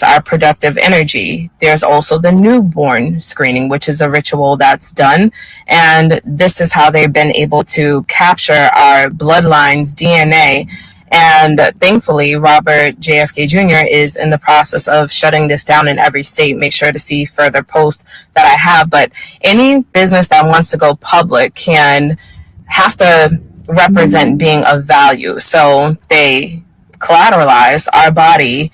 our productive energy. There's also the newborn screening, which is a ritual that's done. And this is how they've been able to capture our bloodline's DNA. And thankfully, Robert JFK Jr. is in the process of shutting this down in every state. Make sure to see further posts that I have. But any business that wants to go public can have to represent being of value. So they collateralize our body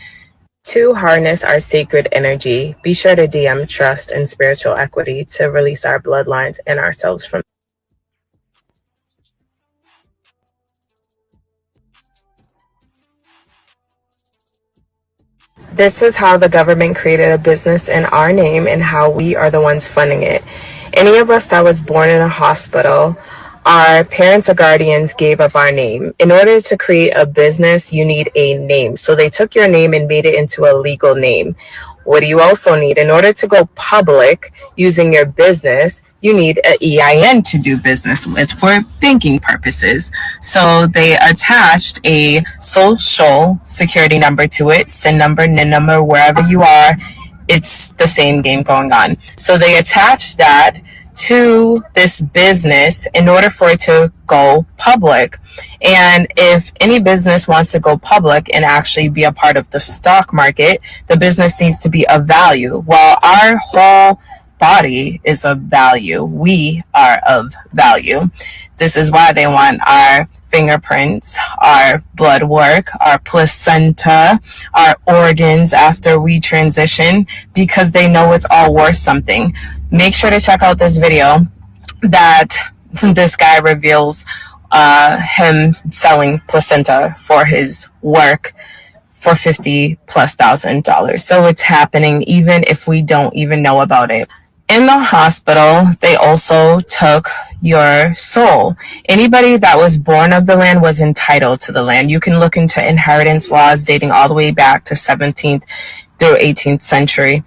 to harness our sacred energy. Be sure to DM trust and spiritual equity to release our bloodlines and ourselves from. This is how the government created a business in our name and how we are the ones funding it. Any of us that was born in a hospital, our parents or guardians gave up our name. In order to create a business, you need a name. So they took your name and made it into a legal name. What do you also need? In order to go public using your business, you need an EIN to do business with for banking purposes. So they attached a social security number to it, SIN number, NIN number, wherever you are. It's the same game going on. So they attached that to this business in order for it to go public. And if any business wants to go public and actually be a part of the stock market, the business needs to be of value. Well, our whole body is of value. We are of value. This is why they want our fingerprints, our blood work, our placenta, our organs after we transition, because they know it's all worth something. Make sure to check out this video that this guy reveals him selling placenta for his work for $50,000+. So it's happening even if we don't even know about it. In the hospital, they also took your soul. Anybody that was born of the land was entitled to the land. You can look into inheritance laws dating all the way back to 17th through 18th century.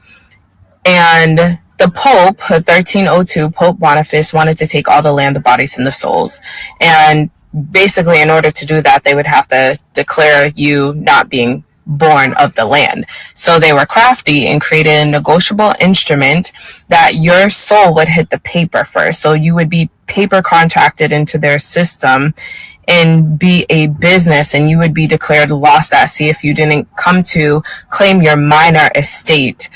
And the Pope, 1302, Pope Boniface, wanted to take all the land, the bodies, and the souls. And basically, in order to do that, they would have to declare you not being born of the land. So they were crafty and created a negotiable instrument that your soul would hit the paper first. So you would be paper contracted into their system and be a business, and you would be declared lost at sea if you didn't come to claim your minor estate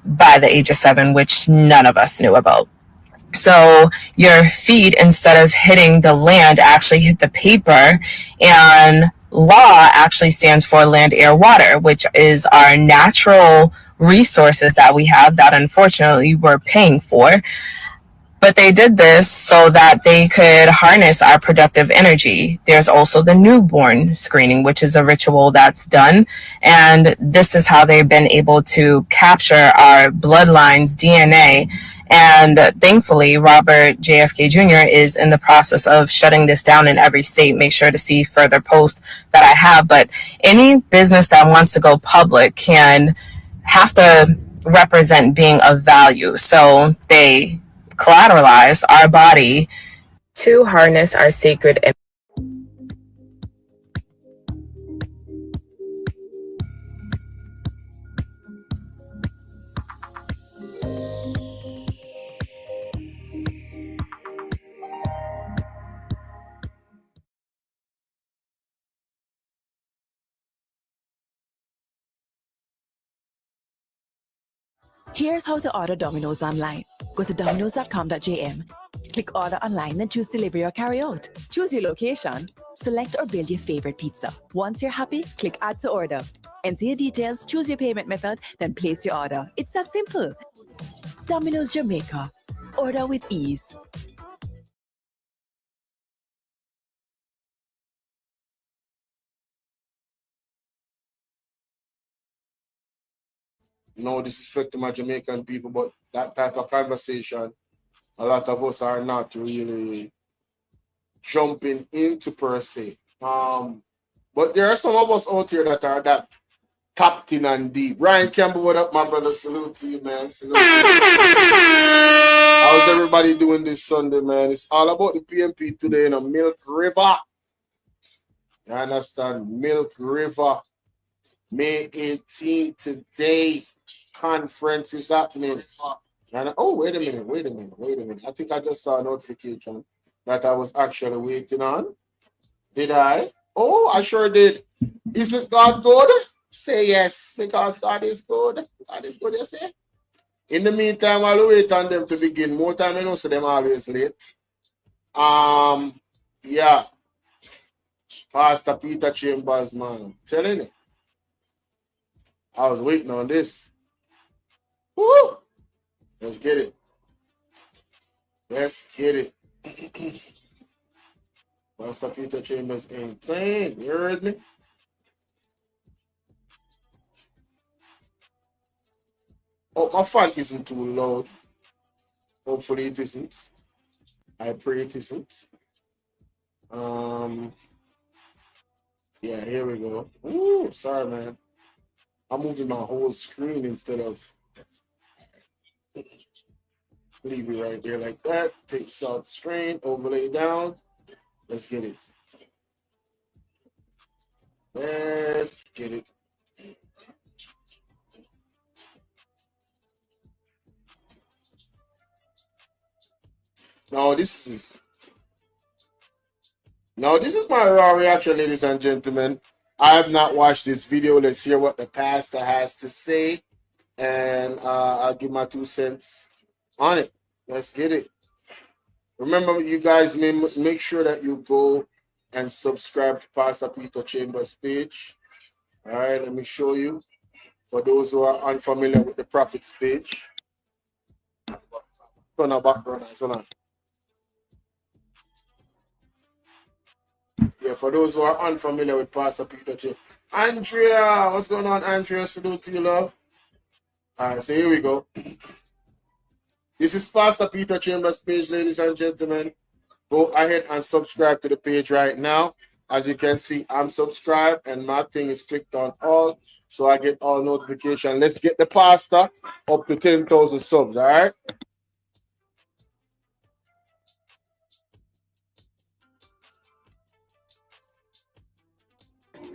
by the age of 7, which none of us knew about. So your feet, instead of hitting the land, actually hit the paper. And law actually stands for land, air, water, which is our natural resources that we have that unfortunately we're paying for. But they did this so that they could harness our productive energy. There's also the newborn screening, which is a ritual that's done. And this is how they've been able to capture our bloodline's DNA. And thankfully, Robert JFK Jr. is in the process of shutting this down in every state. Make sure to see further posts that I have. But any business that wants to go public can have to represent being of value. So they collateralize our body to harness our sacred energy. Here's how to order Domino's online. Go to dominos.com.jm. Click order online, then choose delivery or carry out. Choose your location. Select or build your favorite pizza. Once you're happy, click add to order. Enter your details, choose your payment method, then place your order. It's that simple. Domino's Jamaica. Order with ease. No disrespect to my Jamaican people, but that type of conversation, a lot of us are not really jumping into per se. But there are some of us out here that are that tapped in and deep. Ryan Campbell, what up, my brother? Salute to you, man. Salute to you. How's everybody doing this Sunday, man? It's all about the PMP today in a Milk River. You understand? Milk River. May 18th today. Conference is happening. And wait a minute. I think I just saw a notification that I was actually waiting on. Did I? Oh, I sure did. Isn't God good? Say yes, because God is good. God is good, you say? In the meantime, I'll wait on them to begin. More time I know so them always late. Yeah. Pastor Peter Chambers, man. I'm telling you. I was waiting on this. Woo! Let's get it. Pastor Peter Chambers ain't playing. You heard me? Oh, my fan isn't too loud. Hopefully it isn't. I pray it isn't. Yeah, here we go. Ooh, sorry, man. I'm moving my whole screen instead of leave it right there like that. Take this off the screen, overlay down. Let's get it. Now this is my raw reaction, ladies and gentlemen. I have not watched this video. Let's hear what the pastor has to say, and I'll give my 2 cents on it. Let's get it. Remember, you guys, make sure that you go and subscribe to Pastor Peter Chambers' page. All right, let me show you. For those who are unfamiliar with the Prophet's page. Turn our background. Yeah, for those who are unfamiliar with Pastor Peter Chambers. Andrea, what's going on, Andrea? Salute to you, love. All right, so here we go. This is Pastor Peter Chambers' page, ladies and gentlemen. Go ahead and subscribe to the page right now. As you can see, I'm subscribed and my thing is clicked on all, so I get all notifications. Let's get the pastor up to 10,000 subs, all right?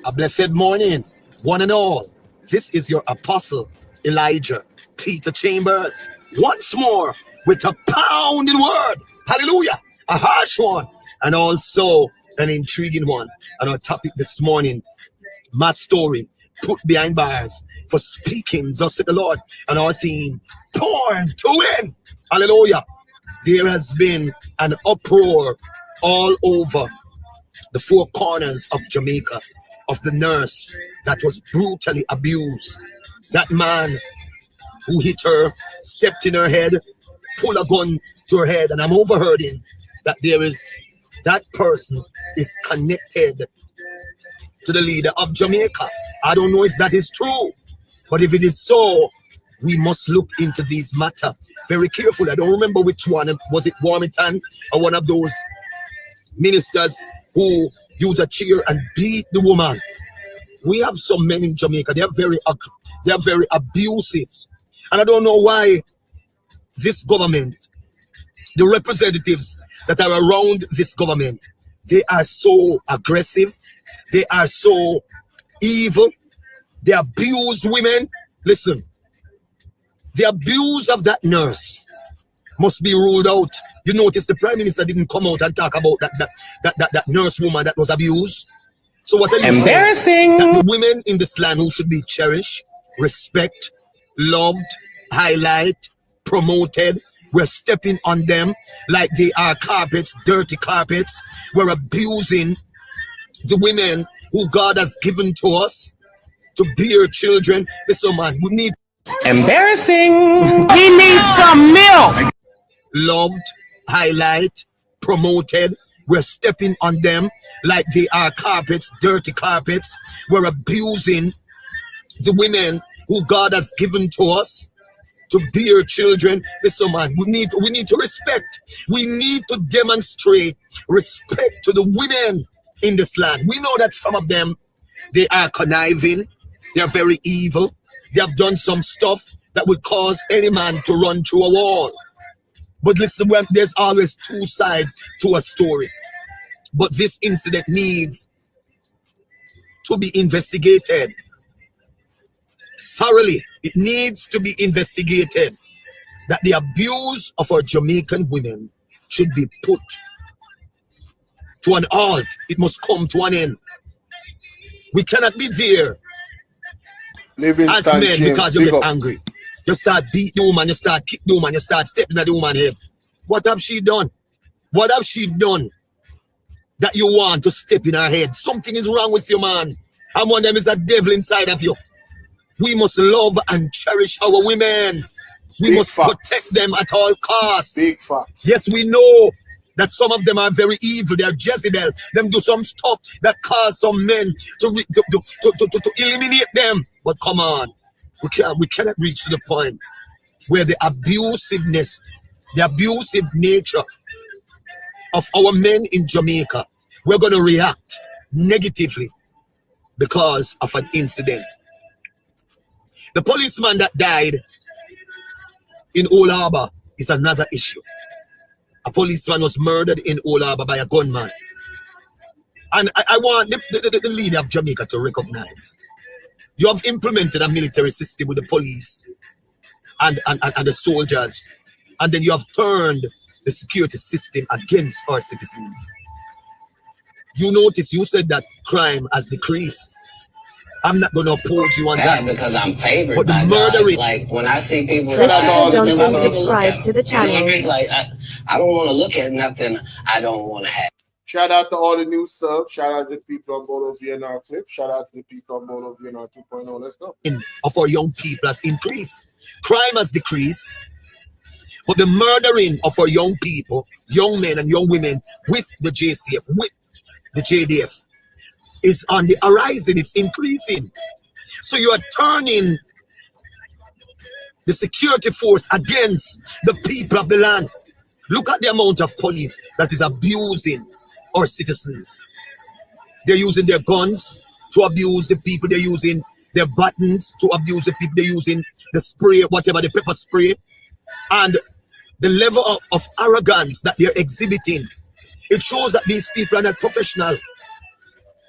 A blessed morning, one and all. This is your apostle, Elijah Peter Chambers, once more with a pounding word. Hallelujah. A harsh one and also an intriguing one. And our topic this morning, my story put behind bars for speaking, thus said the Lord. And our theme, born to win. Hallelujah. There has been an uproar all over the 4 corners of Jamaica of the nurse that was brutally abused. That man who hit her, stepped in her head, pulled a gun to her head, and I'm overhearding that that person is connected to the leader of Jamaica. I don't know if that is true, but if it is so, we must look into these matter very carefully. I don't remember which one. Was it Warmington or one of those ministers who use a chair and beat the woman? We have some men in Jamaica. They are very abusive, and I don't know why this government, the representatives that are around this government, they are so aggressive. They are so evil. They abuse women. Listen, the abuse of that nurse must be ruled out. You notice the Prime Minister didn't come out and talk about that nurse woman that was abused. So what are you Embarrassing. saying? That the women in this land who should be cherished, respect, loved, highlight, promoted, we're stepping on them like they are carpets, dirty carpets. We're abusing the women who God has given to us to bear children. Listen, man, we need Embarrassing. He needs some milk. loved, highlight, promoted. We're stepping on them like they are carpets, dirty carpets. We're abusing the women who God has given to us to bear children. Listen, man, we need to respect. We need to demonstrate respect to the women in this land. We know that some of them, they are conniving. They are very evil. They have done some stuff that would cause any man to run through a wall. But listen, there's always 2 sides to a story. But this incident needs to be investigated. thoroughly. It needs to be investigated that the abuse of our Jamaican women should be put to an halt. It must come to an end. We cannot be there as Livingston men James, because you big get up. angry. You start beat the woman, you start kick the woman, you start stepping at the woman's head. What have she done? What have she done that you want to step in her head? Something is wrong with you, man. And one of them is a devil inside of you. We must love and cherish our women. We Big must facts. protect them at all costs. Big facts. Yes, we know that some of them are very evil. They are Jezebel. Them do some stuff that cause some men to eliminate them. But come on, we cannot reach to the point where the abusiveness, the abusive nature of our men in Jamaica, we're going to react negatively because of an incident. The policeman that died in Old Harbour is another issue. A policeman was murdered in Old Harbour by a gunman. And I want the leader of Jamaica to recognize you have implemented a military system with the police and the soldiers, and then you have turned the security system against our citizens. You notice you said that crime has decreased. I'm not going to oppose you on that because I'm favored but the by murdering. God. Like when I see people, Listeners, don't don't even look subscribe at to the them. You know what I channel. mean? Like I don't want to look at nothing I don't want to have. Shout out to all the new subs. Shout out to the people on Bolo VNR clip. Shout out to the people on Bolo VNR 2.0. Let's go. Of our young people has increased. Crime has decreased. But the murdering of our young people, young men and young women with the JCF, with the JDF, is on the horizon. It's increasing. So you are turning the security force against the people of the land. Look at the amount of police that is abusing our citizens. They're using their guns to abuse the people. They're using their buttons to abuse the people. They're using the spray, whatever, the pepper spray. And the level of arrogance that they're exhibiting, it shows that these people are not professional.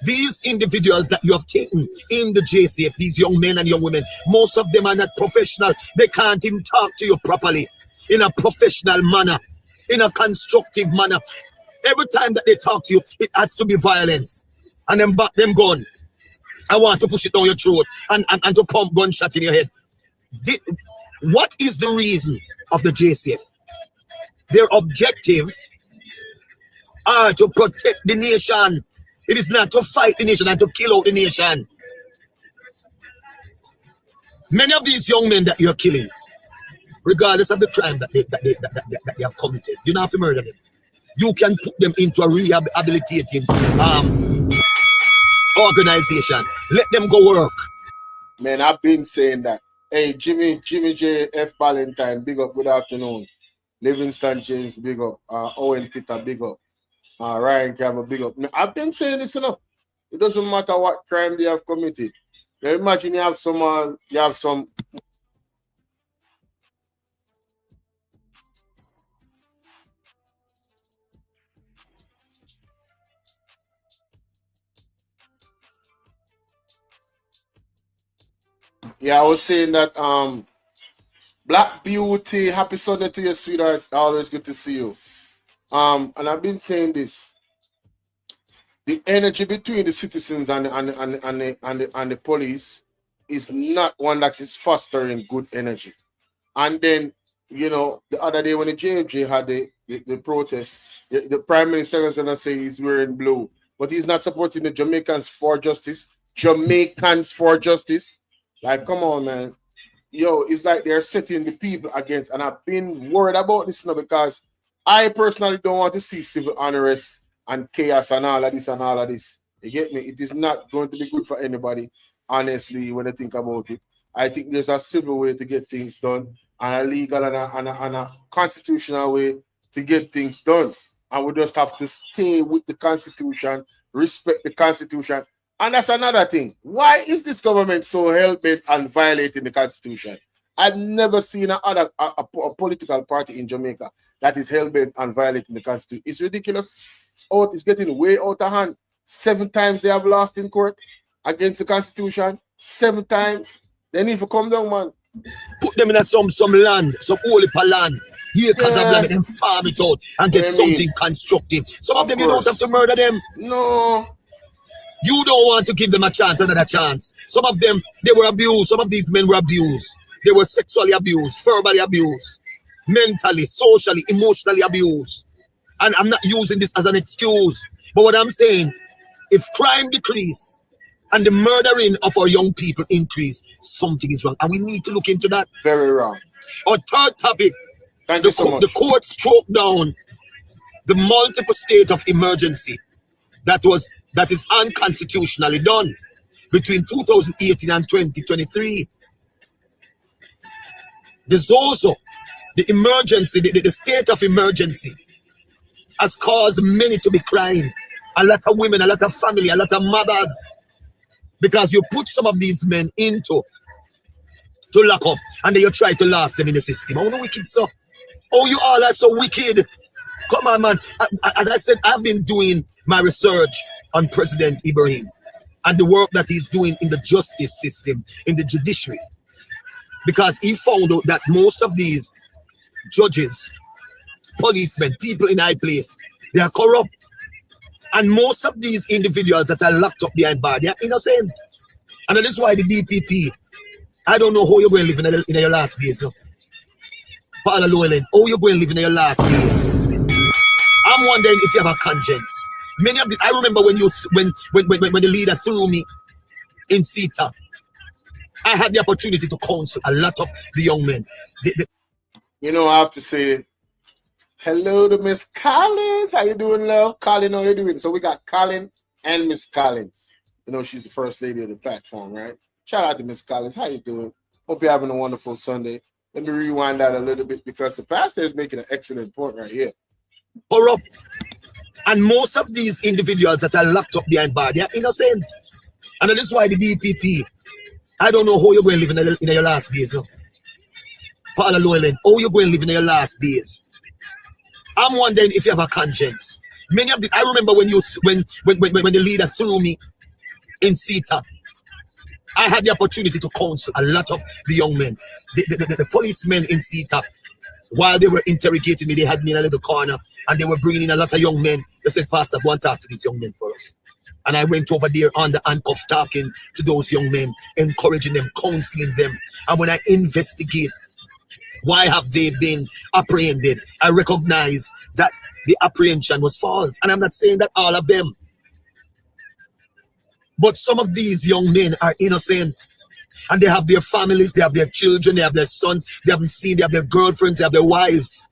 These individuals that you have taken in the JCF, these young men and young women, most of them are not professional. They can't even talk to you properly in a professional manner, in a constructive manner. Every time that they talk to you, it has to be violence. And then back them gun. I want to push it down your throat and to pump gunshot in your head. What is the reason of the JCF? Their objectives are to protect the nation. It is not to fight the nation and to kill out the nation. Many of these young men that you're killing, regardless of the crime that they have committed, you don't have to murder them. You can put them into a rehabilitating organization. Let them go work. Man, I've been saying that. Hey, Jimmy J. F. Valentine, big up, good afternoon. Livingston James, big up. Owen Peter, big up. Ryan Campbell, big up. I've been saying this enough. It doesn't matter what crime they have committed. Now imagine you have some. Yeah, I was saying that Black Beauty, happy Sunday to you, sweetheart. Always good to see you. And I've been saying this. The energy between the citizens and the police is not one that is fostering good energy. And then, you know, the other day when the JFJ had the protest, the Prime Minister was going to say he's wearing blue, but he's not supporting the Jamaicans for justice. Jamaicans for justice. Like, come on, man. Yo, it's like they're setting the people against, and I've been worried about this now because I personally don't want to see civil unrest and chaos and all of this and all of this. You get me? It is not going to be good for anybody, honestly, when I think about it. I think there's a civil way to get things done and a legal and a constitutional way to get things done. And we just have to stay with the Constitution, respect the Constitution. And that's another thing. Why is this government so hell-bent on violating the Constitution? I've never seen a political party in Jamaica that is hell-bent on violating the Constitution. It's ridiculous. It's getting way out of hand. 7 times they have lost in court against the Constitution. 7 times. They need to come down, man. Put them in some land, some holy land. Here, Casablanca, Yeah. and farm it out and get What you something mean? constructive. Some of Of them you don't course. have to murder them. No. You don't want to give them a chance, another chance. Some of them, they were abused. Some of these men were abused. They were sexually abused, verbally abused, mentally, socially, emotionally abused. And I'm not using this as an excuse. But what I'm saying, if crime decrease and the murdering of our young people increase, something is wrong. And we need to look into that. Very wrong. Our third topic, Thank you so much. the court struck down the multiple state of emergency that is unconstitutionally done between 2018 and 2023. There's also the emergency, the state of emergency has caused many to be crying. A lot of women, a lot of family, a lot of mothers, because you put some of these men to lock up, and then you try to last them in the system. Oh, no wicked, so. Oh, you all are so wicked. Come on, man. As I said, I've been doing my research on President Ibrahim and the work that he's doing in the justice system, in the judiciary. Because he found out that most of these judges, policemen, people in high place, they are corrupt. And most of these individuals that are locked up behind bars, they are innocent. And that is why the DPP, I don't know how you're going to live in your last days. No? Paula Llewellyn, how you're going to live in your last days. I'm wondering if you have a conscience. Many of the, I remember when the leader threw me in CETA, I had the opportunity to counsel a lot of the young men. You know, I have to say hello to Miss Collins. How you doing, love? Colin, how you doing? So we got Colin and Miss Collins. You know, she's the first lady of the platform, right? Shout out to Miss Collins. How you doing? Hope you're having a wonderful Sunday. Let me rewind that a little bit because the pastor is making an excellent point right here. Corrupt. And most of these individuals that are locked up behind bars, they are innocent. And that is why the DPP, I don't know how you're going to live in your last days. No? Paula Llewellyn, how you're going to live in your last days. I'm wondering if you have a conscience. Many of the, I remember when the leader threw me in CETA, I had the opportunity to counsel a lot of the young men, the policemen in CETA. While they were interrogating me, they had me in a little corner and they were bringing in a lot of young men. They said, Pastor, go and talk to these young men for us. And I went over there on the handcuff talking to those young men, encouraging them, counseling them. And when I investigate, why have they been apprehended? I recognize that the apprehension was false. And I'm not saying that all of them. But some of these young men are innocent. And they have their families, they have their children, they have their sons, they haven't seen, they have their girlfriends, they have their wives.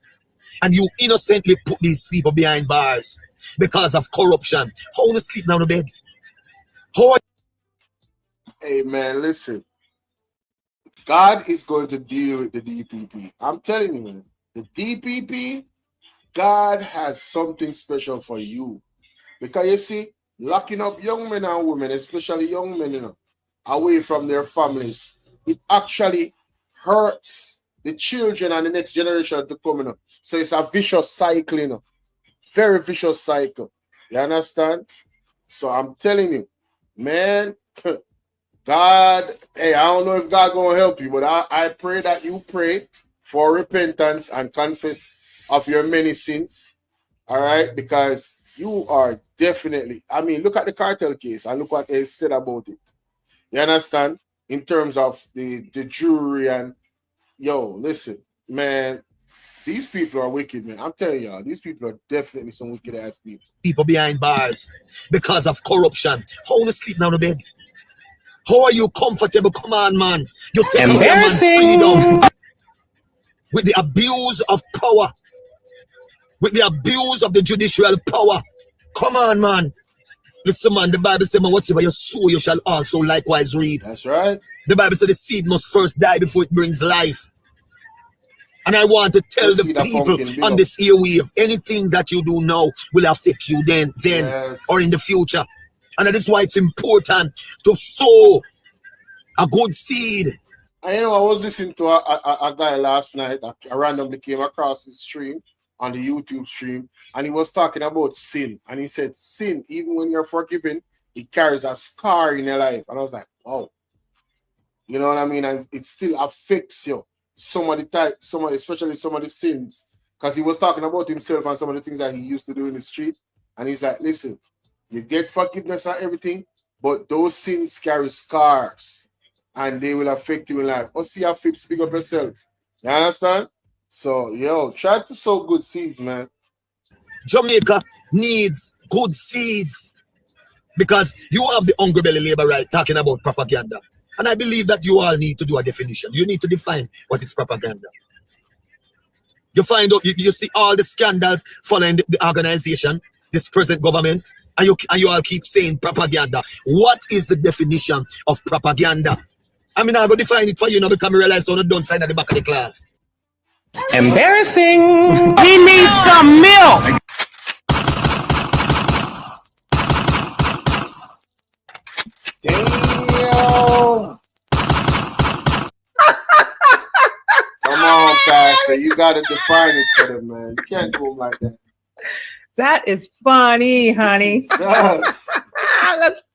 And you innocently put these people behind bars because of corruption. How to sleep now in bed? How? Hey, man, listen. God is going to deal with the DPP. I'm telling you, man. The DPP, God has something special for you. Because you see, locking up young men and women, especially young men, you know, away from their families, it actually hurts the children and the next generation to come, you know. So it's a vicious cycle, you know. Very vicious cycle. You understand? So I'm telling you, man, God, hey, I don't know if God gonna help you, but I pray that you pray for repentance and confess of your many sins. All right, because you are definitely, I mean, look at the cartel case and look what they said about it. You understand? In terms of the jury and listen, man, these people are wicked, man. I'm telling y'all, these people are definitely some wicked ass people. People behind bars because of corruption. How to sleep now in bed? How are you comfortable? Come on, man. You take away a man's freedom with the abuse of power, with the abuse of the judicial power. Come on, man. Listen, man, the Bible says, man, whatsoever you sow, you shall also likewise reap. That's right. The Bible says the seed must first die before it brings life. And I want to tell the people on this airwave, anything that you do now will affect you then, Yes. or in the future. And that is why it's important to sow a good seed. And I was listening to a guy last night. I randomly came across his stream on the YouTube stream, and he was talking about sin. And he said, sin, even when you're forgiven, it carries a scar in your life. And I was like, wow. You know what I mean? And it still affects you. Especially some of the sins. Because he was talking about himself and some of the things that he used to do in the street. And he's like, listen, you get forgiveness and everything, but those sins carry scars. And they will affect you in life. Or see how Phipps pick up yourself. You understand? So, try to sow good seeds, man. Jamaica needs good seeds because you have the hungry belly labor right talking about propaganda. And I believe that you all need to do a definition. You need to define what is propaganda. You find out, you see all the scandals following the organization, this present government, and you all keep saying propaganda. What is the definition of propaganda? I mean, I'm going to define it for you now because I realize someone don't sign at the back of the class. Embarrassing. He needs some milk. Damn. Come on, Pastor. You got to define it for them, man. You can't do them like that. That is funny, honey. That's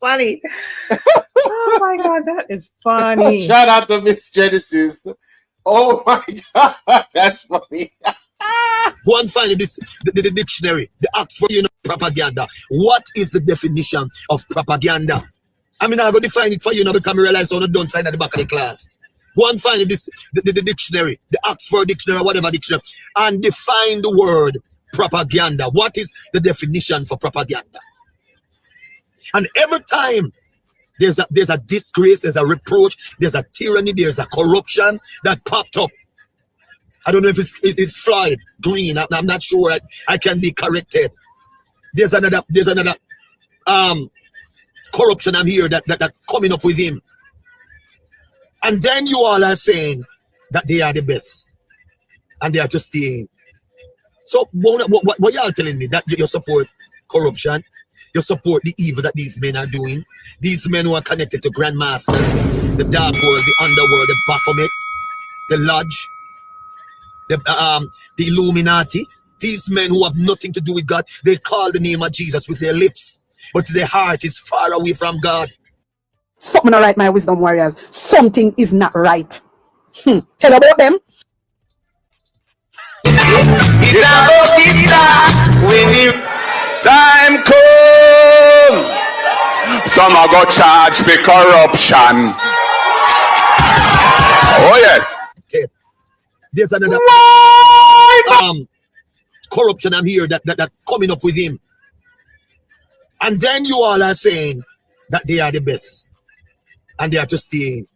funny. Oh my God, that is funny. Shout out to Miss Genesis. Oh my God, that's funny. Go and find the dictionary, the Oxford propaganda. What is the definition of propaganda? I mean, I'm going to define it for you now because I realize someone don't sign at the back of the class. Go and find the dictionary, the Oxford dictionary, or whatever dictionary, and define the word propaganda. What is the definition for propaganda? And every time there's a disgrace, there's a reproach, there's a tyranny, there's a corruption that popped up. I don't know if it's Floyd Green. I'm not sure. I can be corrected. There's another corruption I'm here that coming up with him. And then you all are saying that they are the best. And they are just staying. So what y'all telling me? That you support corruption? You support the evil that these men are doing? These men who are connected to grandmasters, the dark world, the underworld, the Baphomet, the Lodge, the Illuminati. These men who have nothing to do with God, they call the name of Jesus with their lips, but their heart is far away from God. Something not right, my wisdom warriors. Something is not right. Tell about them. Time come. Some are got charged for corruption. Oh yes. There's another corruption I'm here that coming up with him. And then you all are saying that they are the best. And they are just staying.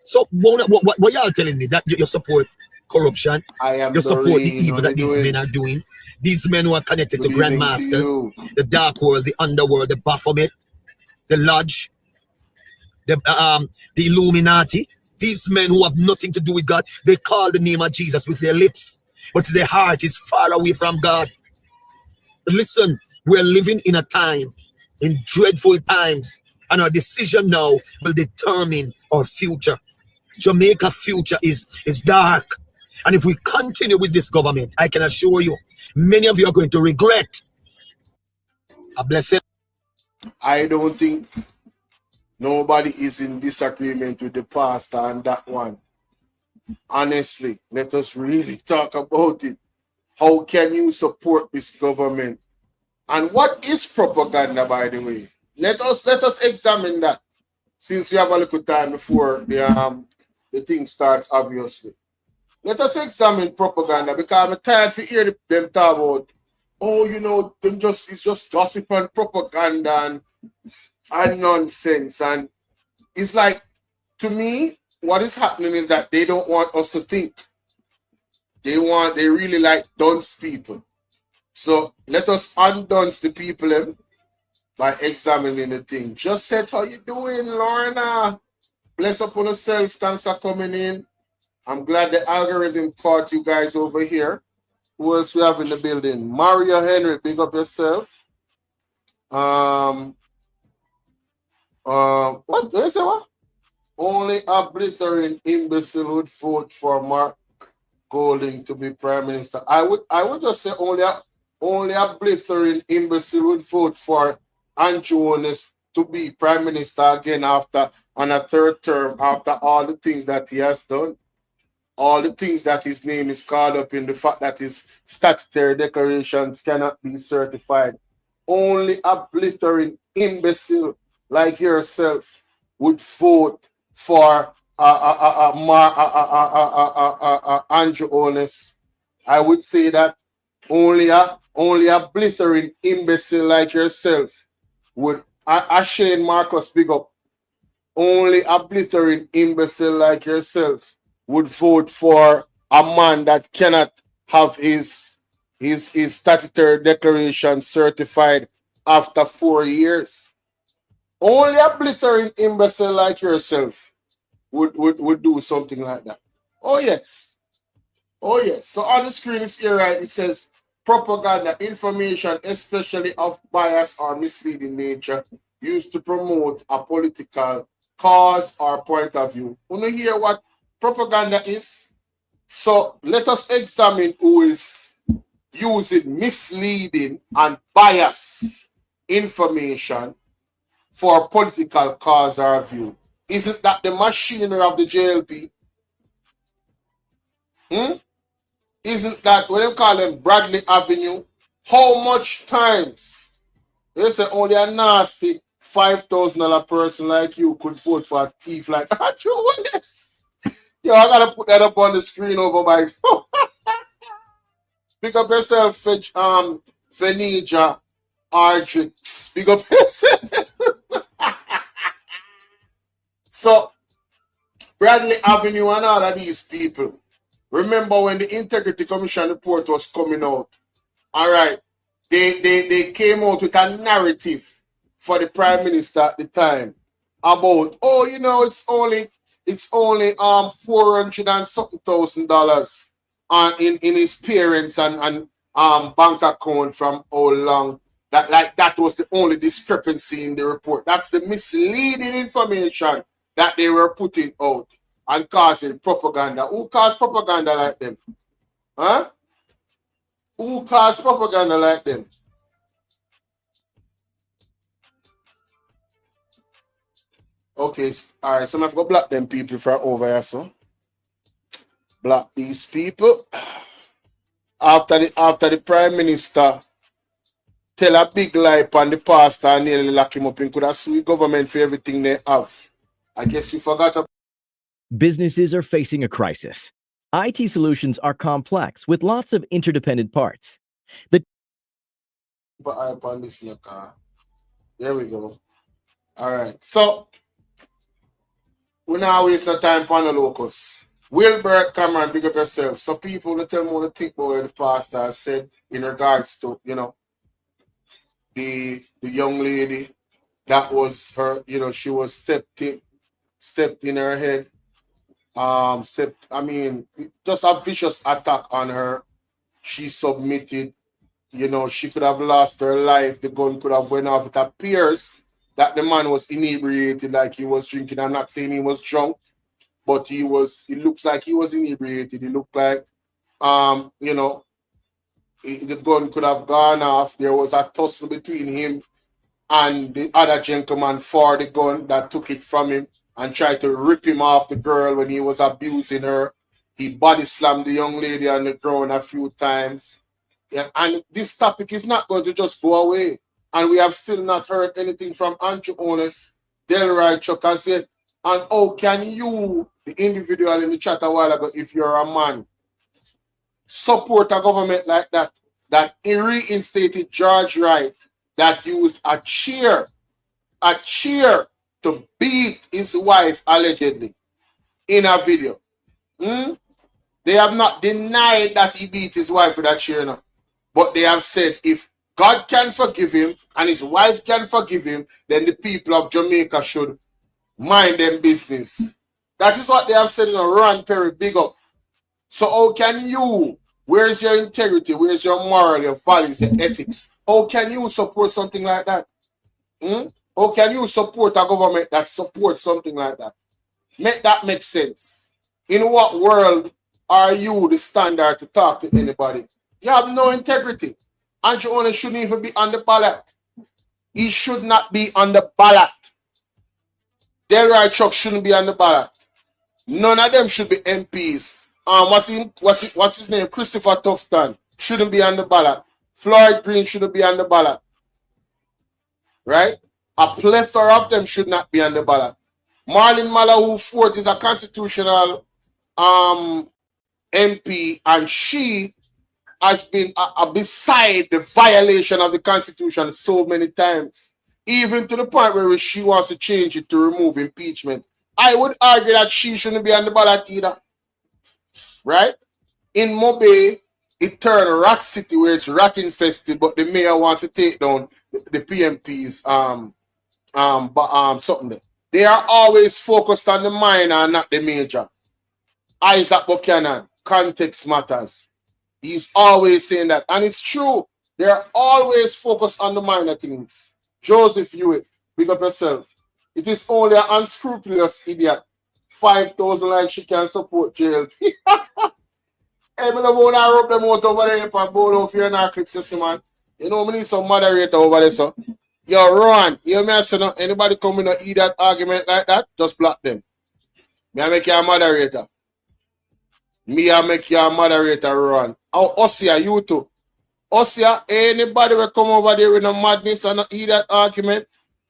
So what y'all telling me? That you support corruption? You support the evil that these men are doing? These men who are connected to grandmasters, the dark world, the underworld, the Baphomet, the Lodge, the Illuminati. These men who have nothing to do with God, they call the name of Jesus with their lips, but their heart is far away from God. Listen, we're living in a time, in dreadful times, and our decision now will determine our future. Jamaica's future is dark. And if we continue with this government, I can assure you, many of you are going to regret. A blessing. I don't think nobody is in disagreement with the pastor on that one. Honestly, let us really talk about it. How can you support this government? And what is propaganda, by the way? Let us examine that, since we have a little time before the thing starts, obviously. Let us examine propaganda, because I'm tired to hear them talk about, it's just gossip and propaganda and nonsense. And it's like, to me, what is happening is that they don't want us to think. They really like dunce people. So let us undunce the people by examining the thing. Just said, how you doing, Lorna? Bless up on yourself. Thanks for coming in. I'm glad the algorithm caught you guys over here. Who else we have in the building? Mario Henry, big up yourself. What? Did I say what? Only a blithering imbecile would vote for Mark Golding to be prime minister. I would just say only a blithering imbecile would vote for Andrew to be prime minister again after on a third term after all the things that he has done, all the things that his name is called up in, the fact that his statutory declarations cannot be certified. Only a blithering imbecile like yourself would vote for Andrew Honest. I would say that only a blithering imbecile like yourself would Shane Marcus big up. Only a blithering imbecile like yourself would vote for a man that cannot have his statutory declaration certified after 4 years. Only a blithering imbecile like yourself would do something like that. Oh yes. Oh yes. So on the screen is here, right? It says propaganda, information, especially of bias or misleading nature, used to promote a political cause or point of view. Want to hear what propaganda is? So let us examine who is using misleading and bias information for political cause or view. Isn't that the machinery of the JLP? Isn't that what they call them Bradley Avenue? How much times they say only a nasty $5,000 person like you could vote for a thief like Andrew Honest? Yo, I gotta put that up on the screen over my pick up yourself, Venija Ardrix. Pick up yourself. So Bradley Avenue and all of these people. Remember when the Integrity Commission report was coming out? All right. They came out with a narrative for the Prime Minister at the time about, oh, you know, it's only $400 and something $1,000 in his parents and bank account from how long. That was the only discrepancy in the report. That's the misleading information that they were putting out and causing propaganda. Who caused propaganda like them? Huh? Who caused propaganda like them? Okay, all right, so I've got to block them people from over here, so. Block these people. After the Prime Minister tell a big lie on the pastor and nearly lock him up and could have sued government for everything they have. I guess you forgot about. Businesses are facing a crisis. IT solutions are complex with lots of interdependent parts. Put eye on this in your car. There we go. All right. So, we now waste no time on the locus. Wilbert Cameron, big up yourself. So people will tell me what to think about what the pastor has said in regards to, you know, the young lady that was her, you know, she was stepped in her head. Just a vicious attack on her. She submitted, you know, she could have lost her life. The gun could have went off. It appears that the man was inebriated, like he was drinking. I'm not saying he was drunk, but it looks like he was inebriated. It looked like, you know, the gun could have gone off. There was a tussle between him and the other gentleman for the gun that took it from him and tried to rip him off the girl when he was abusing her. He body slammed the young lady on the ground a few times. Yeah, and this topic is not going to just go away. And we have still not heard anything from Andrew Honest, Delroy Chuck as yet. And how can you, the individual in the chat a while ago, if you're a man, support a government like that reinstated George Wright, that used a chair to beat his wife allegedly in a video? They have not denied that he beat his wife with a chair now. But they have said if God can forgive him and his wife can forgive him, then the people of Jamaica should mind them business. That is what they have said in a Ron Perry, big up. So how can you, where's your integrity, where's your moral, your values, your ethics? How can you support something like that? How can you support a government that supports something like that? Make that make sense. In what world are you the standard to talk to anybody? You have no integrity. Andrew Honest shouldn't even be on the ballot. He should not be on the ballot. Delroy Chuck shouldn't be on the ballot. None of them should be MPs. What's his name? Christopher Tufton shouldn't be on the ballot. Floyd Green shouldn't be on the ballot. Right? A plethora of them should not be on the ballot. Marlon Malahou Fort is a constitutional MP, and she has been beside the violation of the Constitution so many times, even to the point where she wants to change it to remove impeachment. I would argue that she shouldn't be on the ballot either. Right? In Mobe, it turned rat city where it's rat infested, but the mayor wants to take down the PMP's something there. They are always focused on the minor and not the major. Isaac Buchanan, context matters. He's always saying that. And it's true. They're always focused on the minor things. Joseph Hewitt, pick up yourself. It is only an unscrupulous idiot. 5,000 like she can support JLP. Hey, I don't want to rub them out over there on Bolo if you're not clips, man. You know, we need some moderator over there, so. Yo, Ron, you hear me say no? Anybody come in and eat that argument like that, just block them. Me I make you a moderator. Me I make you a moderator, Ron. Oh, Osia, you too. Osia, anybody will come over there with no madness and not eat that argument,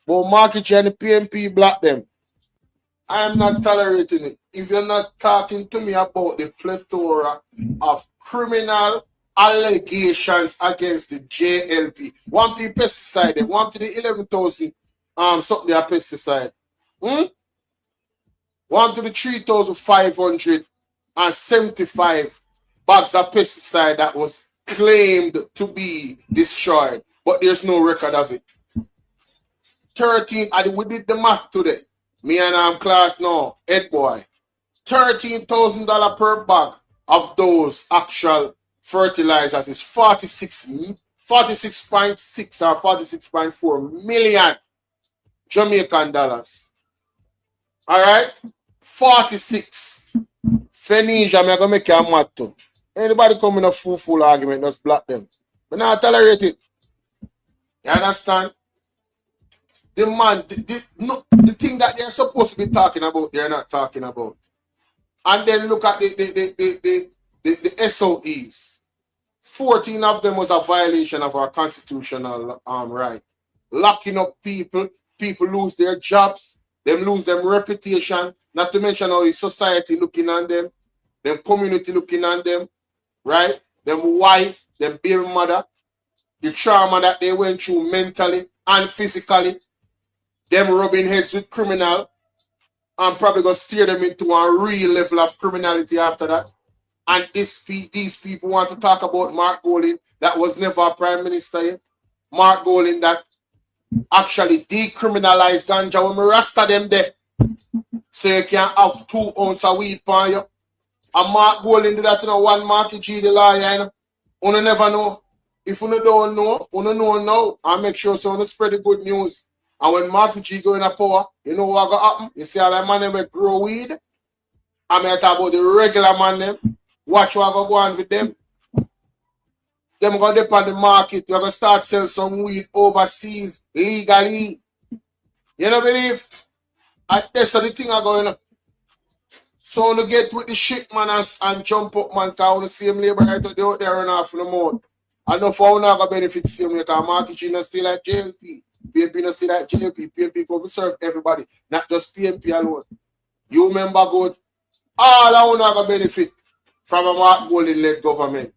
but market and the PMP block them. I am not tolerating it. If you're not talking to me about the plethora of criminal allegations against the JLP, one to the pesticide, and one to the 11,000 something a pesticide. One to the 3,575 bags of pesticide that was claimed to be destroyed, but there's no record of it. 13, we did the math today. Me and class now, head boy. $13,000 per bag of those actual fertilizers is 46.6 or 46.4 million Jamaican dollars. All right? 46. Phoenicia, I'm going to make you a mad too. Anybody come in a full argument, just block them. But not tolerate it. You understand? The man, the thing that they're supposed to be talking about, they're not talking about. And then look at the SOEs. 14 of them was a violation of our constitutional right. Locking up people lose their jobs, them lose their reputation, not to mention how the society looking on them, them community looking on them, right? Them wife, them baby mother, the trauma that they went through mentally and physically, them rubbing heads with criminal, and probably gonna steer them into a real level of criminality after that. And these people want to talk about Mark Golding that was never a prime minister yet. Mark Golding that actually decriminalized ganja when we rasta them there. So you can have 2 ounces of weed per you. And Mark Golding do that in one market G the lawyer, you know. You never know. If you don't know, you know now. And make sure so you spread the good news. And when Marky G go in a power, you know what going to happen? You see all that man them will grow weed. I'm going to talk about the regular man them. Watch what go on with them. Them going to depend on the market. We're going to start sell some weed overseas legally. You know believe? And that's the thing are going on. So to get with the shit man and jump up man, because on the same labor right out there run off in the mouth. I know for now going to benefit the same way because Marky G not still like JLP. PMP not still like JLP. PMP go to serve everybody, not just PMP alone. You remember good, all I want to benefit from a Mark Golding led government.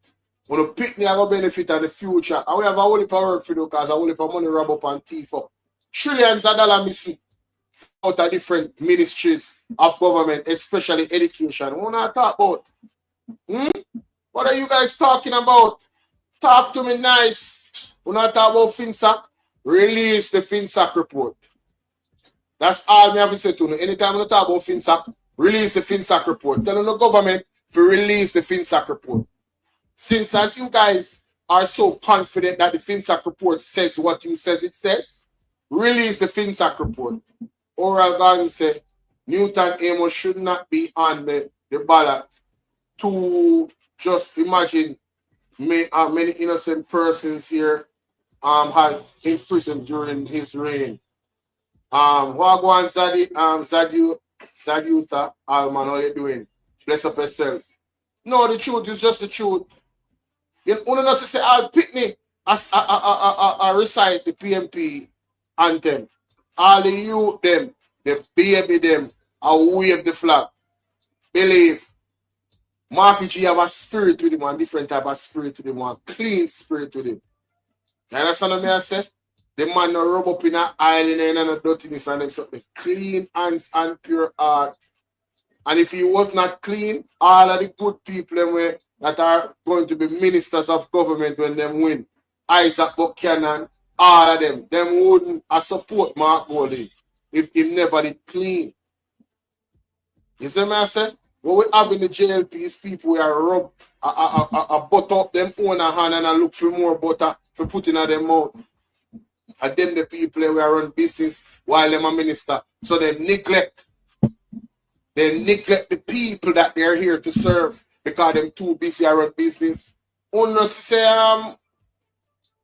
When you pick me, I go benefit in the future. And we have a whole heap of work for you because a whole heap of money rob up and thief up. Trillions of dollars missing out of different ministries of government, especially education. What I talk about? What are you guys talking about? Talk to me nice. When I talk about FinSac, release the FinSac report. That's all me have to say to you. Anytime I talk about FinSac, release the FinSac report. Tell the government to release the FinSac report. Since as you guys are so confident that the FinSac report says what you says it says, release the FinSac report. Or I'll go and say Newton Amos should not be on the ballot to just imagine many innocent persons here had imprisoned during his reign. Wagwan Zadiutha, Alman, how you doing? Bless up yourself. No, the truth is just the truth. You know, say, I'll Pitney as I recite the PMP anthem. All the youth them, the baby them, I wave the flag. Believe. Marky G have a spirit with him, one different type of spirit with him, one clean spirit with him. You understand what I say? The man no rub up in an island and no dirtiness and them something. Clean hands and pure heart. And if he was not clean, all of the good people them that are going to be ministers of government when them win, Isaac Buchanan, all of them wouldn't support Mark Golding if he never did clean. You see what I say? What we have in the JLP is people who are rub butter up them own hand and look for more butter for putting in them mouth. And them the people who are run business while them a minister. So they neglect the people that they're here to serve because them too busy to run business. Unless say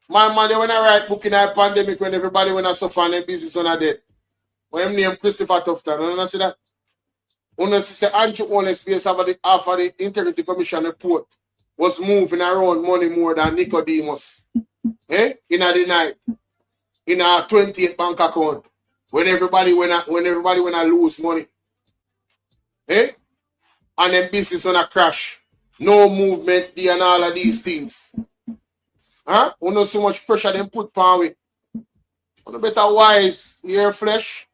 my man when I write book in a pandemic when everybody when I suffer and them business on a dead. When him name Christopher Tufton, you know see that? Unless say Andrew Honest based after the Integrity Commission report was moving around money more than Nicodemus. In the night. In our 28 bank account. When everybody when I lose money. And then business when I crash. No movement there and all of these things. Huh? We know so much pressure them put on we. You better wise your flesh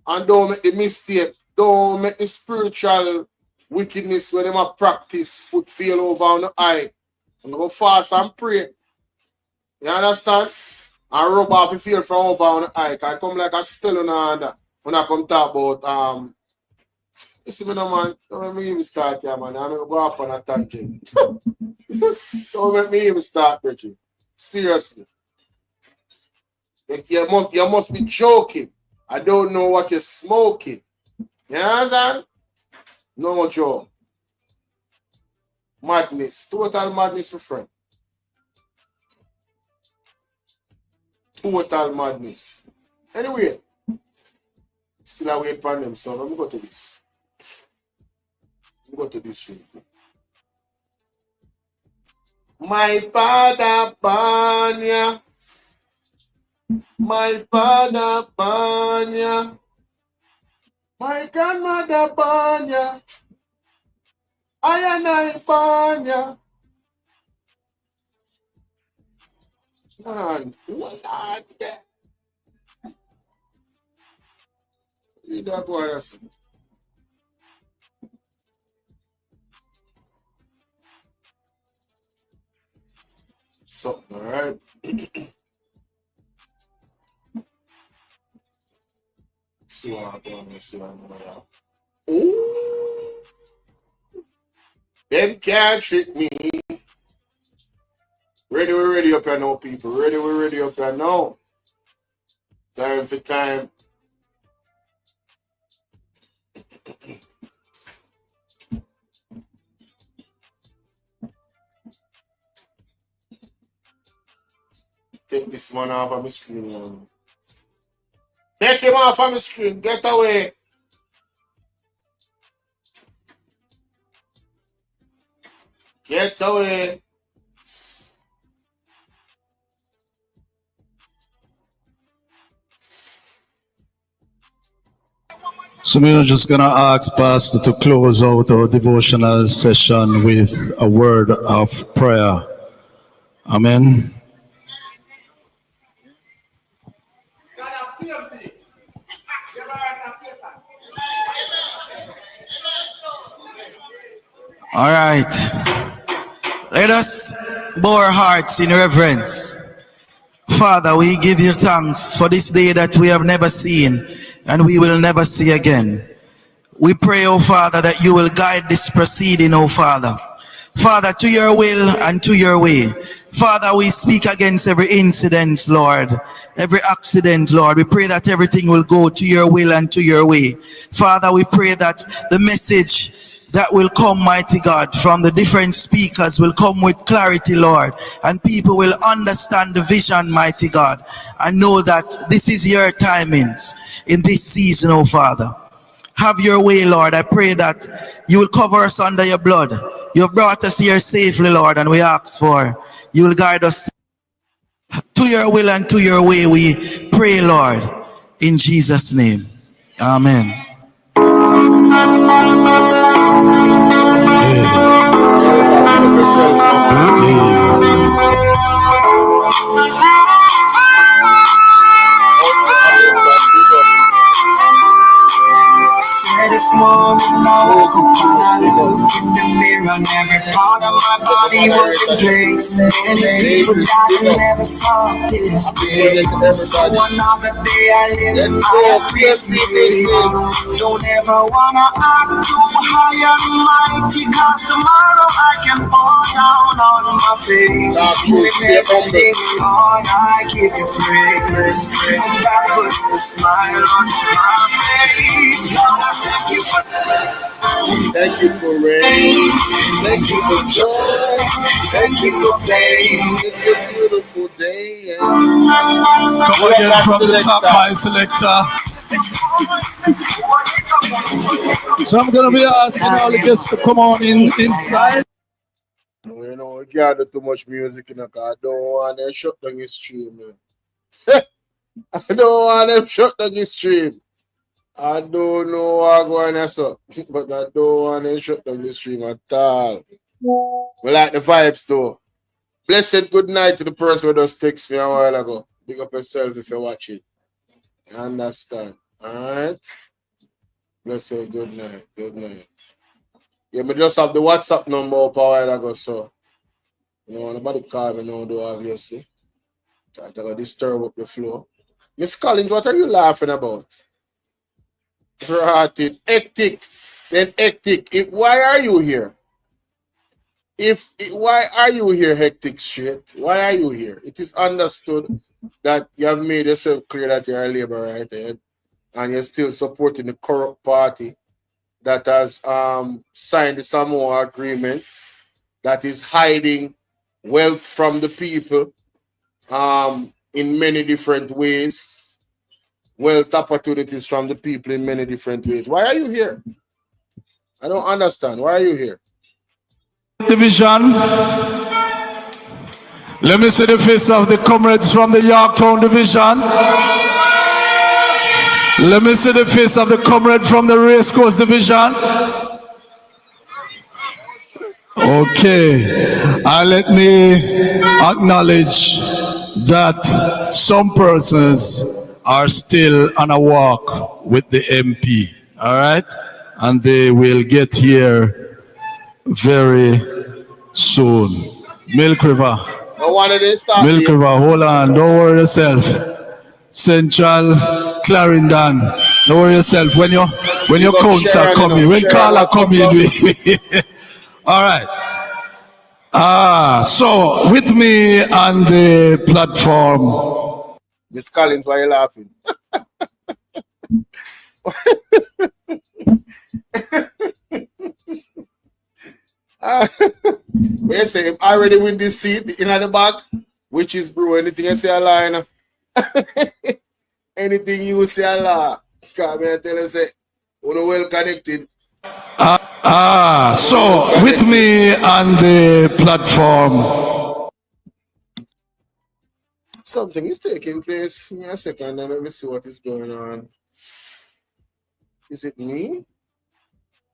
and don't make the mistake. Don't make the spiritual wickedness where them a practice put feel over on the eye. And go fast and pray. You understand? And rub off the feel from over on the eye. Cause I come like a spell on the hand when I come talk about you see me no man, don't make me even start here man. I'm gonna go up on a tangent. Don't make me even start, Richie. Seriously. You must be joking. I don't know what you're smoking. You understand? No joke. Madness. Total madness, my friend. Total madness. Anyway, still I wait for them, so let me go to this. Let me go to this room. My father Banya. My father Banya. My grandmother Banya. I and I Banya. Man, what are that? You don't want to something, all right? See what happens. See what happens. Ooh. Them can't trick me. Ready up here now, people. Ready up here now. Time for time. Take this man off of my screen. Take him off of my screen. Get away. Get away. So we're just going to ask Pastor to close out our devotional session with a word of prayer. Amen. All right. Let us bow our hearts in reverence. Father, we give you thanks for this day that we have never seen and we will never see again. We pray, oh Father, that you will guide this proceeding, oh Father. Father, to your will and to your way. Father, we speak against every incident, Lord. Every accident, Lord. We pray that everything will go to your will and to your way. Father, we pray that the message that will come, mighty God, from the different speakers will come with clarity, Lord, and people will understand the vision, mighty God, and know that this is your timings in this season, oh Father. Have your way, Lord. I pray that you will cover us under your blood. You have brought us here safely, Lord, and we ask for you will guide us to your will and to your way. We pray, Lord, in Jesus' name. Amen. This morning I woke up and I looked in the mirror and every part of my body was in place. Many people that I never saw this day. So another day I live, I appreciate. Don't ever wanna act too high and mighty, cause tomorrow I can fall down on my face. With everything, Lord, I give you praise, and that puts a smile on my face. Lord, I thank you for rain. Thank you for joy. Thank you for pain. It's a beautiful day. Come again from the top, my selector. So I'm gonna be asking all the guests to come on inside. You know, we can't do too much music, you know, because I don't want them shut down your stream. You know. I don't want them shut down your stream. I don't know what going on, but I don't want to shut down the stream at all. We like the vibes, though. Blessed good night to the person who just texted me a while ago. Big up yourself if you're watching. You understand? All right? Blessed good night. Good night. Yeah, but just have the WhatsApp number up a while ago, so you know, nobody call me now, though, obviously. I gotta disturb up the flow. Miss Collins, what are you laughing about? Rotted, hectic, then hectic. Why are you here? Why are you here, hectic shit? Why are you here? It is understood that you have made yourself clear that you're a labor right, and you're still supporting the corrupt party that has signed the Samoa agreement, that is hiding wealth from the people in many different ways. Wealth opportunities from the people in many different ways. Why are you here? I don't understand. Why are you here? Division. Let me see the face of the comrades from the Yorktown Division. Let me see the face of the comrade from the Racecourse Division. Okay. And let me acknowledge that some persons are still on a walk with the MP, all right? And they will get here very soon. Milk River. Milk River, hold on, don't worry yourself. Central Clarendon, don't worry yourself. When your counts are coming, when Carla come in, all right. So with me on the platform. Miss Collins, why are you laughing? We say I already win this seat in the back, which is bro. Anything you say a lie, anything you say a lie. Come here, tell us, we're well connected. So with me on the platform. Something is taking place. Give me a second and let me see what is going on. Is it me?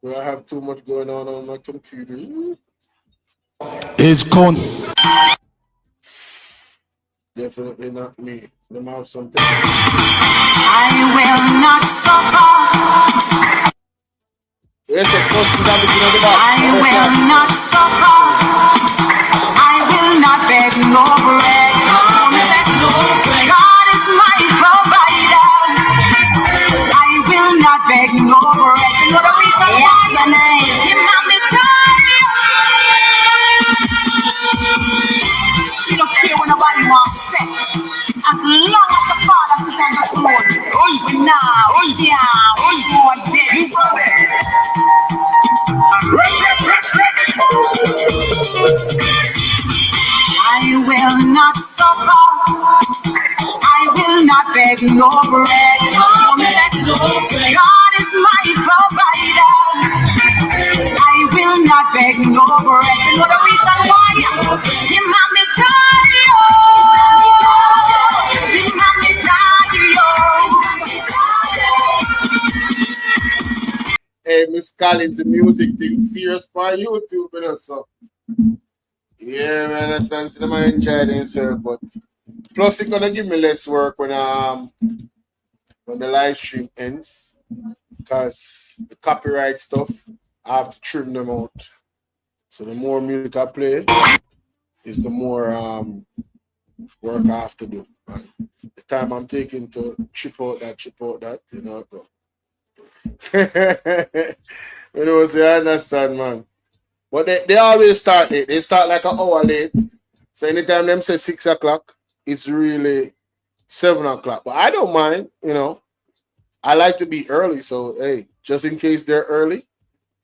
Do I have too much going on my computer? It's con. Definitely not me. Let me have something. I will not suffer. Yes, I will not suffer. I will not beg no bread. God is my provider. I will not beg no bread. You know the reason why? Him and me we don't care what nobody wants to say. As long as the Father sits on the throne, we now, we are dead. I will not suffer. I will not beg no bread. God is my provider. I will not beg no bread. You know the reason why? The mommy Hey, Miss Collins, the music thing serious for YouTube, you know, so. Yeah, man, I understand. So I enjoy it, sir. But plus, it's gonna give me less work when the live stream ends, because the copyright stuff I have to trim them out. So the more music I play, is the more work I have to do. And the time I'm taking to chip out that, you know. You know, so I understand, man. But they always start late. They start like an hour late. So anytime them say 6 o'clock, it's really 7 o'clock. But I don't mind, you know. I like to be early. So, hey, just in case they're early,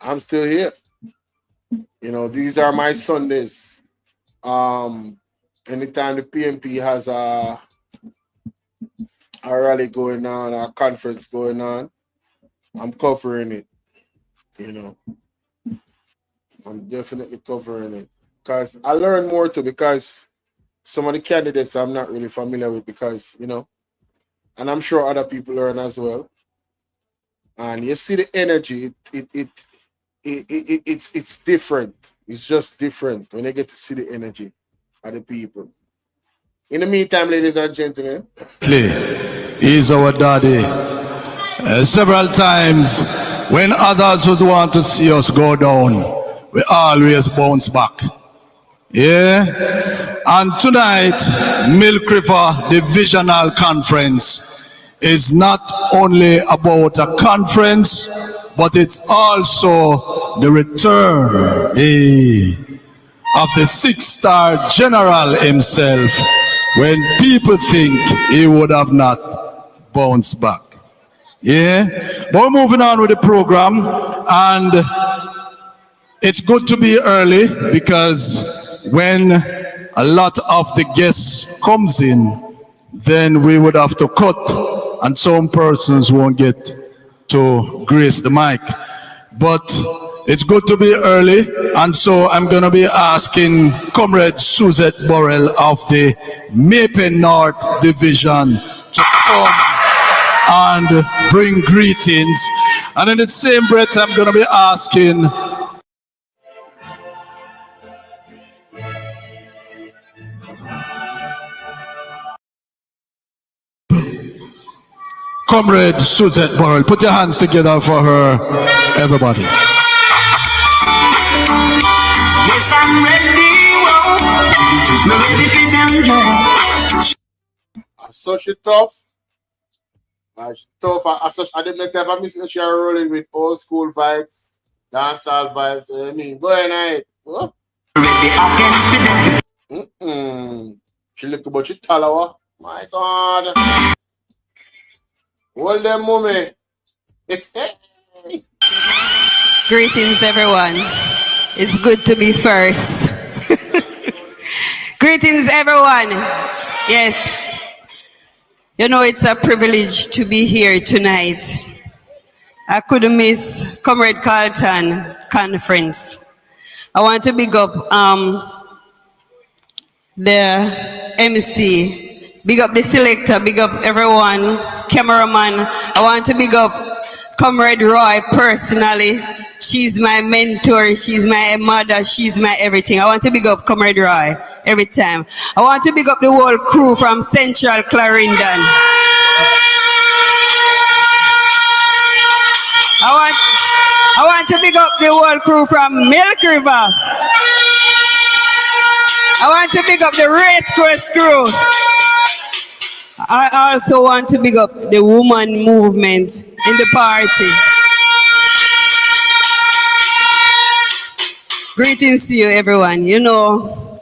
I'm still here. You know, these are my Sundays. Anytime the PMP has a rally going on, a conference going on, I'm covering it, you know. I'm definitely covering it because I learn more too, because some of the candidates I'm not really familiar with, because, you know, and I'm sure other people learn as well. And you see the energy, it's different. It's just different when you get to see the energy of the people. In the meantime, ladies and gentlemen, He's our daddy. Several times when others would want to see us go down, we always bounce back. Yeah? And tonight, Milk River Divisional Conference is not only about a conference, but it's also the return of the 6-star general himself, when people think he would have not bounced back. Yeah? But we're moving on with the program, and it's good to be early, because when a lot of the guests comes in, then we would have to cut, and some persons won't get to grace the mic. But it's good to be early, and so I'm going to be asking Comrade Suzette Burrell of the Maple North Division to come and bring greetings. And in the same breath, I'm going to be asking Comrade Suzette Burrell. Put your hands together for her, everybody. Yes, I'm ready. Whoa. Ready for them. so she tough. She tough. I didn't ever miss she rolling with old school vibes, dancehall vibes. I mean, go ahead. Oh. She look about you talawa. My God. Hold them, mommy. Greetings, everyone. It's good to be first. Greetings, everyone. Yes. You know, it's a privilege to be here tonight. I couldn't miss Comrade Carlton conference. I want to big up the MC, big up the selector, big up everyone, cameraman. I want to big up Comrade Roy personally. She's my mentor, she's my mother, she's my everything. I want to big up Comrade Roy every time. I want to big up the whole crew from Central Clarendon. I want to big up the whole crew from Milk River. I want to big up the race course crew. I also want to big up the woman movement in the party. Greetings to you, everyone. You know,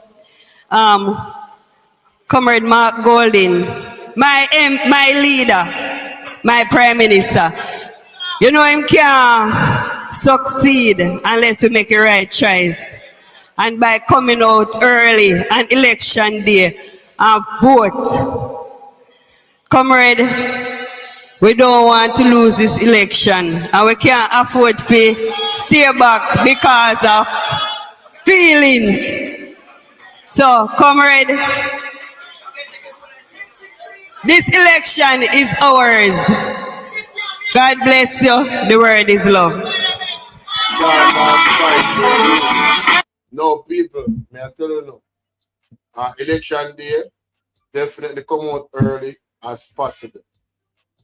Comrade Mark Golding, my leader, my prime minister. You know, him can't succeed unless we make the right choice. and by coming out early on election day and vote. Comrade, we don't want to lose this election and we can't afford to stay back because of feelings. So, comrade, this election is ours. God bless you. The word is love. No, people, may I tell you no. Election day, definitely come out early as possible.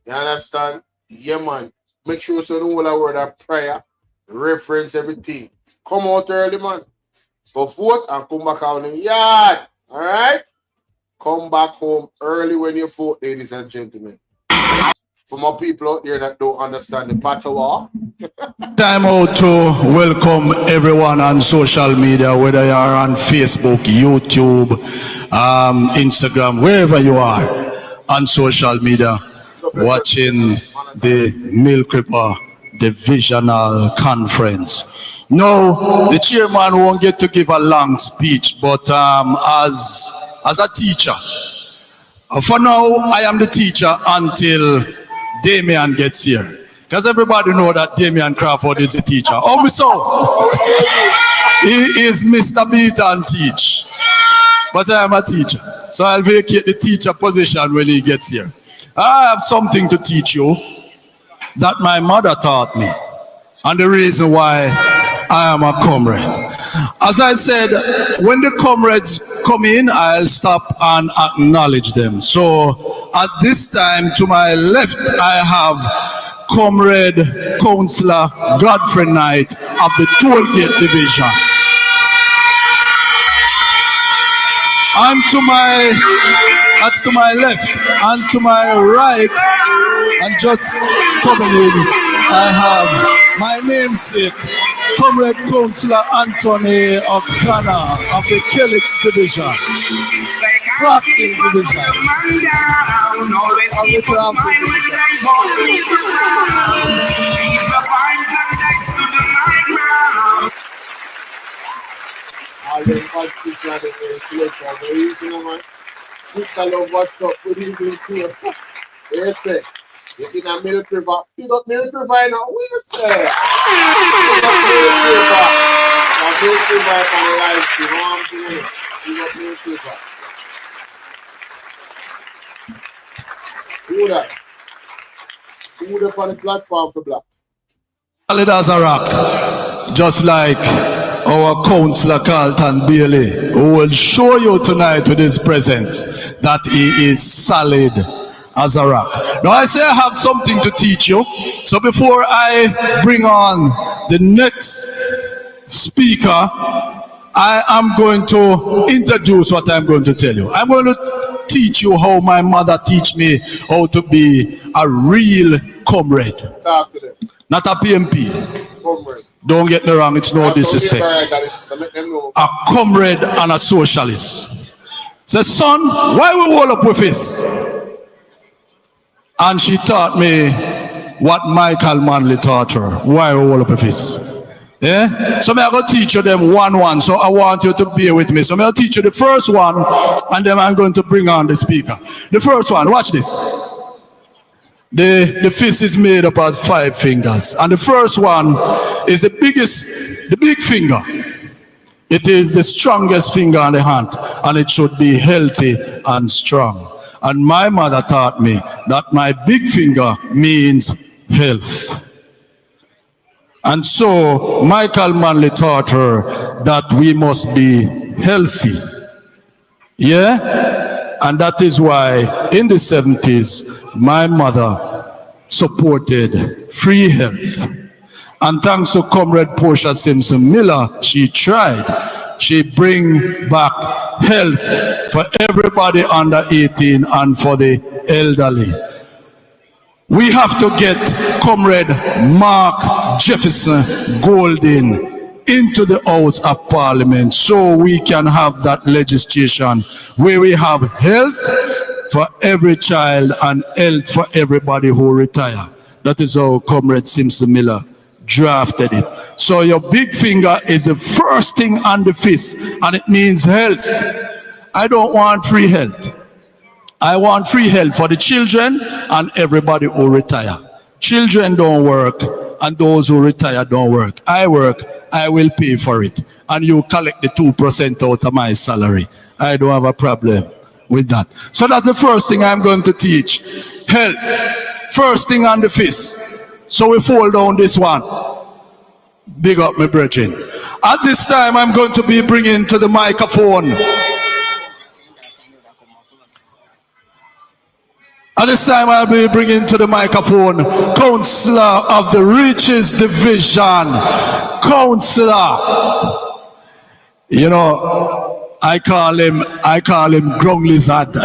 You understand? Yeah, man. Make sure so don't hold a word of prayer, reference everything. Come out early, man. Go vote and come back out in the yard. All right? Come back home early when you vote, ladies and gentlemen. For more people out there that don't understand the patois. Time out to welcome everyone on social media, whether you are on Facebook, YouTube, Instagram, wherever you are on social media, watching the Milk Ripper Divisional Conference. No, the chairman won't get to give a long speech, but as a teacher, for now, I am the teacher until Damian gets here. Because everybody know that Damian Crawford is a teacher. Oh, so he is Mr. Beat and Teach. But I am a teacher. So I'll vacate the teacher position when he gets here. I have something to teach you that my mother taught me. And the reason why I am a comrade. As I said, when the comrades come in, I'll stop and acknowledge them. So at this time, to my left, I have Comrade Councillor Godfrey Knight of the Tollgate Division. And that's to my left, and to my right, and just coming in, I have my namesake, Comrade Councillor Anthony O'Connor of the Kelix Division. Crossing Division. Of the Crossing Division. All them bad sister and the selector, the reason, man. Sister love, what's up? Good evening to you. They say, you're in a Milk River. Big up Milk River now. What you say? Big up Milk River. Now Milk River on the live stream. What I'm doing. Big up Milk River. Who that? Who that on the platform for black? Solid as a rock. Just like our Councillor Carlton Bailey, who will show you tonight with his present that he is solid as a rock. Now I say I have something to teach you. So before I bring on the next speaker, I am going to introduce what I'm going to tell you. I'm going to teach you how my mother teach me how to be a real comrade. Talk to them. Not a PMP. Comrade. Don't get me wrong, it's no disrespect. A comrade and a socialist. Say, son, why we roll up with this? And she taught me what Michael Manley taught her. Why we roll up with this? Yeah? So I'm going to teach you them one. So I want you to bear with me. So I'm going to teach you the first one, and then I'm going to bring on the speaker. The first one, watch this. The fist is made up of 5 fingers. And the first one is the big finger. It is the strongest finger on the hand. And it should be healthy and strong. And my mother taught me that my big finger means health. And so Michael Manley taught her that we must be healthy. Yeah? And that is why in the 70s, my mother supported free health. And thanks to Comrade Portia Simpson Miller, she tried. She bring back health for everybody under 18 and for the elderly. We have to get Comrade Mark Jefferson Golden into the House of Parliament so we can have that legislation where we have health for every child and health for everybody who retire. That is how Comrade Simpson Miller drafted it. So your big finger is the first thing on the fist, and it means health. I don't want free health. I want free health for the children and everybody who retire. Children don't work, and those who retire don't work. I work, I will pay for it. And you collect the 2% out of my salary. I don't have a problem with that. So that's the first thing I'm going to teach. Health. First thing on the fist. So we fold down this one. Big up my brethren. At this time, I'm going to be bringing to the microphone. At this time, I'll be bringing to the microphone Counselor of the Riches Division. Counselor. You know, I call him Ground Lizard.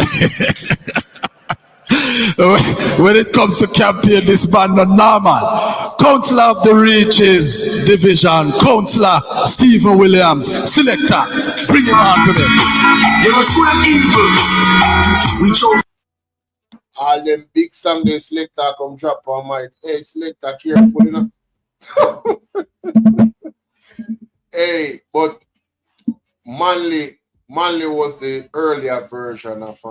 When it comes to campaign, this man not normal. Counselor of the Riches Division, Counselor Stephen Williams, Selector, bring him on to them. There was good and evil. We chose all them big songs they Selector come drop on my hey Selector careful, you know. Hey, but Manley was the earlier version of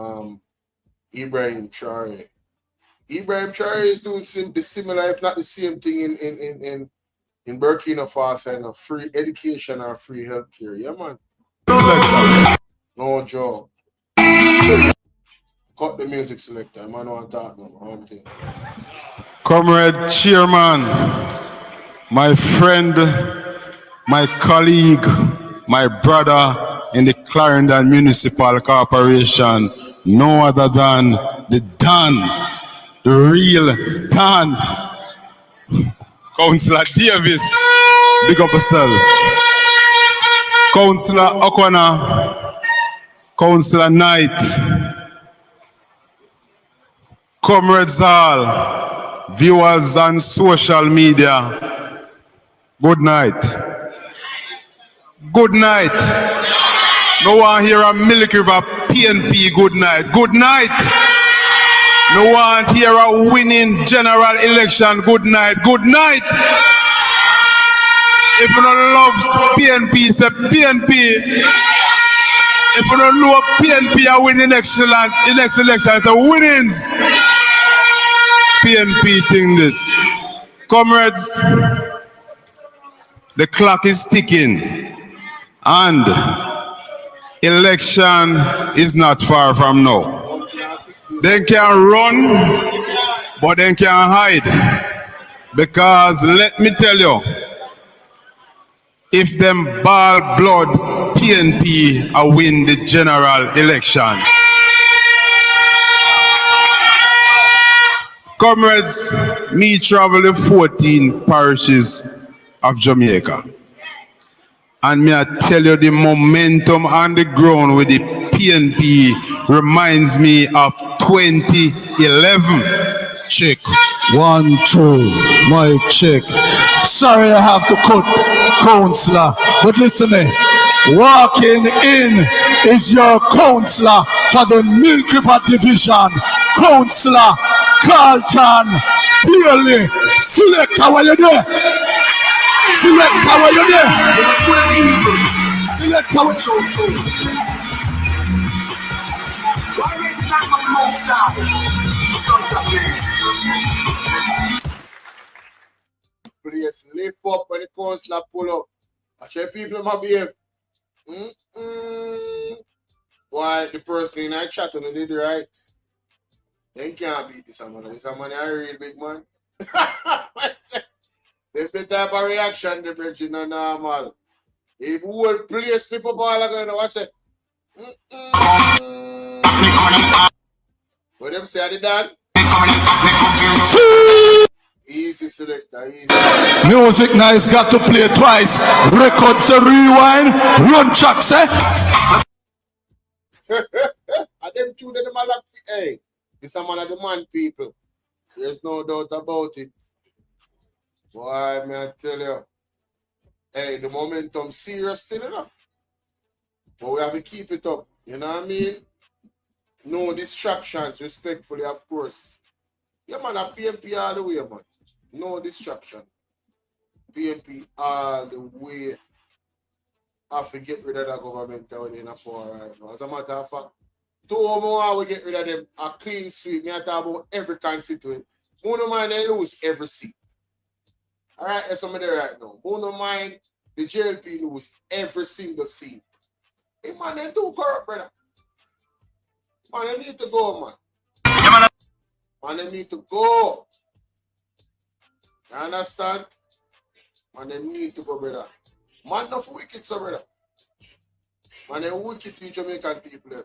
Ibrahim Traore. Ibrahim Traore is doing similar, if not the same thing in Burkina Faso, and free education or free healthcare. Yeah, man. No job. Cut the music, Selector. Man, I want to talk about it. Comrade Chairman, my friend, my colleague, my brother in the Clarendon Municipal Corporation, no other than the Don, the real Don, Councillor Davis, big up yourself. Councillor O'Connor, Councillor Knight, comrades all, viewers on social media, good night. Good night. No one hear a Milk River PNP good night. Good night. No one hear a winning general election good night. Good night. If you don't love PNP, say PNP. If you don't know PNP are winning the next election, it's a winnings. PNP thing this. Comrades, the clock is ticking and election is not far from now. They can run, but they can hide. Because let me tell you, if them ball blood PNP are win the general election. Comrades, me travel the 14 parishes of Jamaica. And me I tell you, the momentum on the ground with the PNP reminds me of 2011. Check. 1, 2, mic check. Sorry I have to cut, Counselor, but listen, walking in is your Counselor for the Milk River Division, Counselor Carlton Bailey. Selector, where you there? Selector, where you there? Selector, where you there? Please lift up when the Counselor pull up. I tell people my behave. Why the person in that chat on the did right? They can't beat this man. This man a real big man. If the type of reaction the bridge not normal. If whole place lift up all again, watch it. What them say, are they done? Easy, Selector, easy. Music nice, got to play twice. Records a rewind, run tracks, eh? And them two, them are like, hey, this is a man of the man, people. There's no doubt about it. Boy, may I tell you, hey, the momentum serious still enough. But we have to keep it up, you know what I mean? No distractions, respectfully, of course. Yeah, man, a PMP all the way, man. No distraction. PNP all the way. I have to get rid of that government down in a power right now. As a matter of fact, 2 more we get rid of them. A clean sweep. Me I talk about every constituent. Who no mind they lose every seat. Alright, that's what I'm there right now. Who no mind the JLP lose every single seat. Hey man, they too corrupt, brother. Man, they need to go, man. Man, they need to go. You understand? Man, they need to go, brother. Man, enough wicked, so brother. Man, they wicked to Jamaican people. Them.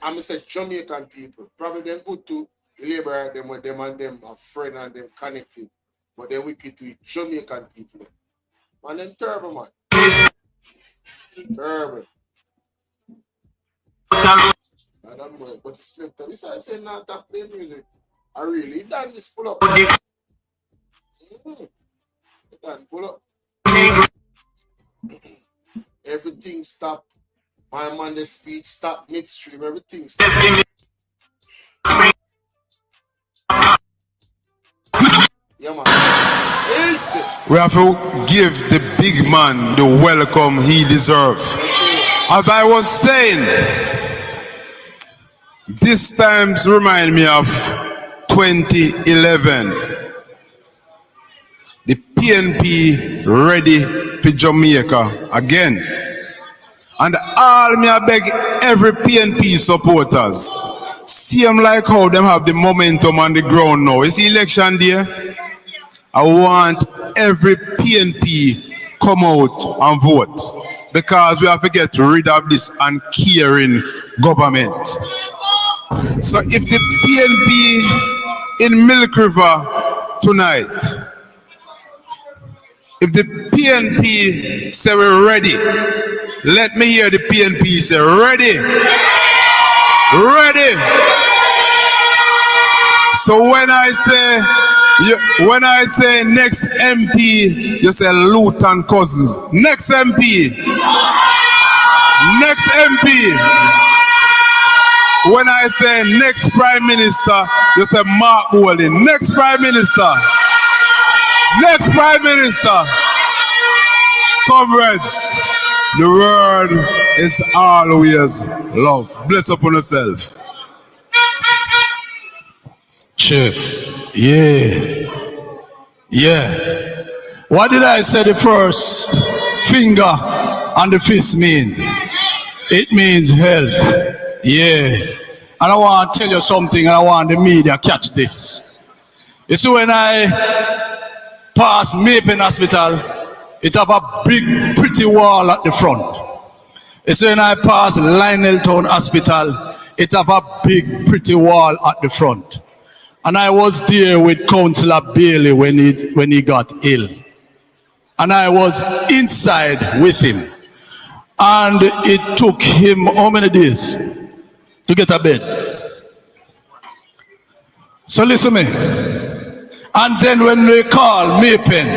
I'm say Jamaican people. Probably them good to labor them with them and them are friend and them connected. But they wicked to Jamaican people. Them. Man, them terrible, man. Terrible. I don't know, but it's like this I say not to play music. I really done this pull up. Done pull up. Everything stop. My man the speech stop midstream. Everything stop. Yeah man. Easy. We have to give the big man the welcome he deserves. As I was saying, this times remind me of 2011. The PNP ready for Jamaica again. And all me I beg every PNP supporters, see them like how them have the momentum on the ground now. It's election day. I want every PNP come out and vote because we have to get rid of this uncaring government. So if the PNP in Milk River tonight, if the PNP say we're ready, let me hear the PNP say ready. Ready. So when I say next MP, you say Luton Cousins. Next MP. Next MP. When I say next Prime Minister, you say Mark Golding. Next Prime Minister. Next Prime Minister. Comrades, the word is always love. Bless upon yourself. Sure. Yeah. Yeah. What did I say the first finger and the fist mean? It means health. Yeah. And I want to tell you something, and I want the media catch this. You see, when I pass Mapen Hospital, it have a big, pretty wall at the front. You see, when I pass Lionel Town Hospital, it have a big, pretty wall at the front. And I was there with Councillor Bailey when he got ill. And I was inside with him. And it took him how many days to get a bed? So listen to me. And then when they called Mapen,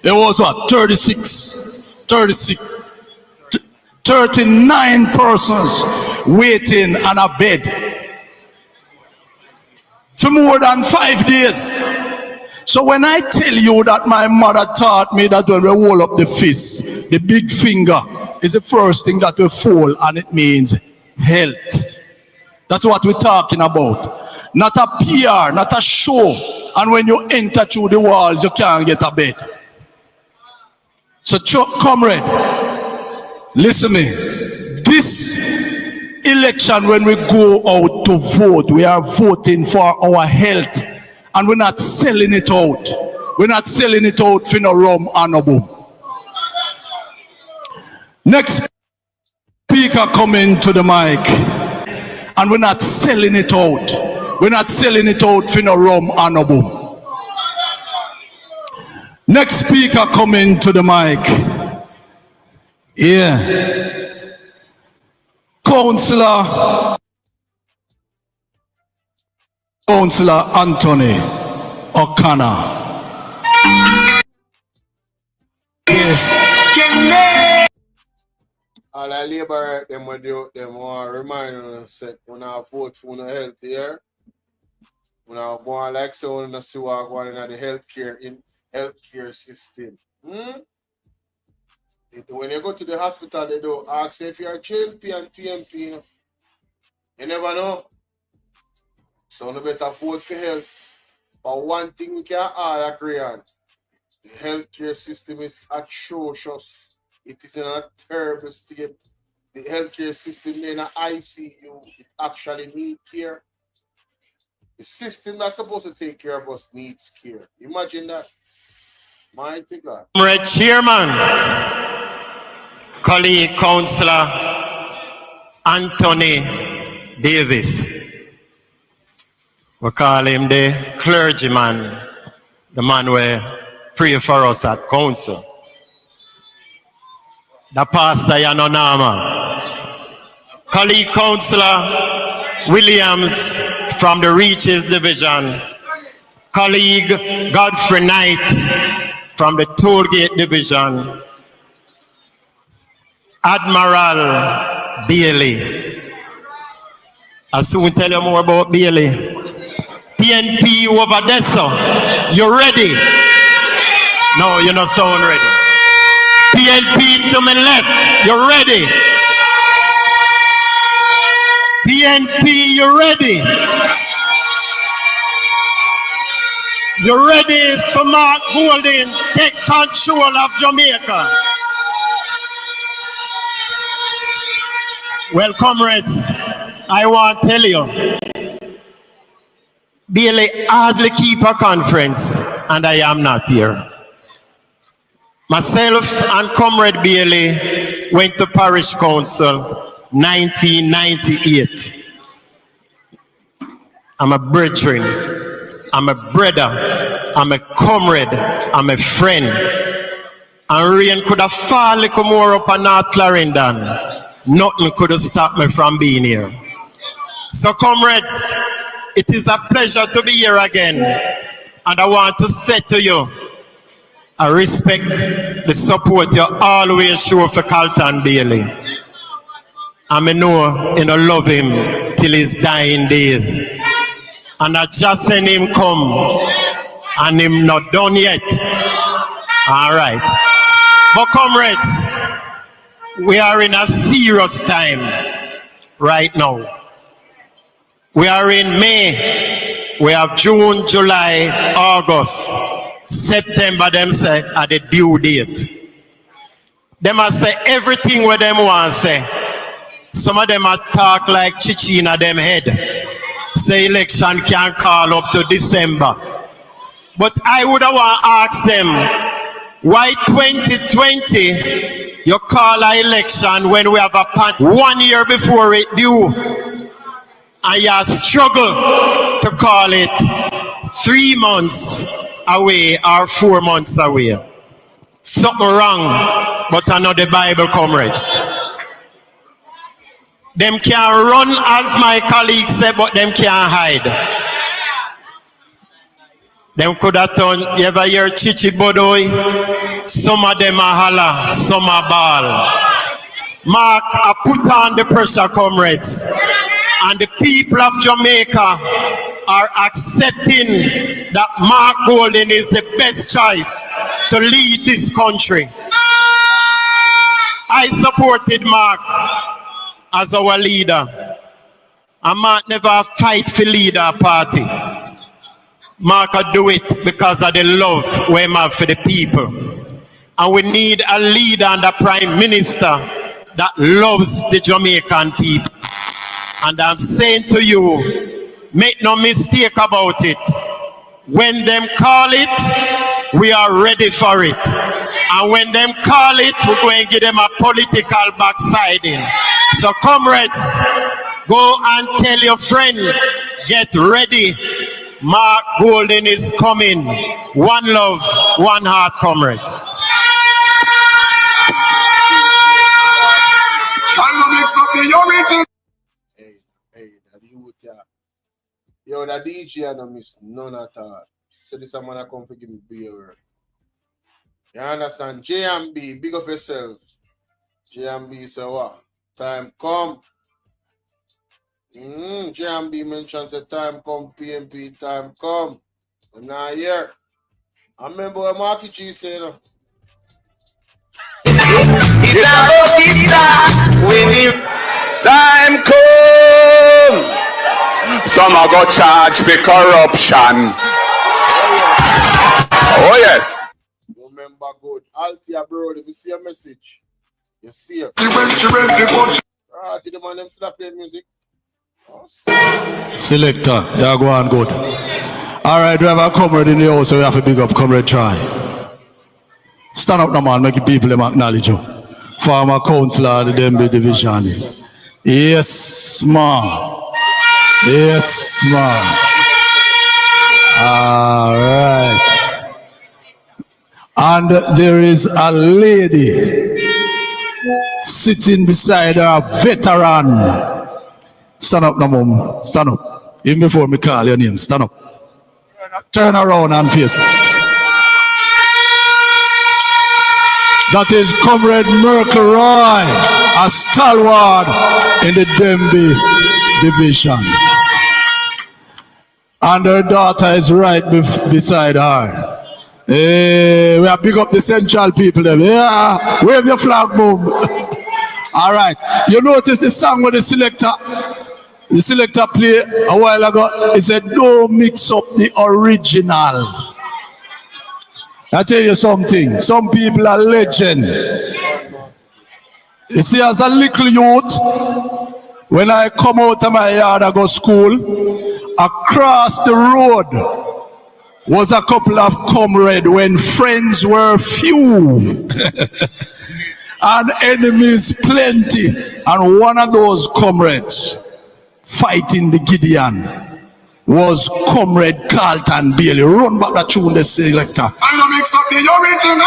there was what? 39 persons waiting on a bed for more than 5 days. So when I tell you that my mother taught me that when we hold up the fist, the big finger is the first thing that will fall, and it means health. That's what we're talking about. Not a PR, not a show. And when you enter through the walls, you can't get a bed. So comrade, listen to me. This election, when we go out to vote, we are voting for our health, and we're not selling it out. We're not selling it out for no rum and no boom. Next speaker coming to the mic, and we're not selling it out. We're not selling it out for no rum and no boom. Next speaker coming to the mic. Yeah. Councillor Anthony O'Connor. All I labor them with you, them want to remind us that when I vote for no health here, when I go on like so, when I see what going on the healthcare healthcare system. When you go to the hospital, they don't ask if you're JLP and PMP. You never know. So no better vote for health. But one thing we can all agree on, the healthcare system is atrocious. It is in a terrible state. The healthcare system in an ICU, it actually needs care. The system that's supposed to take care of us needs care. Imagine that. Mighty God. Comrade Chairman, colleague Councillor Anthony Davis. We call him the clergyman, the man who pray for us at council. The pastor Yanonama. Colleague Councillor Williams from the Reaches Division. Colleague Godfrey Knight from the Tollgate Division. Admiral Bailey. I'll soon tell you more about Bailey. PNP over there, so you ready? No, you're not sound ready. PNP to my left, you ready? PNP, you ready? You ready for Mark Golding take control of Jamaica? Well, comrades, I want to tell you, Bailey hardly keep a conference, and I am not here. Myself and Comrade Bailey went to Parish Council 1998. I'm a brethren, I'm a brother, I'm a comrade, I'm a friend. And rain could have fallen a little more up on North Clarendon. Nothing could have stopped me from being here. So comrades, it is a pleasure to be here again. And I want to say to you, I respect the support you always show for Carlton Bailey. And I know you love him till his dying days. And I just send him come, and him not done yet. All right. But comrades, we are in a serious time right now. We are in May. We have June, July, August, September. Them say at the due date. Them a say everything what them want say. Some of them a talk like Chichina them head. Say election can call up to December. But I would have want to ask them, why 2020 you call an election when we have a pan 1 year before it due? And you struggle to call it 3 months away or 4 months away. Something wrong, but I know the Bible, comrades. Them can run, as my colleague said, but them can't hide. Them could have done, you ever hear Chichi Bodoy? Some of them are holla, some are ball. Mark, I put on the pressure, comrades. And the people of Jamaica are accepting that Mark Golding is the best choice to lead this country. I supported Mark as our leader. And Mark never fight for leader party. Mark do it because of the love we have for the people. And we need a leader and a prime minister that loves the Jamaican people. And I'm saying to you, make no mistake about it. When them call it, we are ready for it. And when them call it, we're going to give them a political backsliding. So comrades, go and tell your friend, get ready. Mark Golding is coming. One love, one heart, comrades. Yo, the DJ I don't miss none at all. So this man I come to give me beer. You understand? JMB, big up yourself. JMB say what? Time come. JMB mentions the time come, PMP, time come. I'm not here. I remember what Marky G said. Time come. Some are got charged for corruption. Oh yes. Remember good. Althea bro, let me see a message. You see it. The man them still play music. Selector, yeah, go on good. Alright, we have a comrade in the house, so we have to big up comrade try. Stand up now, man, make the people them acknowledge you. Former councillor, the Dembe Division. Yes, man. Yes, man. Alright. And there is a lady sitting beside a veteran. Stand up now, mom. Stand up. Even before me call your name, stand up. Turn around and face. That is Comrade Merkel Roy, a stalwart in the Dembe Division. And her daughter is right beside her. Hey, we have big up the central people there. Yeah, wave your flag, boom. All right. You notice the song with the selector play a while ago. It said, don't mix up the original. I tell you something. Some people are legend. You see, as a little youth, when I come out of my yard, I go school, across the road was a couple of comrades when friends were few and enemies plenty. And one of those comrades fighting the Gideon was Comrade Carlton Bailey. Run back that tune, the selector. I'm gonna mix up the original.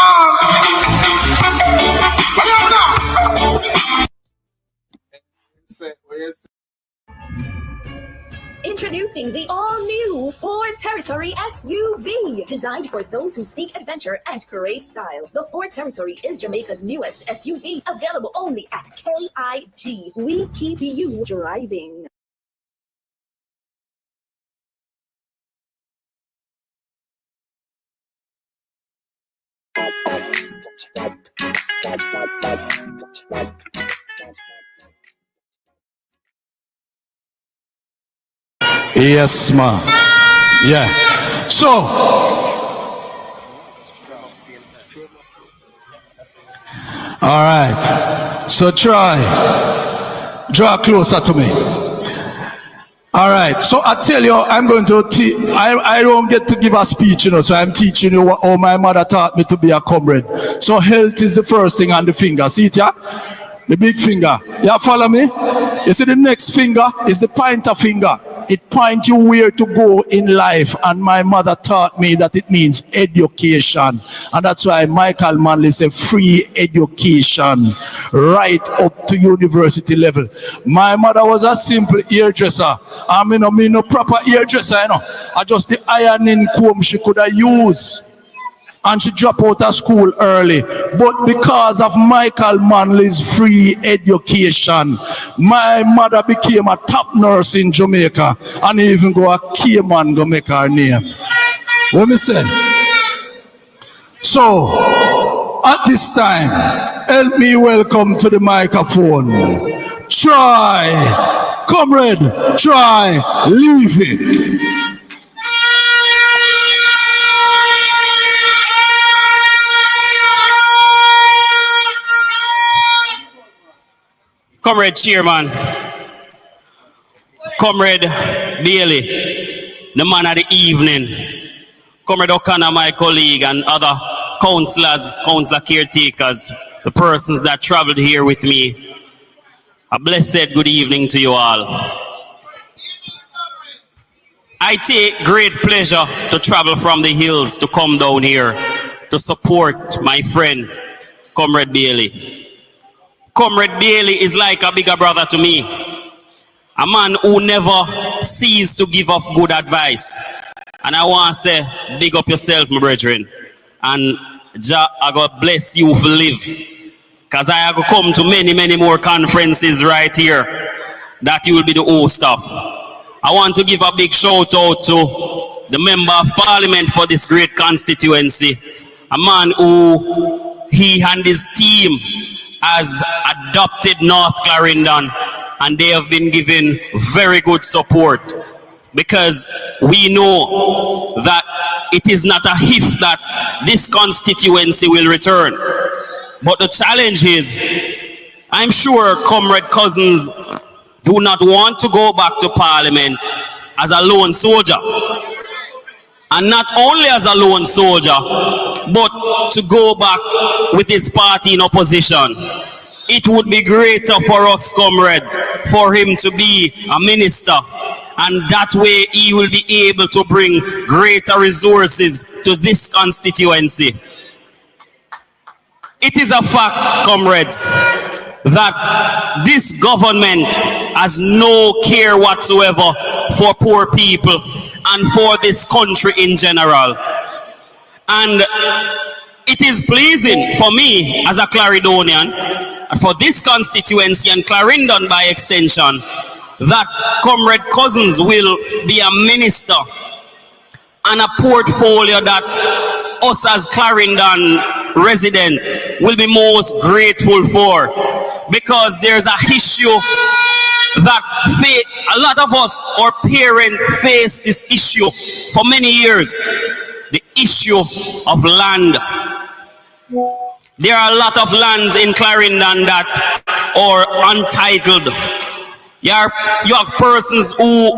Introducing the all-new Ford Territory SUV, designed for those who seek adventure and crave style. The Ford Territory is Jamaica's newest SUV, available only at KIG. We keep you driving. Yes, ma'am. Yeah. So, all right. So try. Draw closer to me. All right. So I tell you, I'm going to teach. I don't get to give a speech, so I'm teaching you what all my mother taught me to be a comrade. So health is the first thing on the finger. See it, yeah? The big finger. Yeah, follow me? You see the next finger is the pointer finger. It points you where to go in life. And my mother taught me that it means education. And that's why Michael Manley said free education right up to university level. My mother was a simple hairdresser. I mean, no proper hairdresser, you know. I just the ironing comb she could have used. And she dropped out of school early. But because of Michael Manley's free education, my mother became a top nurse in Jamaica and even go a Cayman to make her name. What me say? So, at this time, help me welcome to the microphone. Try, comrade, try, leave it. Comrade Chairman, Comrade Bailey, the man of the evening, Comrade O'Connor, my colleague, and other councillors, councillor caretakers, the persons that traveled here with me. A blessed good evening to you all. I take great pleasure to travel from the hills to come down here to support my friend, Comrade Bailey. Comrade Bailey is like a bigger brother to me. A man who never ceases to give off good advice. And I want to say, big up yourself, my brethren. And Jah, I God bless you for live. Because I have come to many, many more conferences right here that you will be the host of. I want to give a big shout out to the member of parliament for this great constituency, a man who he and his team has adopted North Clarendon, and they have been given very good support, because we know that it is not a if that this constituency will return. But the challenge is, I'm sure Comrade Cousins do not want to go back to parliament as a lone soldier. And not only as a lone soldier, but to go back with his party in opposition. It would be greater for us, comrades, for him to be a minister. And that way he will be able to bring greater resources to this constituency. It is a fact, comrades, that this government has no care whatsoever for poor people and for this country in general. And it is pleasing for me as a Clarendonian, for this constituency and Clarendon by extension, that Comrade Cousins will be a minister and a portfolio that us as Clarendon residents will be most grateful for, because there's a issue that a lot of us, our parents, face this issue for many years, the issue of land. There are a lot of lands in Clarendon that are untitled. You have persons who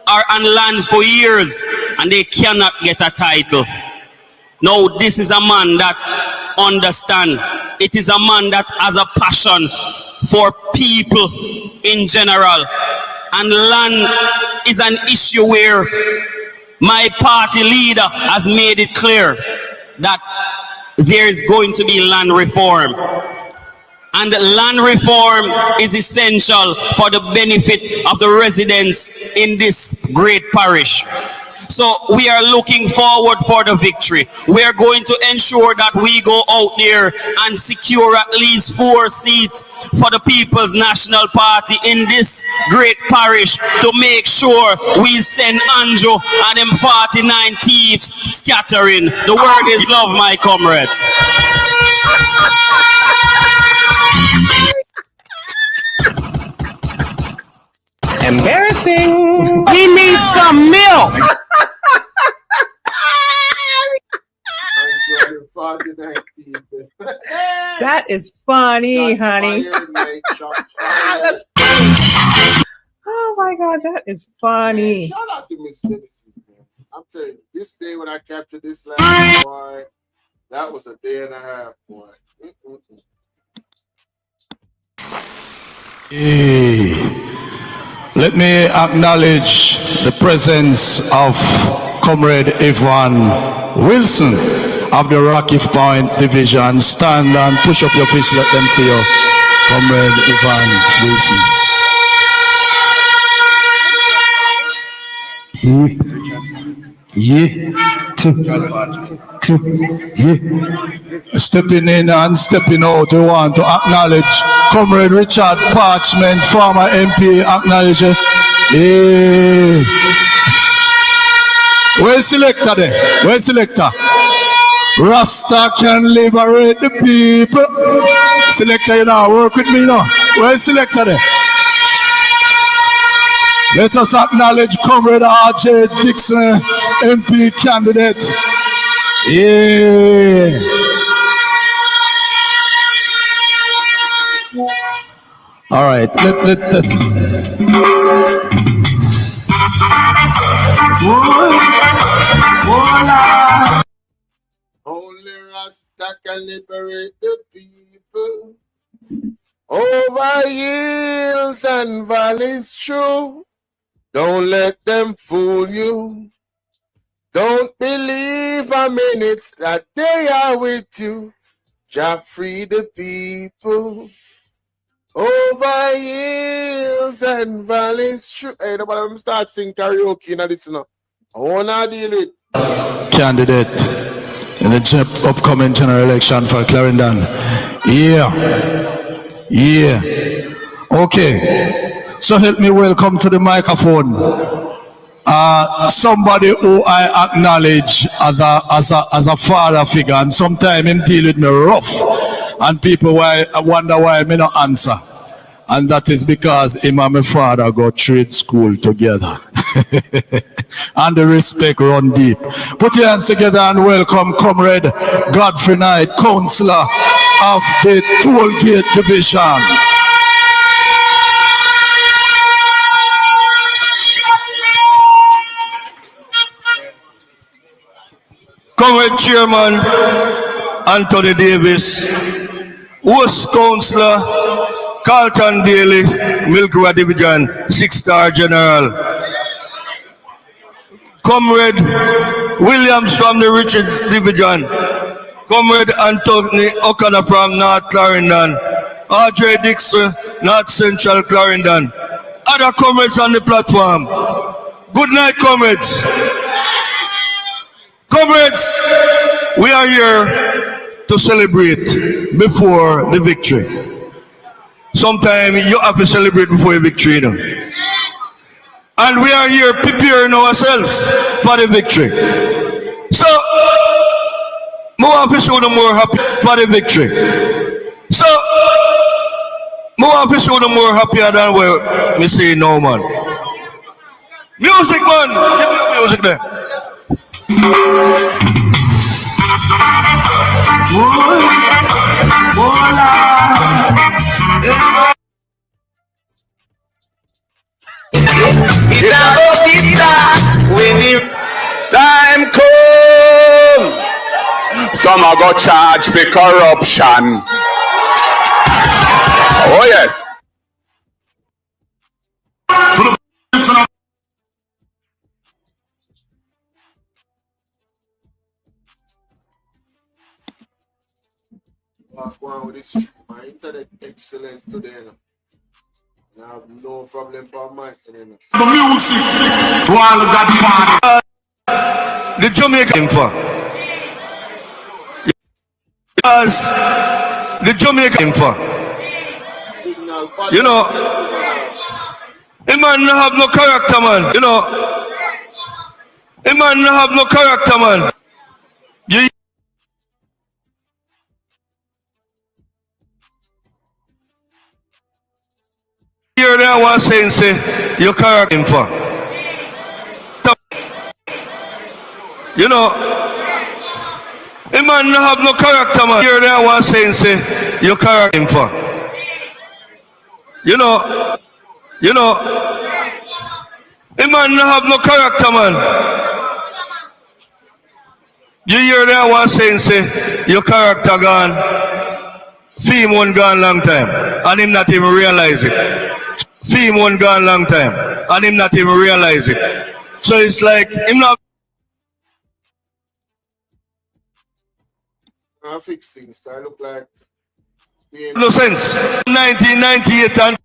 are on lands for years and they cannot get a title. Now, this is a man that understands. It is a man that has a passion for people in general. And land is an issue where my party leader has made it clear that there is going to be land reform. And land reform is essential for the benefit of the residents in this great parish. So we are looking forward for the victory. We are going to ensure that we go out there and secure at least 4 seats for the People's National Party in this great parish, to make sure we send Andrew and them 49 thieves scattering. The word is love, my comrades. Embarrassing. He needs some milk. That is funny, honey. Oh my God, that is funny. Shout out to Miss Genesis, man. I'm telling you, this day when I captured this last boy, that was a day and a half, boy. Let me acknowledge the presence of Comrade Yvonne Wilson of the Rocky Point Division. Stand and push up your fist, let them see you. Comrade Yvonne Wilson. Stepping in and stepping out, we want to acknowledge Comrade Richard Parchment, former MP, acknowledge it. Yeah. Well, selector there. Well, selector. Rasta can liberate the people. Selector, you know, work with me now. Well, selector there. Let us acknowledge Comrade R.J. Dixon, MP candidate. Yeah. All right, let's. Only Rasta can liberate the people. Over hills and valleys, true. Don't let them fool you. Don't believe a minute that they are with you. Jah free the people. Over hills and valleys, true. Hey, nobody, I'm start singing karaoke now. This now. I wanna deal with Candidate in the upcoming general election for Clarendon. Yeah. Okay. So help me welcome to the microphone somebody who I acknowledge as a father figure, and sometimes him deal with me rough, and people wonder why me not answer, and that is because him and my father go trade school together. And the respect run deep. Put your hands together and welcome Comrade Godfrey Knight, Councillor of the Tollgate Division. Comrade Chairman Anthony Davis, Host Councillor Carlton Bailey, Milky Way Division, 6-star General. Comrade Williams from the Richards Division. Comrade Anthony O'Connor from North Clarendon. Audrey Dixon, North Central Clarendon. Other comrades on the platform. Good night, comrades. Comrades, we are here to celebrate before the victory. Sometimes you have to celebrate before a victory, you know. And we are here preparing ourselves for the victory. So, more of us show them more happy for the victory. So, more of us show them more happier than what we say no, man. Music, man. Give me the music there. Time come. Some are got charged for corruption. Oh yes. With this, my internet excellent today. I have no problem for my internet. The music while that the Jamaican for. Yes, the Jamaican for. You know, a man no have no character, man. You know, a man no have no character, man. You hear that one saying, say, your character for. You know, a man no have no character, man. Hear that one saying, say, your character for. You know, a man no have no character, man. You hear that one saying, say, your character gone. Fame one gone long time, and him not even realize it. Fame one gone long time, and him not even realize it. So it's like him not. I fix things. I look like No sense. 1998 and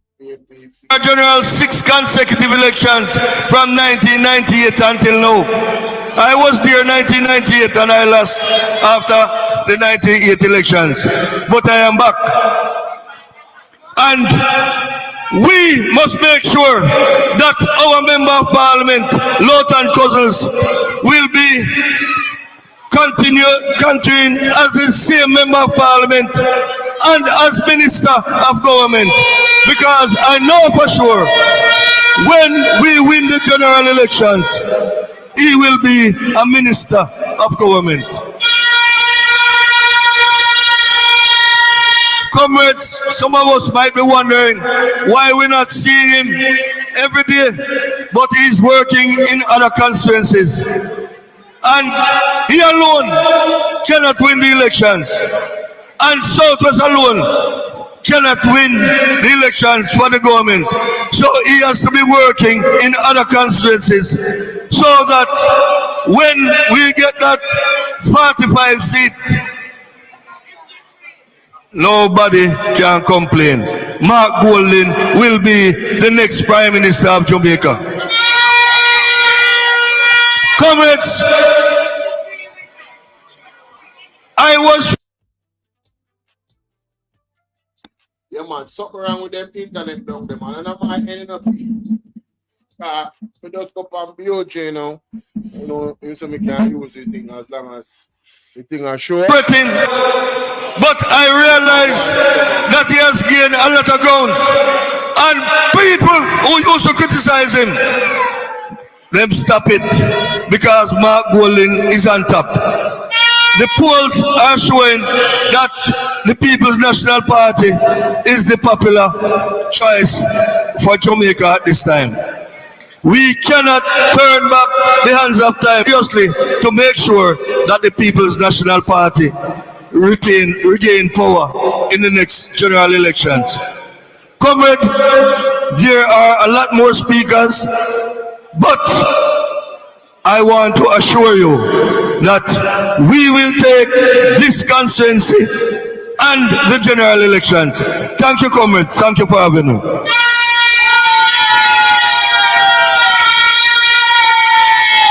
General 6 consecutive elections from 1998 until now. I was there 1998 and I lost after the 98 elections. But I am back. And we must make sure that our member of parliament, Lawton Cousins, will be continuing as the same member of parliament and as minister of government, because I know for sure when we win the general elections, he will be a minister of government. Comrades, some of us might be wondering why we're not seeing him every day, but he's working in other constituencies. And he alone cannot win the elections. And Southwest alone cannot win the elections for the government. So he has to be working in other constituencies so that when we get that 45 seat, nobody can complain. Mark Golding will be the next Prime Minister of Jamaica. Comrades, I was. Yeah, man, something wrong with them internet down there, man. And I'm ending up here. We just go on BOJ now. You know, so we can use the thing as long as the thing are sure. But I realize that he has gained a lot of grounds. And people who used to criticize him, them stop it because Mark Golding is on top. The polls are showing that the People's National Party is the popular choice for Jamaica at this time. We cannot turn back the hands of time, obviously, to make sure that the People's National Party regain power in the next general elections. Comrade, there are a lot more speakers, but I want to assure you that we will take this constituency and the general elections. Thank you, comrades. Thank you for having me.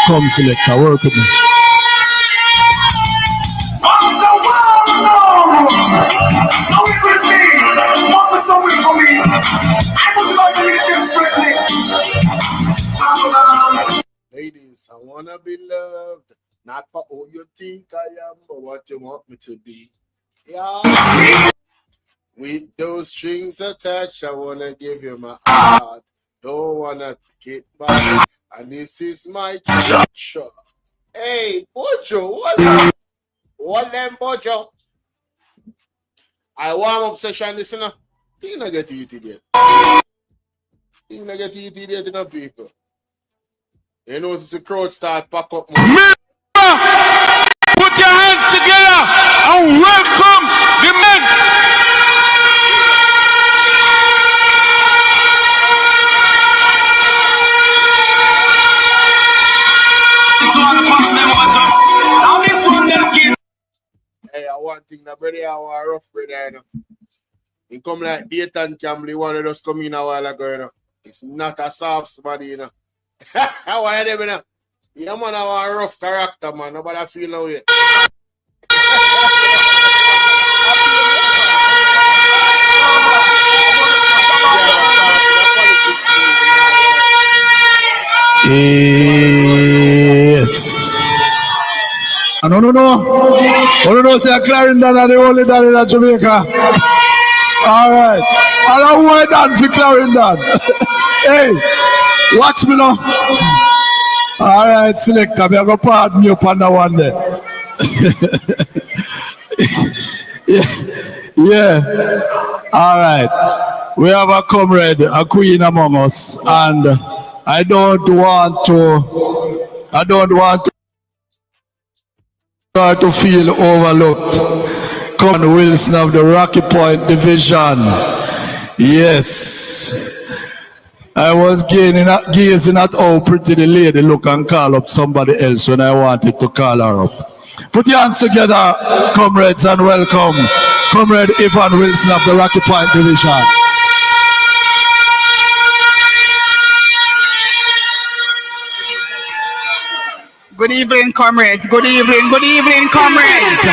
Come, selector, work with me. Ladies, I wanna be loved, not for who you think I am, but what you want me to be. Yeah. With those strings attached, I wanna give you my heart. Don't wanna get back. And this is my church. Hey, Bojo, what them, Bojo? I want obsession, listen. Think I get eaten yet. Think I get eaten yet, people. You know, it's the crowd start pack up more. Put your hands together and welcome the men. Hey, I want thing that brother, I want rough brother, you know. He come like Dayton Campbell, one of those come in a while ago, you know. It's not a soft somebody, you know. I want them, you know. Yeah, man, I want a rough character, man. Nobody feel no way. Yes. No. No, say Clarendon are the only dad in Jamaica. All right. I don't want that for Clarendon. Hey, watch me now. All right, selector. I'm going to pardon me up on that one there. Yeah. All right. We have a comrade, a queen among us, and I don't want to feel overlooked. Come on, Wilson of the Rocky Point Division. Yes. I was gazing at how pretty the lady look and call up somebody else when I wanted to call her up. Put your hands together, comrades, and welcome Comrade Ivan Wilson of the Rocky Point Division. Good evening, comrades. Good evening, comrades.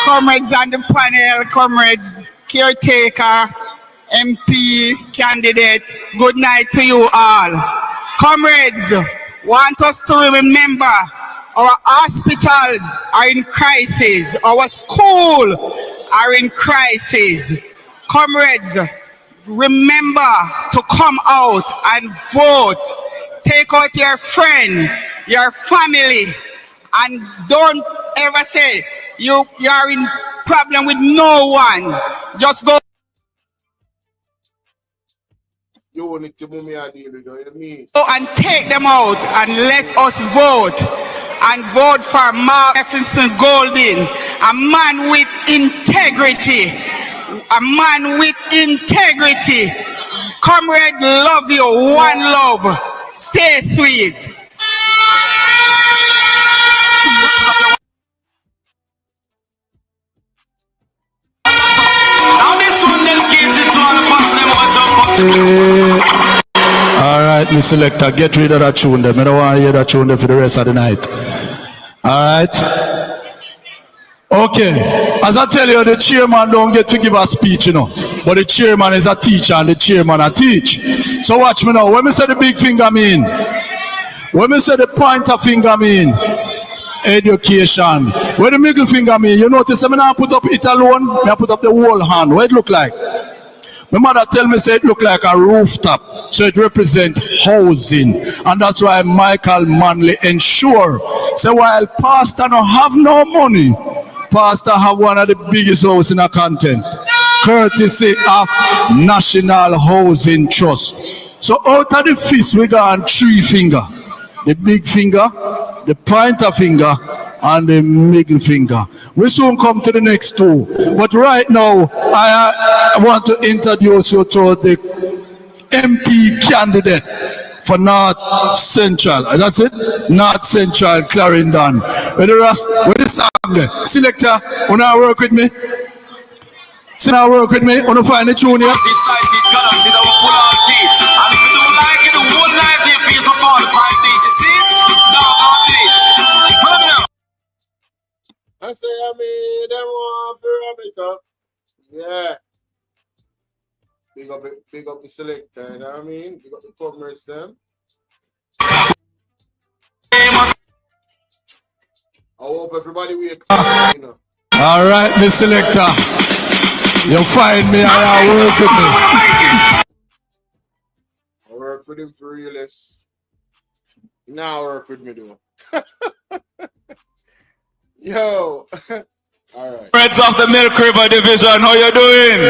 Comrades on the panel, comrades, caretaker, MP, candidate. Good night to you all. Comrades, want us to remember our hospitals are in crisis. Our schools are in crisis. Comrades, remember to come out and vote. Take out your friend, your family, and don't ever say you are in problem with no one. Just go. You need to move me out here, you mean? Go and take them out and let us vote. And vote for Mark Jefferson Golding, a man with integrity. A man with integrity. Comrade, love you. One love. Stay sweet. All right, Mr. Selector, get rid of that tune there. I don't want to hear that tune there for the rest of the night. All right. Okay, as I tell you, the chairman don't get to give a speech, you know. But the chairman is a teacher and the chairman a teach. So watch me now. When me say the big finger mean, when me say the pointer finger mean, education. When the middle finger mean, you notice I not put up it alone, I put up the whole hand. What it look like? My mother tell me say it look like a rooftop, so it represent housing, and that's why Michael Manley ensure. So while pastor don't have no money, pastor have one of the biggest house in the content, courtesy of National Housing Trust. So out of the fist we got 3 finger, the big finger, the pointer finger, and the middle finger. We soon come to the next 2. But right now, I want to introduce you to the MP candidate for North Central. That's it? North Central, Clarendon. Where the song? Selector, wanna work with me? Wanna work with me? Wanna find the tune here? I say, I mean, them want to ram it up. Yeah. Big up the selector, you know what I mean? Big up the comrades, them. I hope everybody wake up, you know. All right, the selector. You find me and you work with me. I work with him for realist. Now work with me, though. Yo. All right. Friends of the Milk River Division, how you doing?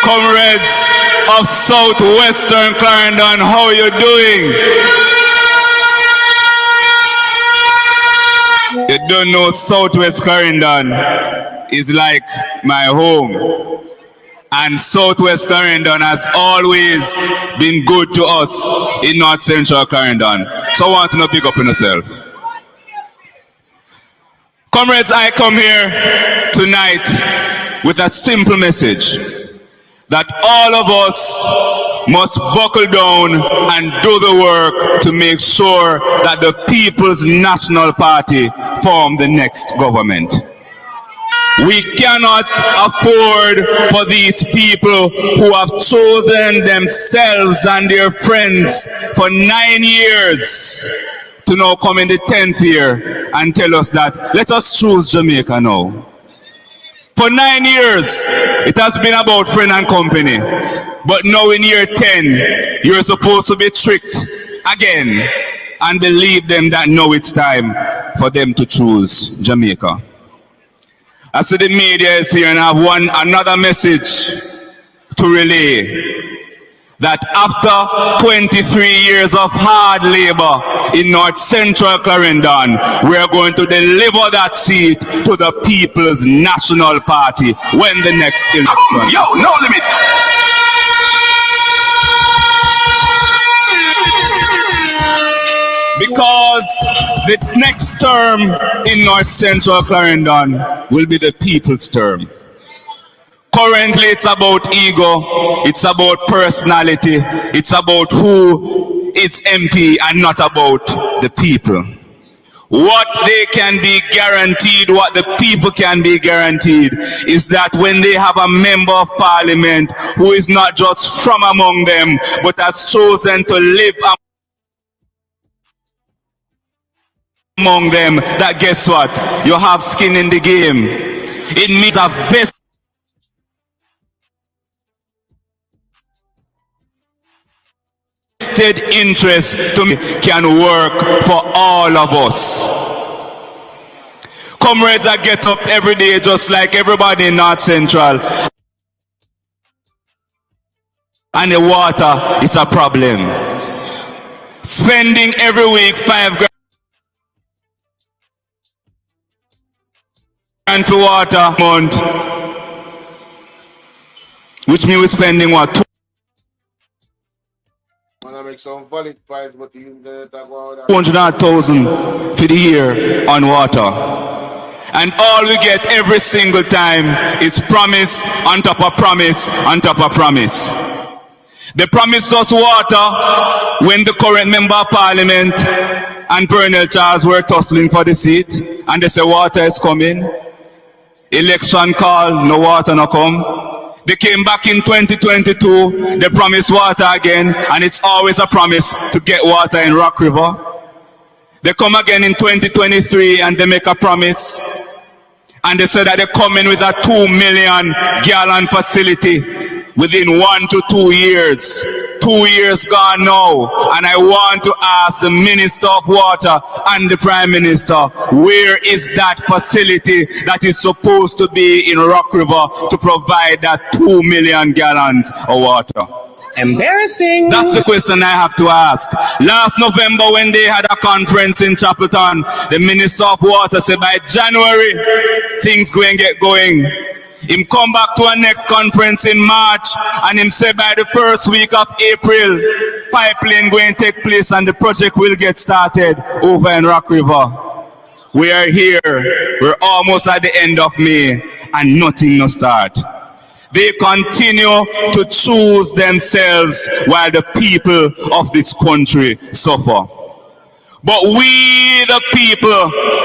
Comrades of Southwestern Clarendon, how you doing? You don't know Southwest Clarendon is like my home. And Southwest Clarendon has always been good to us in North Central Clarendon. So I want to know, pick up on yourself. Comrades, I come here tonight with a simple message that all of us must buckle down and do the work to make sure that the People's National Party form the next government. We cannot afford for these people who have chosen themselves and their friends for 9 years to now come in the 10th year and tell us that let us choose Jamaica now. For 9 years, it has been about friend and company. But now in year 10, you're supposed to be tricked again and believe them that now it's time for them to choose Jamaica. I see the media is here and I have another message to relay. That after 23 years of hard labor in North Central Clarendon, we are going to deliver that seat to the People's National Party when the next election. Yo, no limit. Because the next term in North Central Clarendon will be the people's term. Currently, it's about ego, it's about personality, it's about who is MP and not about the people. What they can be guaranteed, what the people can be guaranteed, is that when they have a member of parliament who is not just from among them, but has chosen to live among them, that guess what? You have skin in the game. It means a vested interest to me can work for all of us. Comrades, I get up every day just like everybody in North Central, and the water is a problem. Spending every week $5 grand for water a month, which means we're spending what? Make some valid points, but the internet 200,000 for the year on water. And all we get every single time is promise on top of promise on top of promise. They promised us water when the current member of parliament and Colonel Charles were tussling for the seat, and they said water is coming. Election call, no water no come. They came back in 2022, they promised water again, and it's always a promise to get water in Rock River. They come again in 2023 and they make a promise, and they said that they're coming with a 2 million gallon facility within 1 to 2 years. 2 years gone now, and I want to ask the Minister of Water and the Prime Minister, where is that facility that is supposed to be in Rock River to provide that 2 million gallons of water? Embarrassing. That's the question I have to ask. Last November, when they had a conference in Chapelton, the Minister of Water said by January, things going to get going. Him come back to our next conference in March, and him say by the first week of April, pipeline going to take place and the project will get started over in Rock River. We are here. We're almost at the end of May, and nothing no start. They continue to choose themselves while the people of this country suffer. But we, the people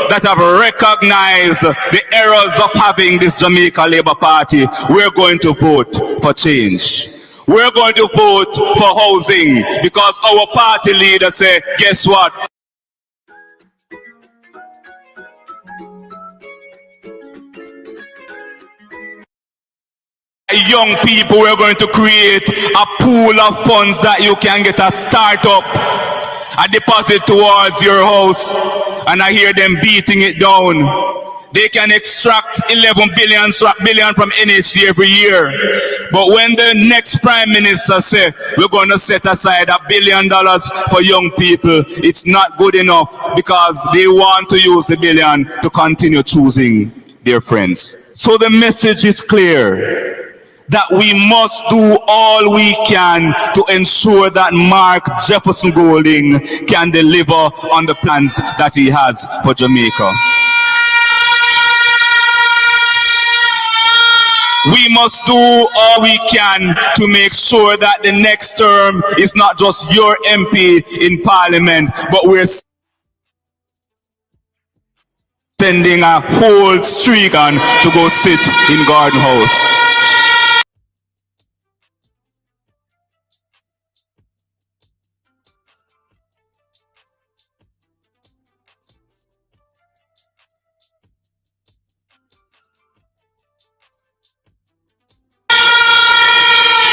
that have recognized the errors of having this Jamaica Labour Party, we're going to vote for change. We're going to vote for housing, because our party leader said, guess what? Young people, we're going to create a pool of funds that you can get a startup, a deposit towards your house, and I hear them beating it down. They can extract 11 billion from NHD every year. But when the next Prime Minister say we're going to set aside $1 billion for young people, it's not good enough, because they want to use the billion to continue choosing their friends. So the message is clear, that we must do all we can to ensure that Mark Jefferson Golding can deliver on the plans that he has for Jamaica. We must do all we can to make sure that the next term is not just your MP in Parliament, but we're sending a whole streak on to go sit in Garden House.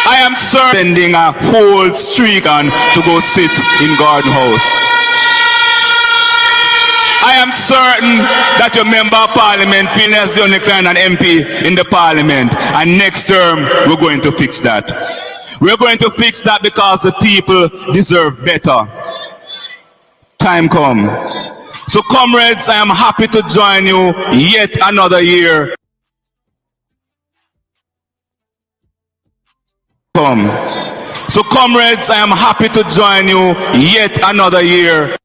I am sending a whole streak on to go sit in Garden House. I am certain that your member of parliament feels as the only kind an MP in the parliament, and next term we're going to fix that. We're going to fix that because the people deserve better. Time come. So comrades, I am happy to join you yet another year. So comrades, I am happy to join you yet another year.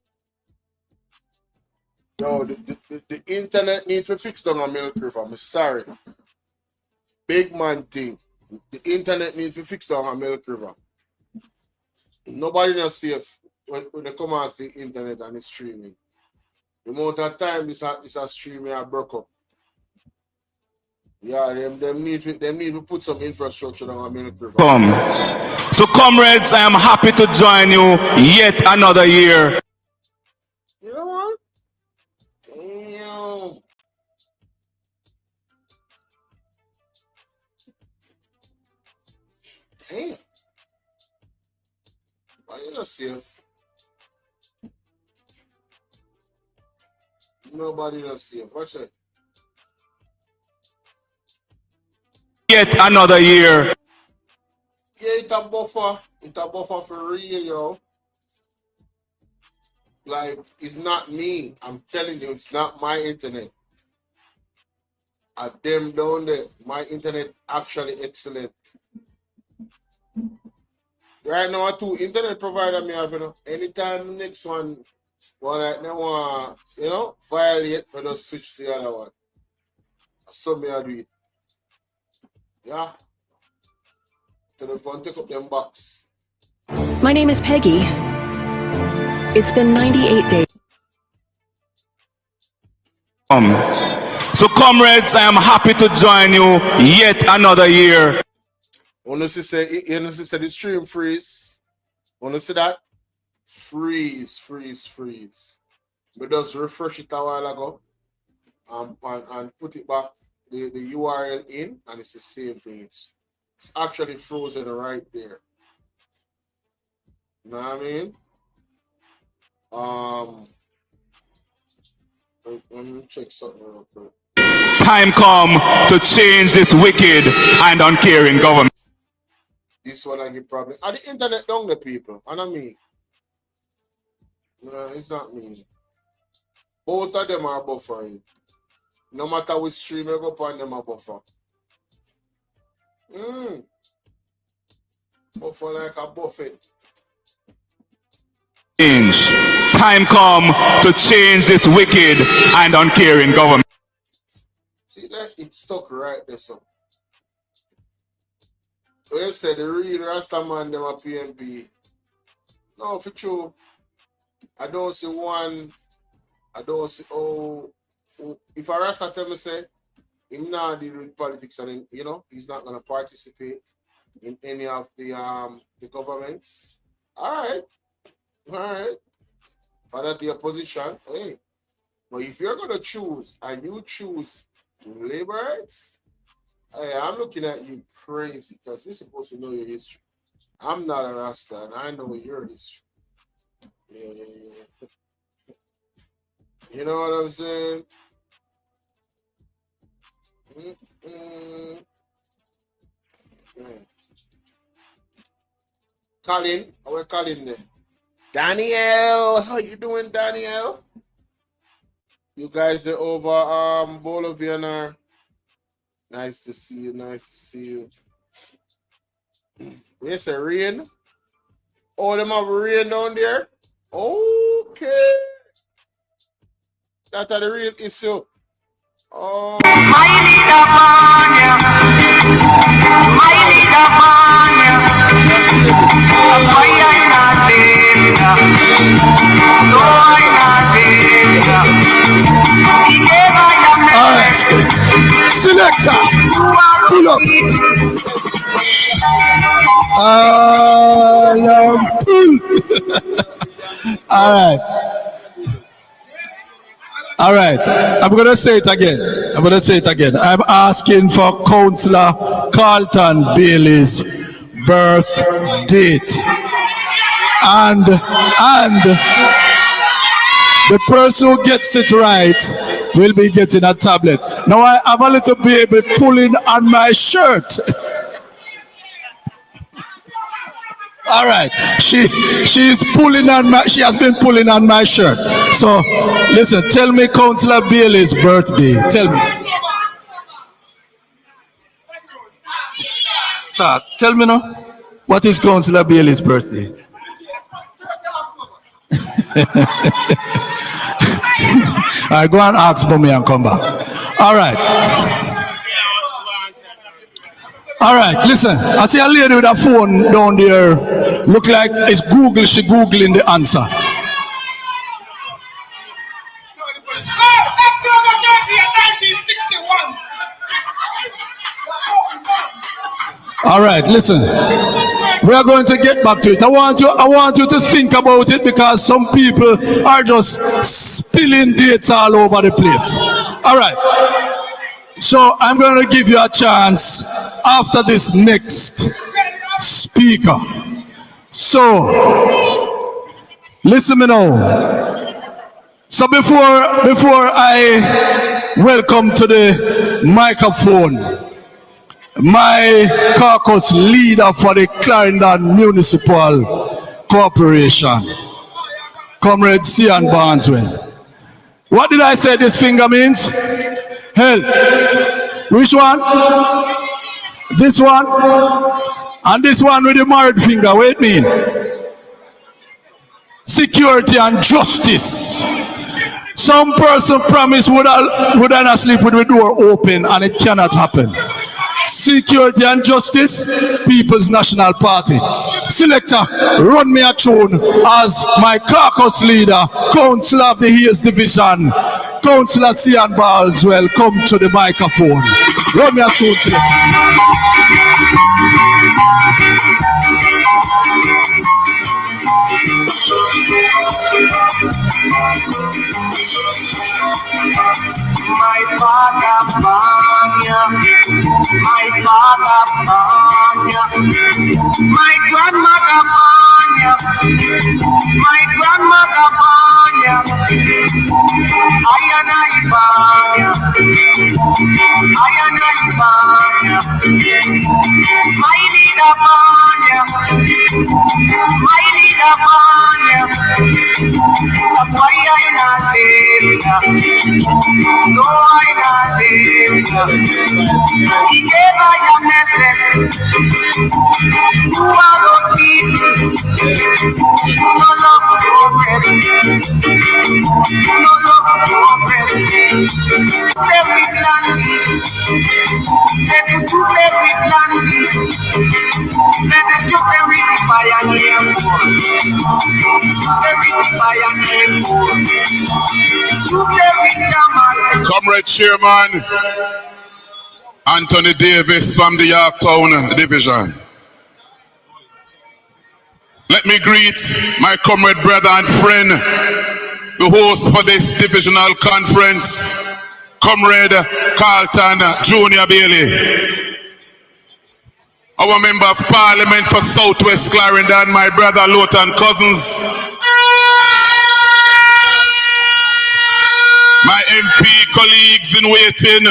Yo, the internet needs to fix down on Milk River. I'm sorry. Big man thing. The internet needs to fix down on Milk River. Nobody not safe when they come on the internet and it's streaming. The amount of time this a streaming I broke up. Yeah, them need to put some infrastructure down on Milk River. So comrades, I am happy to join you yet another year. You know what? Damn. Damn. Why you not safe? Nobody not safe. Watch it. Yet another year. Yeah, it's a buffer. It's a buffer for real, yo. Like, it's not me. I'm telling you, it's not my internet. At them down there, my internet actually excellent. Right now, two internet provider me have, you know. Anytime next one, like they want, violate, but just switch to the other one. So me I do it. Yeah. So they're going to take up them box. My name is Peggy. It's been 98 days. So, comrades, I am happy to join you yet another year. Honestly say, the stream freeze. Wanna see that? Freeze. We just refresh it a while ago and put it back, the URL in, and it's the same thing. It's actually frozen right there. You know what I mean? Let me check something real quick. Time come to change this wicked and uncaring government. This one I get problem. Are the internet down the people? And I mean, no, it's not me. Both of them are buffering. No matter which stream I go upon, them are buffer. Buffer like a buffet. Change. Time come to change this wicked and uncaring government. See that? It's stuck right there, so. You said the real Rasta man, them a PNP. No, for true. I don't see one. I don't see. If a Rasta tell me say him not deal with politics and he's not gonna participate in any of the governments. All right. For that the opposition, hey. But if you're gonna choose and you choose labor rights, hey, I'm looking at you crazy because you're supposed to know your history. I'm not a Rasta and I know your history. Yeah. You know what I'm saying? Colin, our Colin there. Daniel, how you doing, Daniel? You guys are over Bolo Vienna. Nice to see you. Where's the rain? Oh, them have rain down there? Okay. That's the real issue. Oh. I need a man, All right. Selector. Pull up. All right. I'm going to say it again. I'm asking for Councillor Carlton Bailey's birth date. And the person who gets it right will be getting a tablet. Now I have a little baby pulling on my shirt. All right, she has been pulling on my shirt. So listen, tell me Councillor Bailey's birthday. Tell me. Tell me now. What is Councillor Bailey's birthday? I go and ask for me and come back. All right, listen. I see a lady with a phone down there. Look like it's Google. She Googling the answer. All right, listen. We are going to get back to it. I want you to think about it because some people are just spilling dates all over the place. All right. So I'm going to give you a chance after this next speaker. So listen me now. So before I welcome to the microphone my caucus leader for the Clarendon Municipal Corporation, Comrade Cian Barneswell. What did I say this finger means? Hell. Which one? This one? And this one with the married finger. What it mean? Security and justice. Some person promised would I not sleep with the door open and it cannot happen. Security and Justice, People's National Party. Selector, run me a tune as my caucus leader, Councillor of the Hills Division, Councillor Cian Baldwell, come to the microphone. Run me a tune, Selector. My father Banya, my father Banya, my grandmother Banya, my grandmother Banya, Ayana Ibanya, Ayana Ibanya, my leader Banya, my leader Banya, that's why I not live. No, I not live. He gave I a message to all those people who no love progress, who no love progress. Every plan said to do every plan let the juke every pioneer every pioneer juke every jamal. Comrade Chairman Anthony Davis from the Yorktown Division. Let me greet my comrade, brother and friend, the host for this divisional conference, Comrade Carlton Junior Bailey, our Member of Parliament for Southwest Clarendon, my brother Lowton Cousins, my MP colleagues in waiting,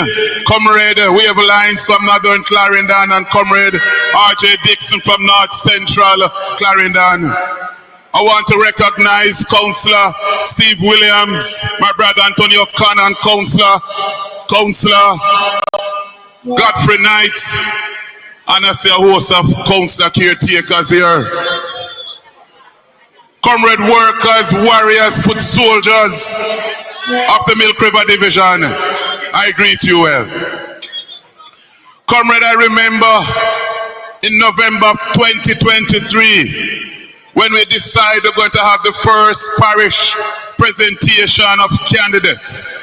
Comrade Wavelines from Northern Clarendon and Comrade RJ Dixon from North Central Clarendon. I want to recognize Councillor Steve Williams, my brother Antonio Khan, and Councillor Godfrey Knight, and I see a host of Councillor caretakers here. Comrade workers, warriors, foot soldiers of the Milk River Division, I greet you well. Comrade, I remember in November of 2023, when we decided we're going to have the first parish presentation of candidates.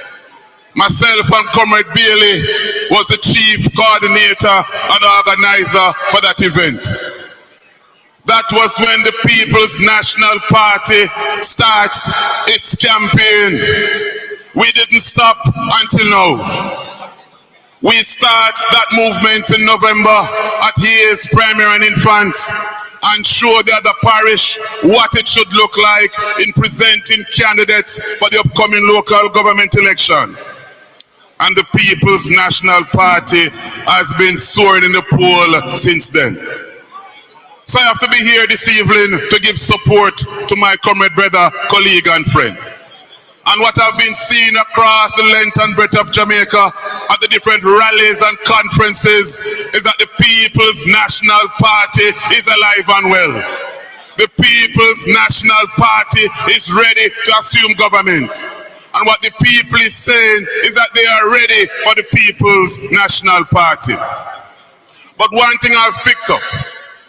Myself and Comrade Bailey was the chief coordinator and organizer for that event. That was when the People's National Party starts its campaign. We didn't stop until now. We start that movement in November at Hayes Primary and Infant and show the other parish what it should look like in presenting candidates for the upcoming local government election. And the People's National Party has been soaring in the poll since then. So I have to be here this evening to give support to my comrade, brother, colleague, and friend. And what I've been seeing across the length and breadth of Jamaica at the different rallies and conferences is that the People's National Party is alive and well. The People's National Party is ready to assume government. And what the people is saying is that they are ready for the People's National Party. But one thing I've picked up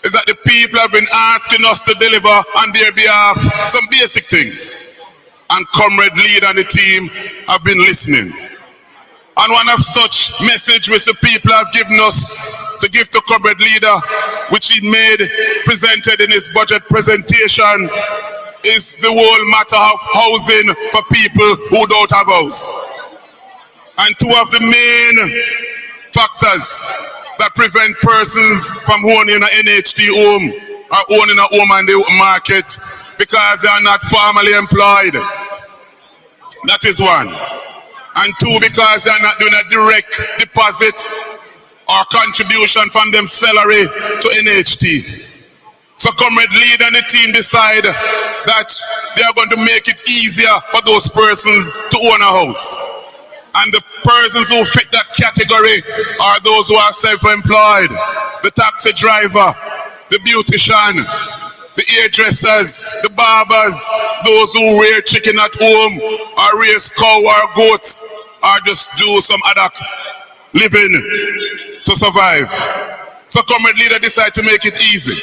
is that the people have been asking us to deliver on their behalf some basic things. And Comrade Lead and the team have been listening. And one of such message which the people have given us to give to Comrade Leader, which he presented in his budget presentation, is the whole matter of housing for people who don't have house. And two of the main factors that prevent persons from owning an NHT home or owning a home on the market because they are not formally employed. That is one. And two, because they are not doing a direct deposit or contribution from them salary to NHT. So Comrade Lead and the team decide that they are going to make it easier for those persons to own a house. And the persons who fit that category are those who are self-employed, the taxi driver, the beautician, the hairdressers, the barbers, those who rear chicken at home, or raise cow or goats, or just do some other living to survive. So comrade leader decide to make it easy.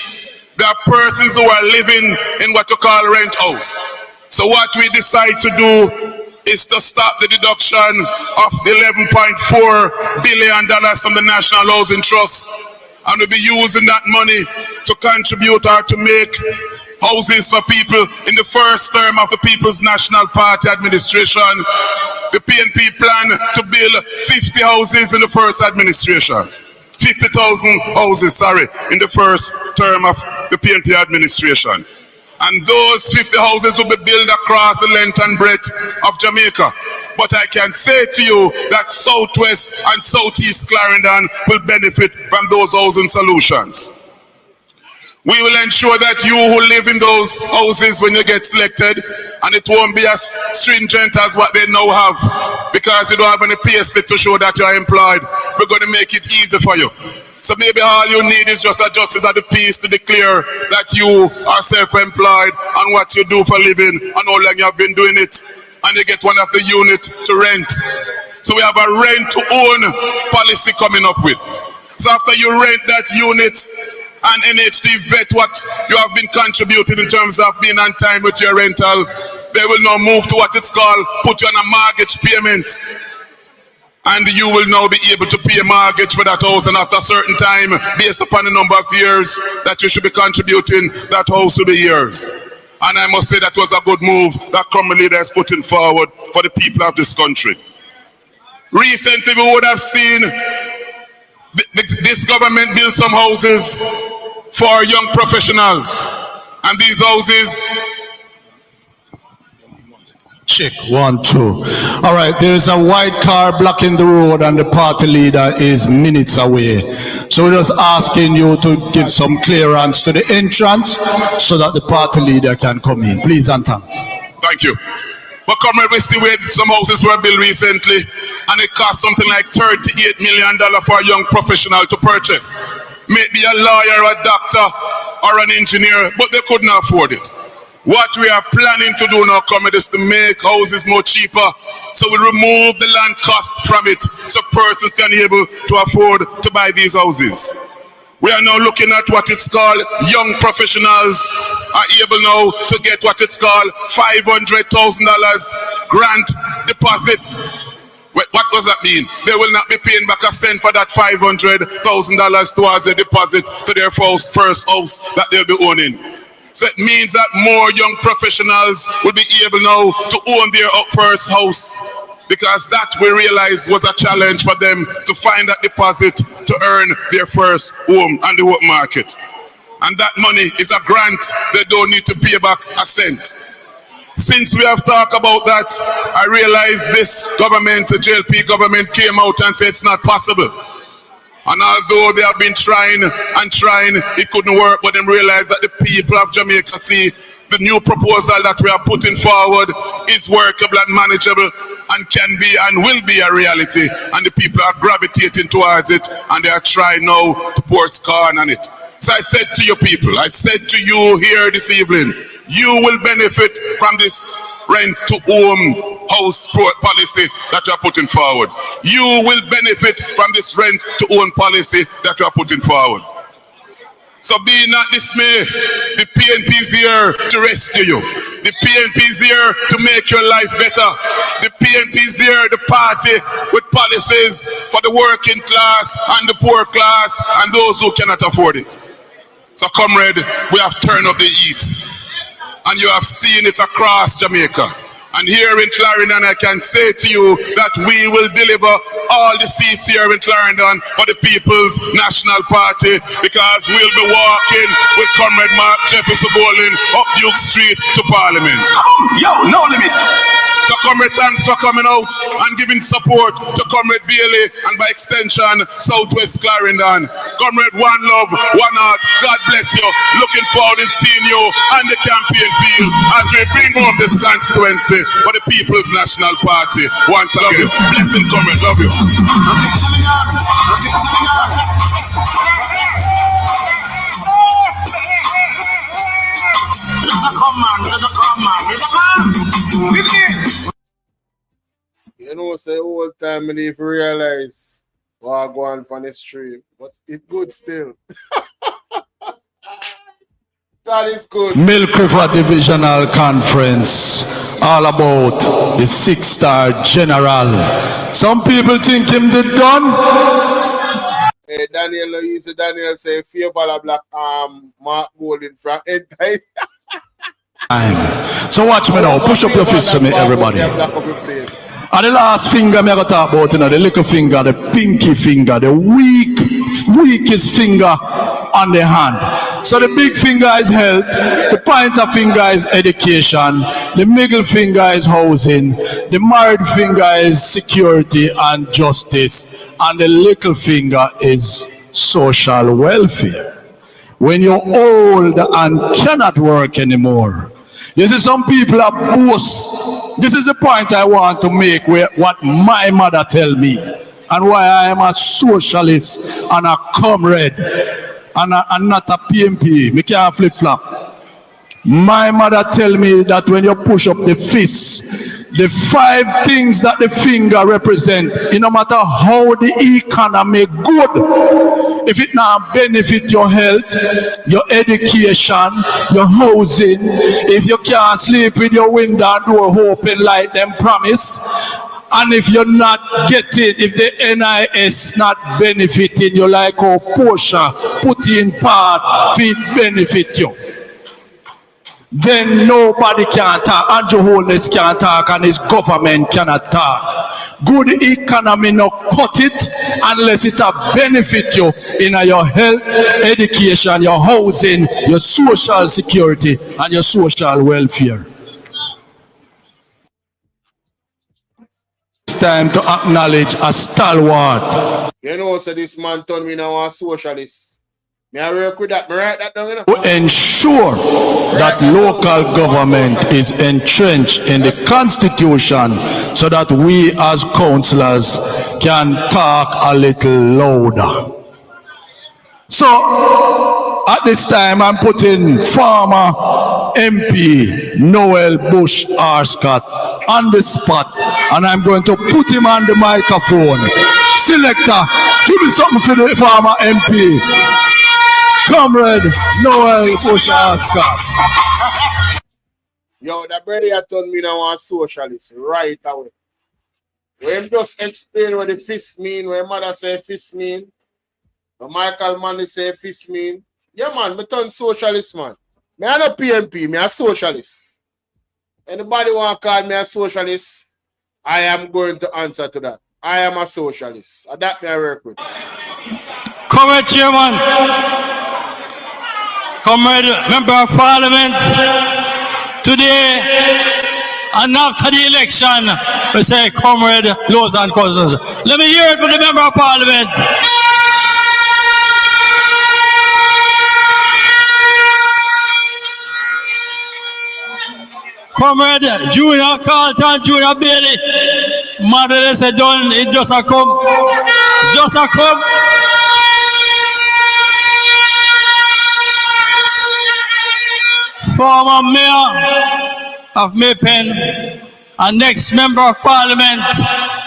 There are persons who are living in what you call rent house. So what we decide to do is to stop the deduction of $11.4 billion from the National Housing Trust, and we'll be using that money to contribute or to make houses for people in the first term of the People's National Party administration. The PNP plan to build 50 houses in the first administration. 50,000 houses, in the first term of the PNP administration. And those 50 houses will be built across the length and breadth of Jamaica. But I can say to you that Southwest and Southeast Clarendon will benefit from those housing solutions. We will ensure that you who live in those houses when you get selected, and it won't be as stringent as what they now have, because you don't have any pay slip to show that you are employed. We're going to make it easy for you. So maybe all you need is just a justice of the peace to declare that you are self-employed and what you do for a living and how long you have been doing it, and you get one of the unit to rent. So we have a rent to own policy coming up with. So after you rent that unit, and NHD vet what you have been contributing in terms of being on time with your rental, they will now move to what it's called, put you on a mortgage payment. And you will now be able to pay a mortgage for that house, and after a certain time, based upon the number of years that you should be contributing, that house will be yours. And I must say that was a good move that Comrade Leader is putting forward for the people of this country. Recently, we would have seen this government build some houses for young professionals, and these houses. Check 1, 2. All right, there's a white car blocking the road and the party leader is minutes away. So we're just asking you to give some clearance to the entrance so that the party leader can come in. Please and thanks. Thank you. But comrade, we see where some houses were built recently, and it cost something like $38 million for a young professional to purchase. Maybe a lawyer, a doctor, or an engineer, but they couldn't afford it. What we are planning to do now, comrade, is to make houses more cheaper. So we remove the land cost from it so persons can be able to afford to buy these houses. We are now looking at what it's called, young professionals are able now to get what it's called $500,000 grant deposit. What does that mean? They will not be paying back a cent for that $500,000 towards a deposit to their first house that they'll be owning. So it means that more young professionals will be able now to own their first house, because that we realized was a challenge for them to find that deposit to earn their first home on the work market. And that money is a grant. They don't need to pay back a cent. Since we have talked about that, I realized this government, the JLP government, came out and said it's not possible. And although they have been trying and trying, it couldn't work, but then realized that the people of Jamaica see the new proposal that we are putting forward is workable and manageable and can be and will be a reality. And the people are gravitating towards it, and they are trying now to pour scorn on it. So I said to you people, I said to you here this evening, you will benefit from this rent to own house policy that you are putting forward. You will benefit from this rent to own policy that you are putting forward. So be not dismayed. The PNP is here to rescue you. The PNP is here to make your life better. The PNP is here, the party with policies for the working class and the poor class and those who cannot afford it. So comrade, we have turned up the heat, and you have seen it across Jamaica. And here in Clarendon, I can say to you that we will deliver all the seats here in Clarendon for the People's National Party, because we'll be walking with Comrade Mark Jefferson Bowling up Duke Street to Parliament. Yo, no limit. So comrade, thanks for coming out and giving support to Comrade Bailey and by extension, Southwest Clarendon. Comrade, one love, one heart. God bless you. Looking forward to seeing you on the campaign field as we bring home this constituency for the People's National Party. Once again, blessing, comrade, love you. You know, say all time, if you realize Or go on the stream. But it's good still. That is good. Milk River Divisional Conference, all about the 6-star general. Some people think him the done. Hey, Daniel say, fear for black Mark Golden from end time. So watch me now. Push up your fist to me, everybody. And the last finger me going to talk about, the little finger, the pinky finger, the weakest finger on the hand. So the big finger is health, the pointer finger is education, the middle finger is housing, the married finger is security and justice, and the little finger is social welfare. When you're old and cannot work anymore, you see some people are boast. This is the point I want to make, where what my mother tell me and why I am a socialist and a comrade and not a PMP. Me can't flip-flop. My mother tell me that when you push up the fist, the 5 things that the finger represent, no matter how the economy good, if it now benefit your health, your education, your housing, if you can't sleep with your window and door open like them promise, and if you're not getting, if the NIS not benefiting you like how Portia put in part, it benefit you, then nobody can talk. Andrew Holness can't talk and his government cannot talk. Good economy no cut it unless it benefit you in your health, education, your housing, your social security and your social welfare. It's time to acknowledge a stalwart. You know, so this man told me now a socialist. May I work with that? Me write that down, you know? To ensure that local government is entrenched in the constitution so that we as councillors can talk a little louder. So at this time I'm putting former MP Noel Bush Arscott on the spot and I'm going to put him on the microphone. Selector, give me something for the former MP. Comrade Noel Bush Arscott. Yo, that brother had told me now I'm a socialist right away. When just explain what the fist mean, when mother say fist mean, when Michael Manley say fist mean. Yeah man, me turn socialist man. Me I'm not PMP, me a socialist. Anybody want to call me a socialist, I am going to answer to that. I am a socialist. And that me I work with. Comrade Chairman. Comrade Member of Parliament, today and after the election, we say Comrade Lord and Cousins. Let me hear it from the Member of Parliament. Comrade Junior Carlton, Junior Bailey. Mother, they said, done, it just a come. Just a come. Former Mayor of Maypen and next Member of Parliament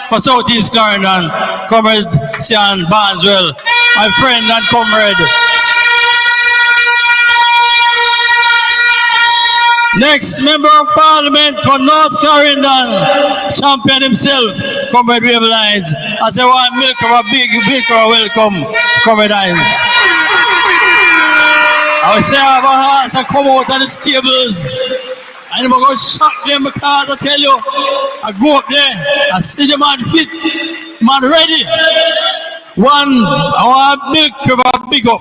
for South East Clarendon, Comrade Sian Barneswell, my friend and comrade. Next Member of Parliament for North Clarendon, champion himself, Comrade Wave Lines. I say, one milk of a big welcome, Comrade Hines. I say, I have a horse and come out of the stables. And I'm going to shock them because I tell you, I go up there, I see the man fit, man ready. I want a big up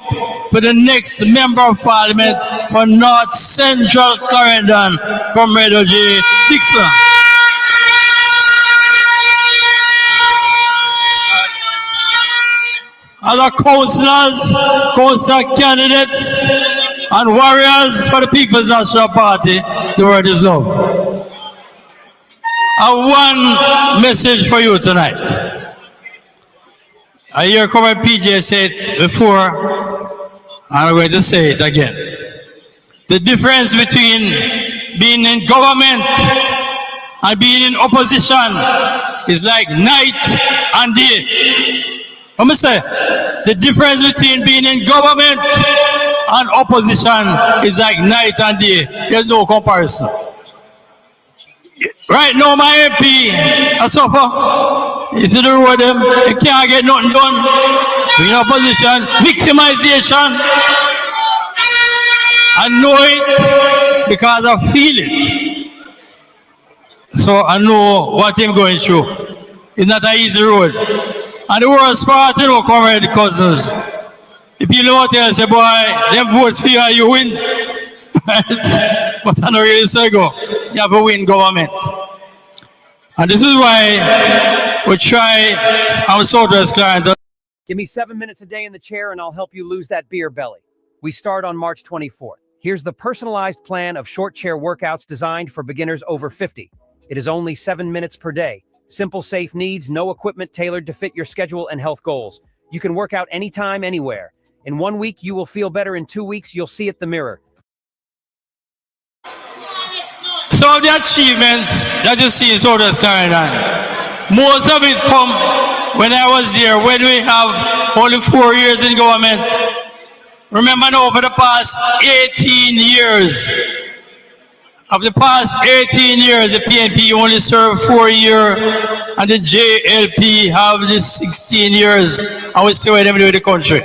for the next Member of Parliament for North Central Clarendon, Comrade O.J. Dixon. Other councillors, councillor candidates, and warriors for the People's National Party, the word is love. I have one message for you tonight. I hear Comrade PJ say it before, and I'm going to say it again. The difference between being in government and being in opposition is like night and day. I'm say the difference between being in government and opposition is like night and day. There's no comparison. Right now, my MP, I suffer. You see the road, them, they can't get nothing done. In opposition, victimization. I know it because I feel it. So I know what I'm going through. It's not an easy road. And the worst part, you know, comrade cousins. If you know what they say, boy, them votes for you, you win. But I know really so go. You have to win government. And this is why we try our Southwest client. Give me 7 minutes a day in the chair and I'll help you lose that beer belly. We start on March 24th. Here's the personalized plan of short chair workouts designed for beginners over 50. It is only 7 minutes per day. Simple, safe needs, no equipment tailored to fit your schedule and health goals. You can work out anytime, anywhere. In 1 week, you will feel better. In 2 weeks, you'll see at the mirror. Some of the achievements that you see in Southwest Carolina, most of it come when I was there, when we have only 4 years in government. Remember now, for the past 18 years, of the past 18 years, the PNP only served 4 years, and the JLP have the 16 years, and we see what they do in the country.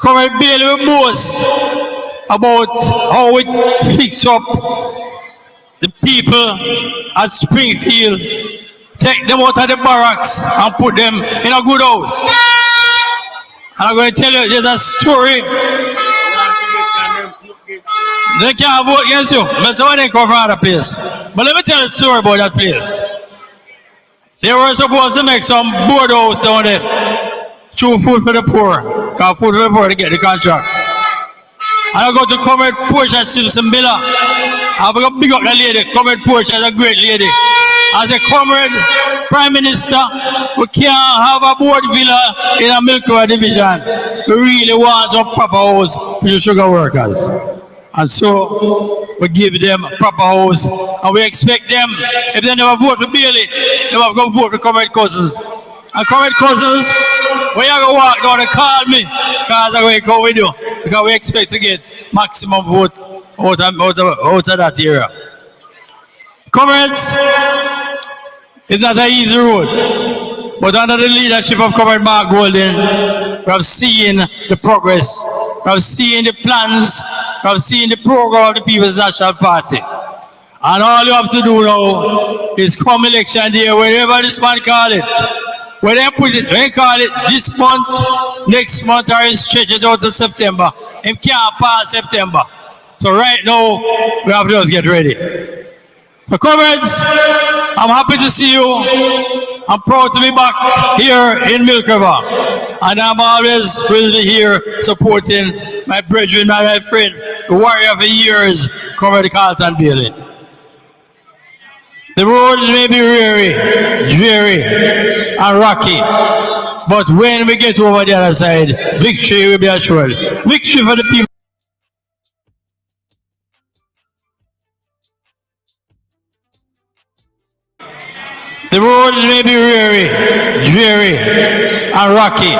Come and Bailey with boast about how it fix up the people at Springfield, take them out of the barracks and put them in a good house. And I'm going to tell you, there's a story. They can't vote against you, but some of them come from other place. But let me tell you a story about that place. They were supposed to make some board house down there. True food for the poor. Because food for the poor to get the contract. And I go to Comrade Portia Simpson Miller. I'm going to big up that lady. Comrade Portia is a great lady. As a comrade prime minister, we can't have a board villa in a Milk Road division. We really want some proper house for the sugar workers. And so we give them a proper house. And we expect them, if they never vote for Bailey, they will go vote for Comrade Cousins. And Comrade Cousins, when you go walk down and call me, because I'm going to go with you. Because we expect to get maximum vote out of that area. Comrades, it's not an easy road. But under the leadership of Comrade Mark Golden, we have seen the progress. We have seen the plans. We have seen the program of the People's National Party. And all you have to do now is come election day, wherever this man call it. When they put it, when they call it this month, next month, or stretch it out to September. It can't pass September. So right now, we have to just get ready. So comrades, I'm happy to see you. I'm proud to be back here in Milk River. And I'm always will be here supporting my brethren, my friend, the warrior for years, Comrade Carlton Bailey. The road may be dreary, and rocky. But when we get over the other side, victory will be assured. Victory for the people. The road may be dreary, and rocky.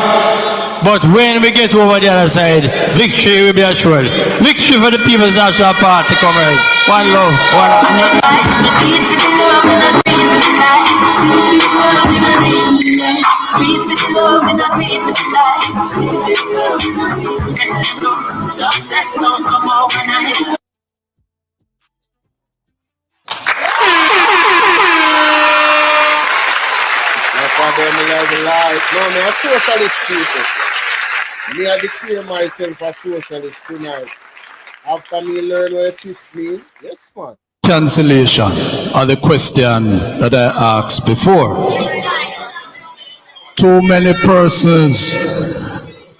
But when we get over the other side, victory will be assured. Victory for the People's National Party, comrades. One love, one love. Success don't come overnight. No, me a socialist people. Me I declare myself a socialist tonight. After me learn what it means, yes man. Cancellation of the question that I asked before. Too many persons.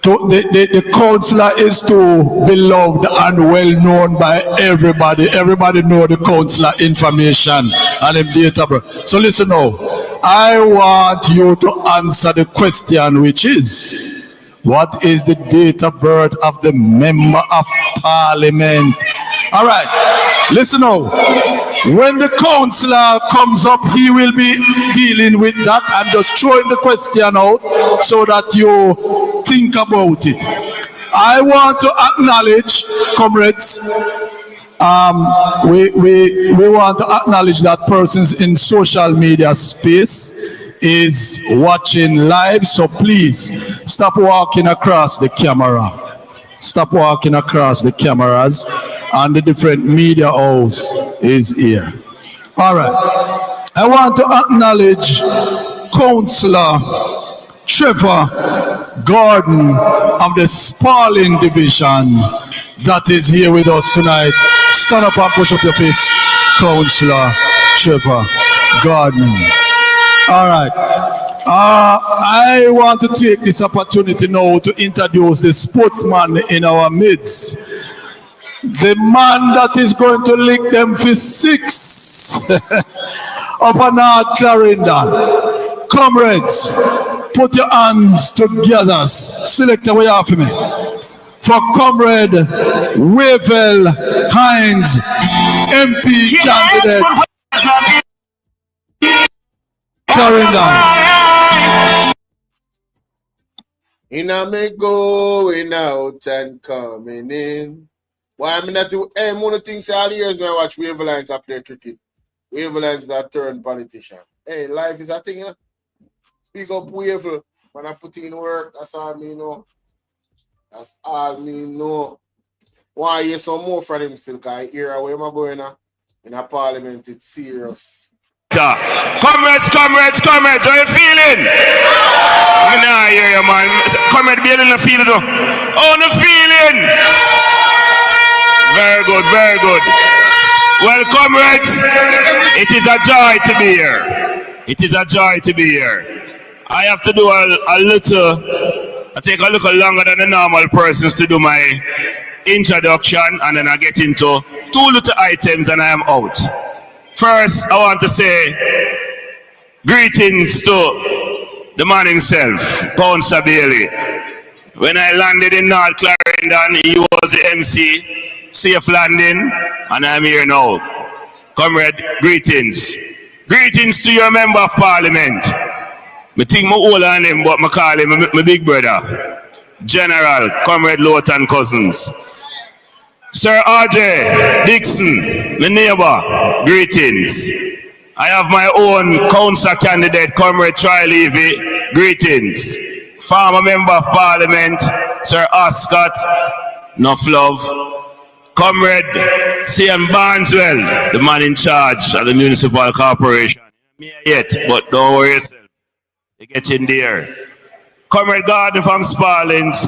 The counselor is too beloved and well known by everybody. Everybody know the counselor information and him data. So listen now. I want you to answer the question, which is, what is the date of birth of the member of parliament? All right, listen now. When the counselor comes up, he will be dealing with that. I'm just throwing the question out so that you think about it. I want to acknowledge, comrades, we want to acknowledge that persons in social media space is watching live, so please stop walking across the camera. Stop walking across the cameras, and the different media house is here. All right. I want to acknowledge Councillor Trevor Gordon of the Sparling Division that is here with us tonight. Stand up and push up your fist, Councillor Trevor Gordon. All right. I want to take this opportunity now to introduce the sportsman in our midst. The man that is going to lick them for 6 up on North Clarendon. Comrades, put your hands together. Select away off me. For Comrade Wavell Hines, MP candidate. Clarendon. In a me going out and coming in. Why I'm not do one of the things all the years when I watch Wavelines I play cricket. Wavelines that turn politician. Hey, life is a thing, you know. Speak up Wavel. When I put in work, that's all me know. That's all me know. Why hear some more from him still, because here where am I going now? In a parliament, it's serious. Comrades, how you feeling? I know hear you, man. Comrade Bailey, no feeling though. Oh, no feeling. Very good. Well, comrades, it is a joy to be here. It is a joy to be here. I have to do I take a little longer than the normal persons to do my introduction, and then I get into 2 little items and I am out. First, I want to say greetings to the man himself, Councillor Bailey. When I landed in North Clarendon, he was the MC, safe landing, and I'm here now. Comrade, greetings. Greetings to your member of parliament. I think I'm older than him, but I call him my big brother. General, Comrade Lowton Cousins. Sir R.J. Dixon, my neighbor, greetings. I have my own council candidate, Comrade Troy Levy, greetings. Former member of parliament, Sir Oscott, enough love. Comrade C.M. Barneswell, the man in charge of the municipal corporation. Me yet, but don't worry yourself. You get in there. Comrade Gordon from Sparlings.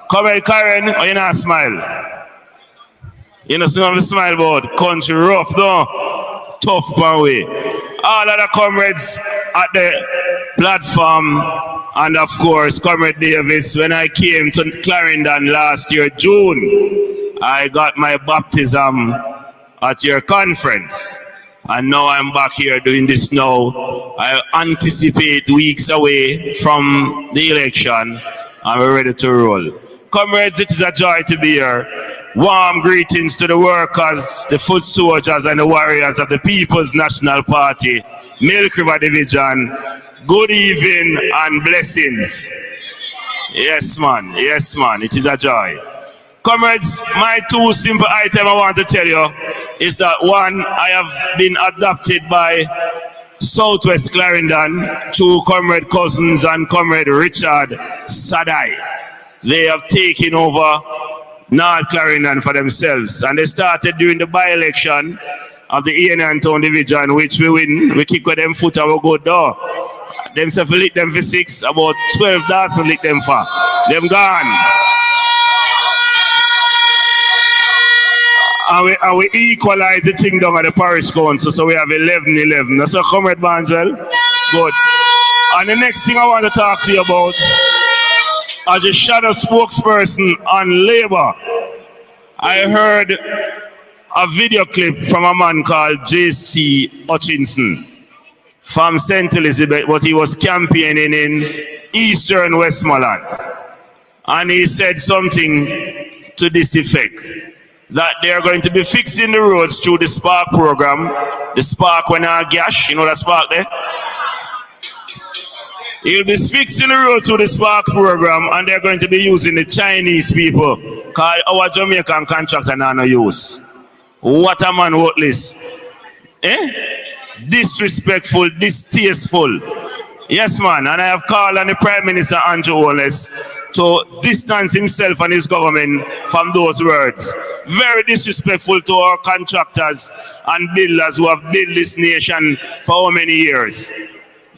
Comrade Karen, oh, you not smile. You know, some of the smile board. Country rough, no? Tough one way. All other comrades at the platform, and of course, Comrade Davis, when I came to Clarendon last year, June, I got my baptism at your conference. And now I'm back here doing this now. I anticipate weeks away from the election, and we're ready to roll. Comrades, it is a joy to be here. Warm greetings to the workers, the foot soldiers, and the warriors of the People's National Party, Milk River Division. Good evening and blessings. Yes, man. It is a joy. Comrades, my 2 simple items I want to tell you is that 1, I have been adopted by Southwest Clarendon through Comrade Cousins and Comrade Richard Sadai. They have taken over North Clarendon for themselves, and they started during the by-election of the Ian and Town Division, which we win. We kick with them foot and we go door. Them self lick them for 6, about 12 dollars lick them for. Them gone. And we equalize the thing down at the parish council, so we have 11-11. That's a Comrade Barneswell. Good. And the next thing I want to talk to you about, as a shadow spokesperson on Labour, I heard a video clip from a man called J.C. Hutchinson from St. Elizabeth, but he was campaigning in Eastern Westmoreland. And he said something to this effect. that they are going to be fixing the roads through the Spark program. The Spark when I gash, you know that Spark there? He'll be fixing the road to the Spark program, and they're going to be using the Chinese people, because our Jamaican contractor now no use. What a man worthless. Disrespectful, distasteful. Yes, man, and I have called on the Prime Minister Andrew Wallace to distance himself and his government from those words. Very disrespectful to our contractors and builders who have built this nation for how many years.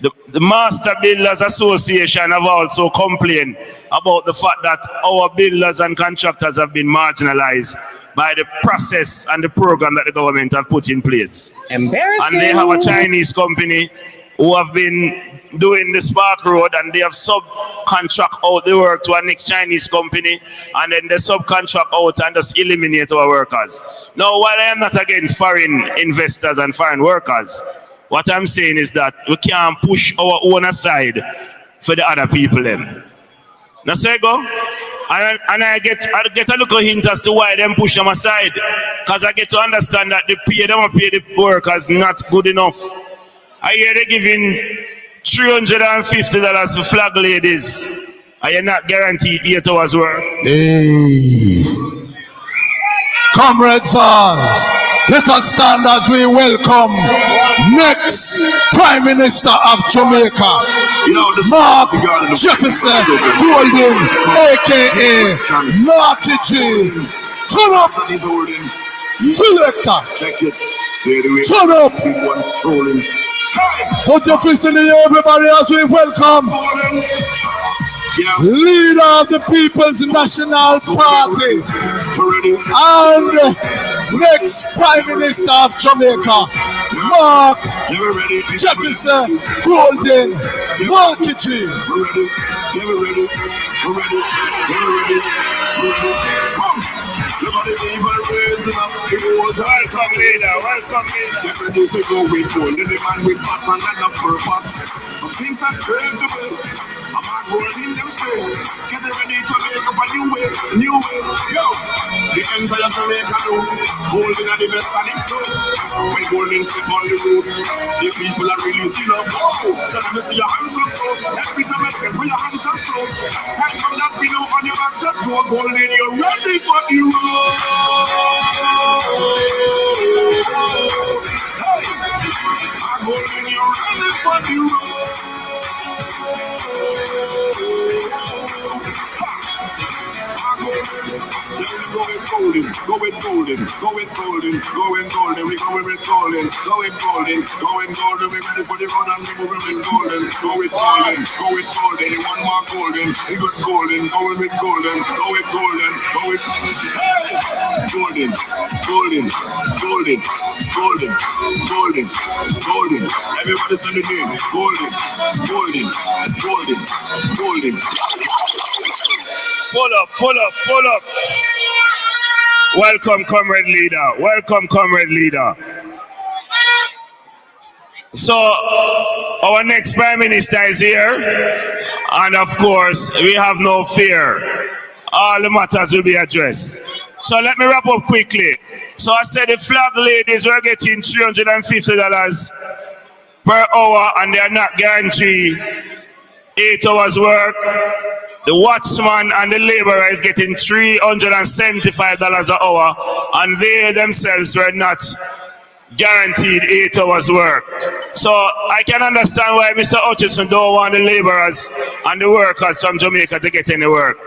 The Master Builders Association have also complained about the fact that our builders and contractors have been marginalized by the process and the program that the government have put in place. Embarrassing. And they have a Chinese company who have been doing the Spark Road, and they have subcontract out the work to a next Chinese company, and then they subcontract out and just eliminate our workers. Now, while I am not against foreign investors and foreign workers, what I'm saying is that we can't push our own aside for the other people them. Now say go, and I get a little hint as to why them push them aside, because I get to understand that the pay the workers not good enough. I hear they giving $350 for flag ladies. Are you not guaranteed 8 hours work? Hey. Comrades arms, let us stand as we welcome next Prime Minister of Jamaica, Mark Jefferson Golden, aka Marky G. Turn up, selector. Turn up. Put your fists in the air, everybody, as we welcome leader of the People's National Party and next Prime Minister of Jamaica, Mark Jefferson Golden, Marky G. Look at the people raising up the old. Welcome leader, welcome leader. Get ready to go with gold. The man with passion and a purpose. Some things are strange to me. I'm not holding them straight. Get ready to make up a new way, new way. Yo, the entire Jamaica do. Golden are the best of the show. When Golden step on the road, the people are releasing love. Oh, so let me see your hands up, so. Every Jamaican, put your hands up, so. Time from that pillow on your back, so go Golden, you're ready for the road. Hey, I'm Golden, you're ready for the road. Going golden, going golden, going golden, we going with golden, going golden, going golden, we ready for the road and we moving with golden, going golden, going golden, one more golden, we got golden, going with golden, going golden, going golden, golden, golden, golden, golden, golden, everybody send the name, golden, golden, golden, golden. Pull up, pull up, pull up. Welcome, comrade leader. Welcome, comrade leader. So, our next Prime Minister is here. And of course, we have no fear. All the matters will be addressed. So let me wrap up quickly. So I said the flag ladies were getting $350 per hour, and they are not guaranteed 8 hours work. The watchman and the laborer is getting $375 an hour, and they themselves were not guaranteed 8 hours work. So I can understand why Mr. Hutchinson don't want the laborers and the workers from Jamaica to get any work.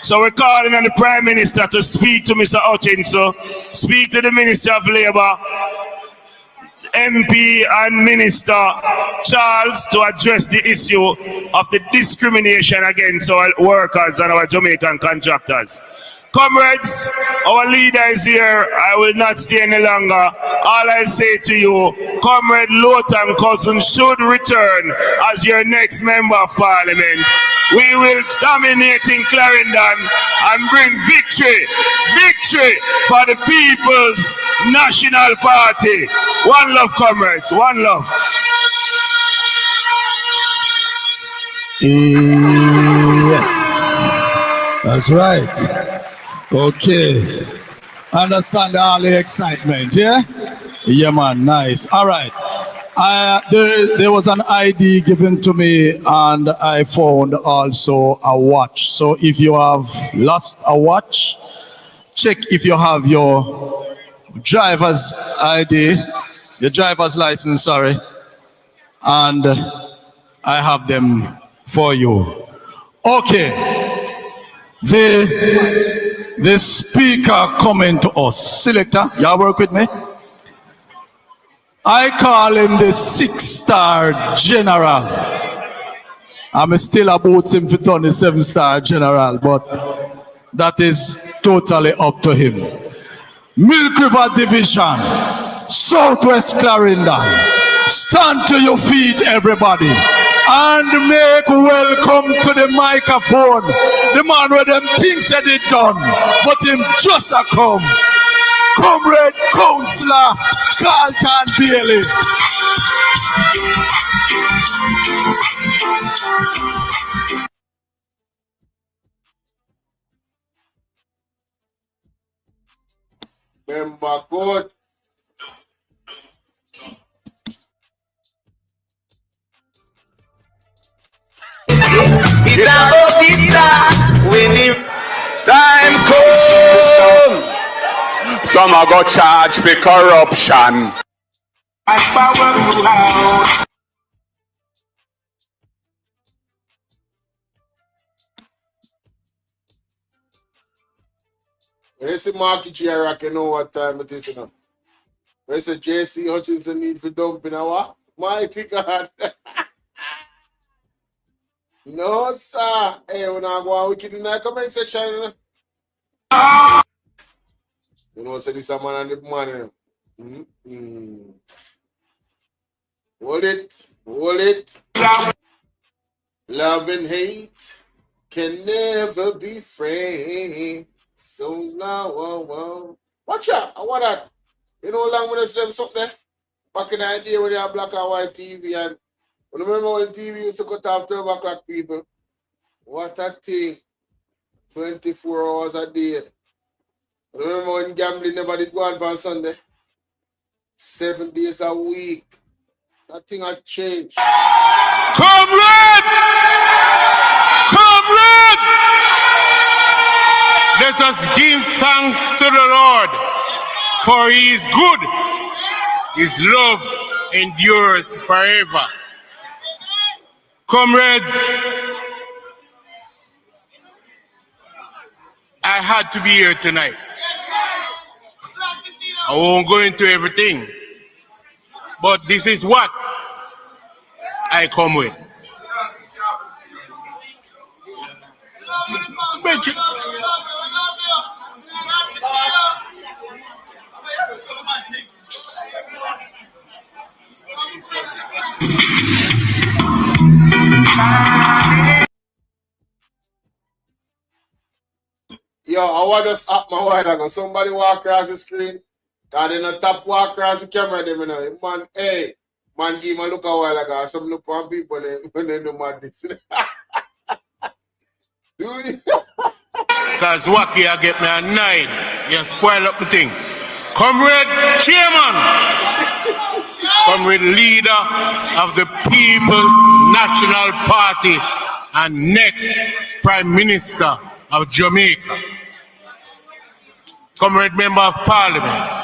So we're calling on the Prime Minister to speak to Mr. Hutchinson, speak to the Minister of Labour, MP and Minister Charles to address the issue of the discrimination against our workers and our Jamaican contractors. Comrades, our leader is here. I will not stay any longer. All I say to you, Comrade Lothan Cousin should return as your next member of parliament. We will dominate in Clarendon and bring victory, victory for the People's National Party. One love, comrades, one love. Yes, that's right. Okay. Understand all the excitement, yeah? Yeah, man, nice. All right. There was an ID given to me, and I found also a watch. So if you have lost a watch, check if you have your driver's ID, your driver's license, sorry, and I have them for you. Okay, the speaker coming to us. Selector, y'all work with me? I call him the 6-star general. I'm still about him for 27-star general, but that is totally up to him. Milk River Division, Southwest Clarendon. Stand to your feet, everybody, and make welcome to the microphone. The man with them things said it done, but him just a come. Comrade Councillor Carlton Bailey. Member good. Time come. Some are go charge for corruption. When you see Marky J. Rock, you know what time it is, you know. When you say JC Hutchinson need for dumping a what? Mighty God. No, sir. Hey, we're not going wicked in the comment section, you know. You know, say this a man and the man, you know. Hold it. Hold it. Love and hate can never be friends. So now, watch out. I want that. You know how long when I see them something there? Back in the day when they had black and white TV, and remember when TV used to cut off 12 o'clock people? What a thing. 24 hours a day. Remember when gambling never did go on Sunday? 7 days a week. That thing had changed. Comrade! Comrade! Let us give thanks to the Lord, for he is good. His love endures forever. Comrades, I had to be here tonight. I won't go into everything, but this is what I come with. Yo, I want to stop my while ago. Somebody walk across the screen. Cause they not top walk across the camera, them, you know. Man, hey, man, give me a look a while ago. Some look on people when they do madness. Dude. Because Wacky, I get me a 9. You spoil up the thing. Comrade Chairman, comrade leader of the People's National Party and next Prime Minister of Jamaica. Comrade Member of Parliament.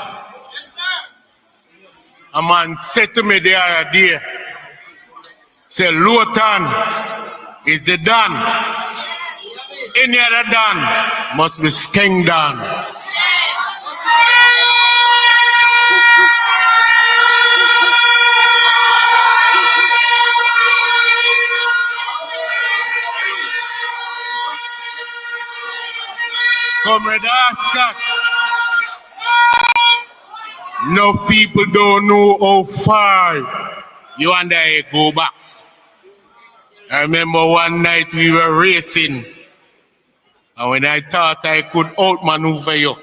A man said to me the other day, say, Luton is the Don. Any other Don must be skeng Don. Comrade Ascot, no people don't know how far you and I go back. I remember one night we were racing, and when I thought I could outmaneuver you,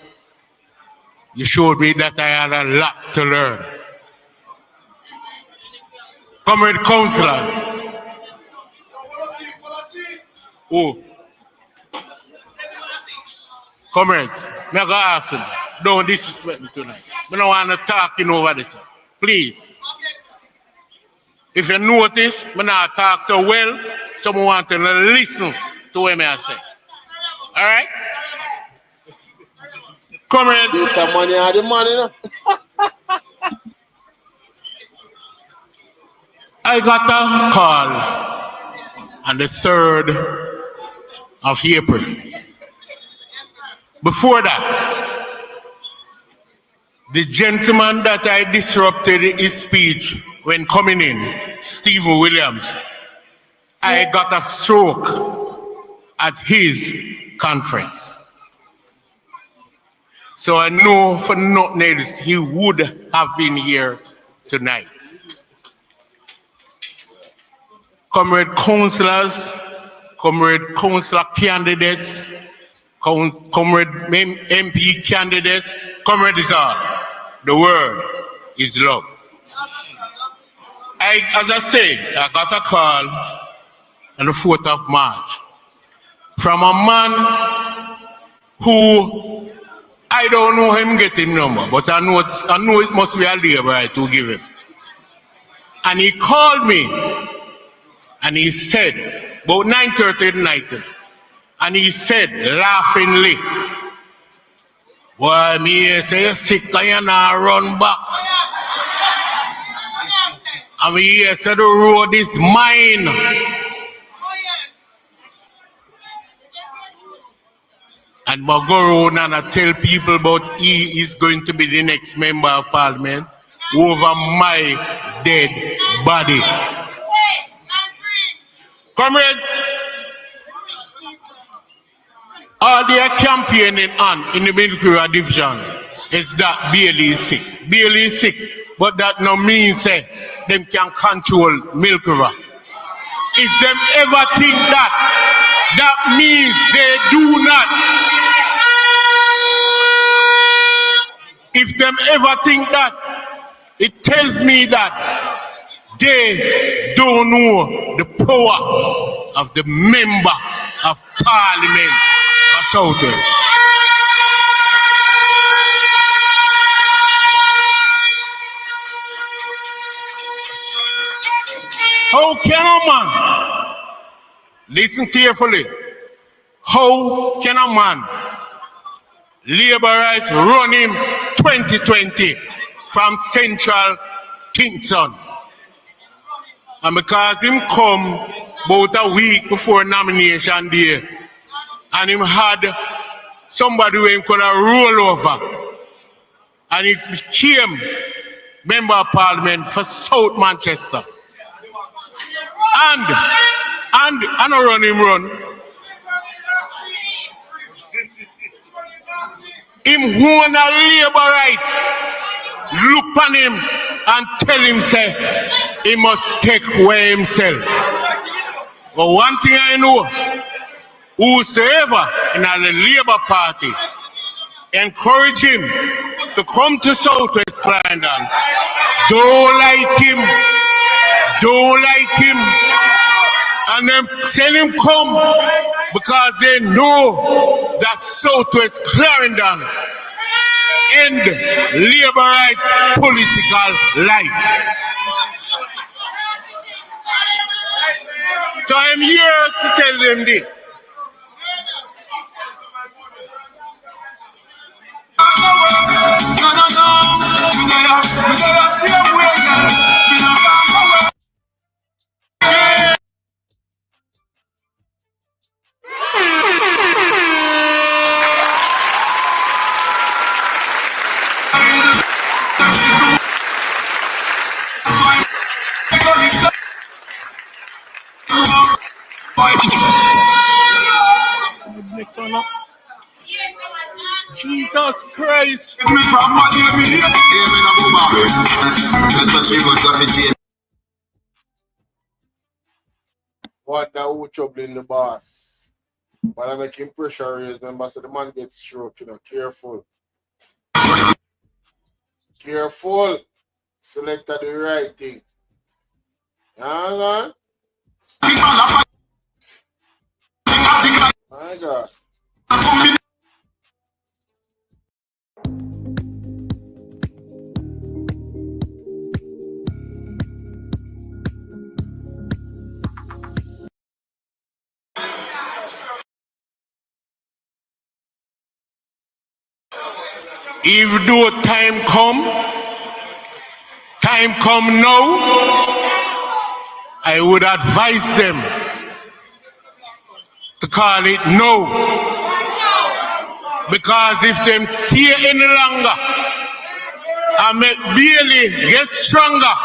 you showed me that I had a lot to learn. Comrade councillors. Oh. Comrades, me go ask you. don't disrespect me tonight. I don't want to talking over this. Please. If you notice, I not talk so well, someone want to listen to what I say. All right? Come in. This some money or the money, no? I got a call on the 3rd of April. Before that, the gentleman that I disrupted his speech when coming in, Stephen Williams, I got a stroke at his conference. So I know for nothing else, he would have been here tonight. Comrade councillors, comrade councillor candidates, comrade MP candidates, comrades are, the word is love. As I said, I got a call on the 4th of March from a man who I don't know him getting number, but I know it must be a labor to give him. And he called me and he said, about 9:30 at night, and he said laughingly, "Boy, me say you're sick and you not run back. And me say the road is mine." And I go around and I tell people about he is going to be the next member of parliament over my dead body. Comrades, all they are campaigning on in the military division is that Bailey is sick. Bailey is sick, but that no means say them can control Milk River. If them ever think that, that means they do not. If them ever think that, it tells me that they don't know the power of the member of parliament for Southern. How can a man, listen carefully, how can a man, labor rights run him 2020 from Central Kingston? And because him come about a week before nomination day, and him had somebody who him could roll over, and he became member of parliament for South Manchester. And I don't run him run. Him own a labor right. Look on him and tell him say he must take away himself. But one thing I know, whosoever in the Labour Party encourage him to come to Southwest London, don't like him, and then send him come because they know that Southwest Clarendon end labor rights political life. So I'm here to tell them this. Jesus Christ. What that who troubling the boss? But I'm making pressure is remember so the man gets stroke, you know. Careful. Careful. Select the right thing. My God. If though time come now, I would advise them to call it no. Because if them stay any longer and make Bailey get stronger,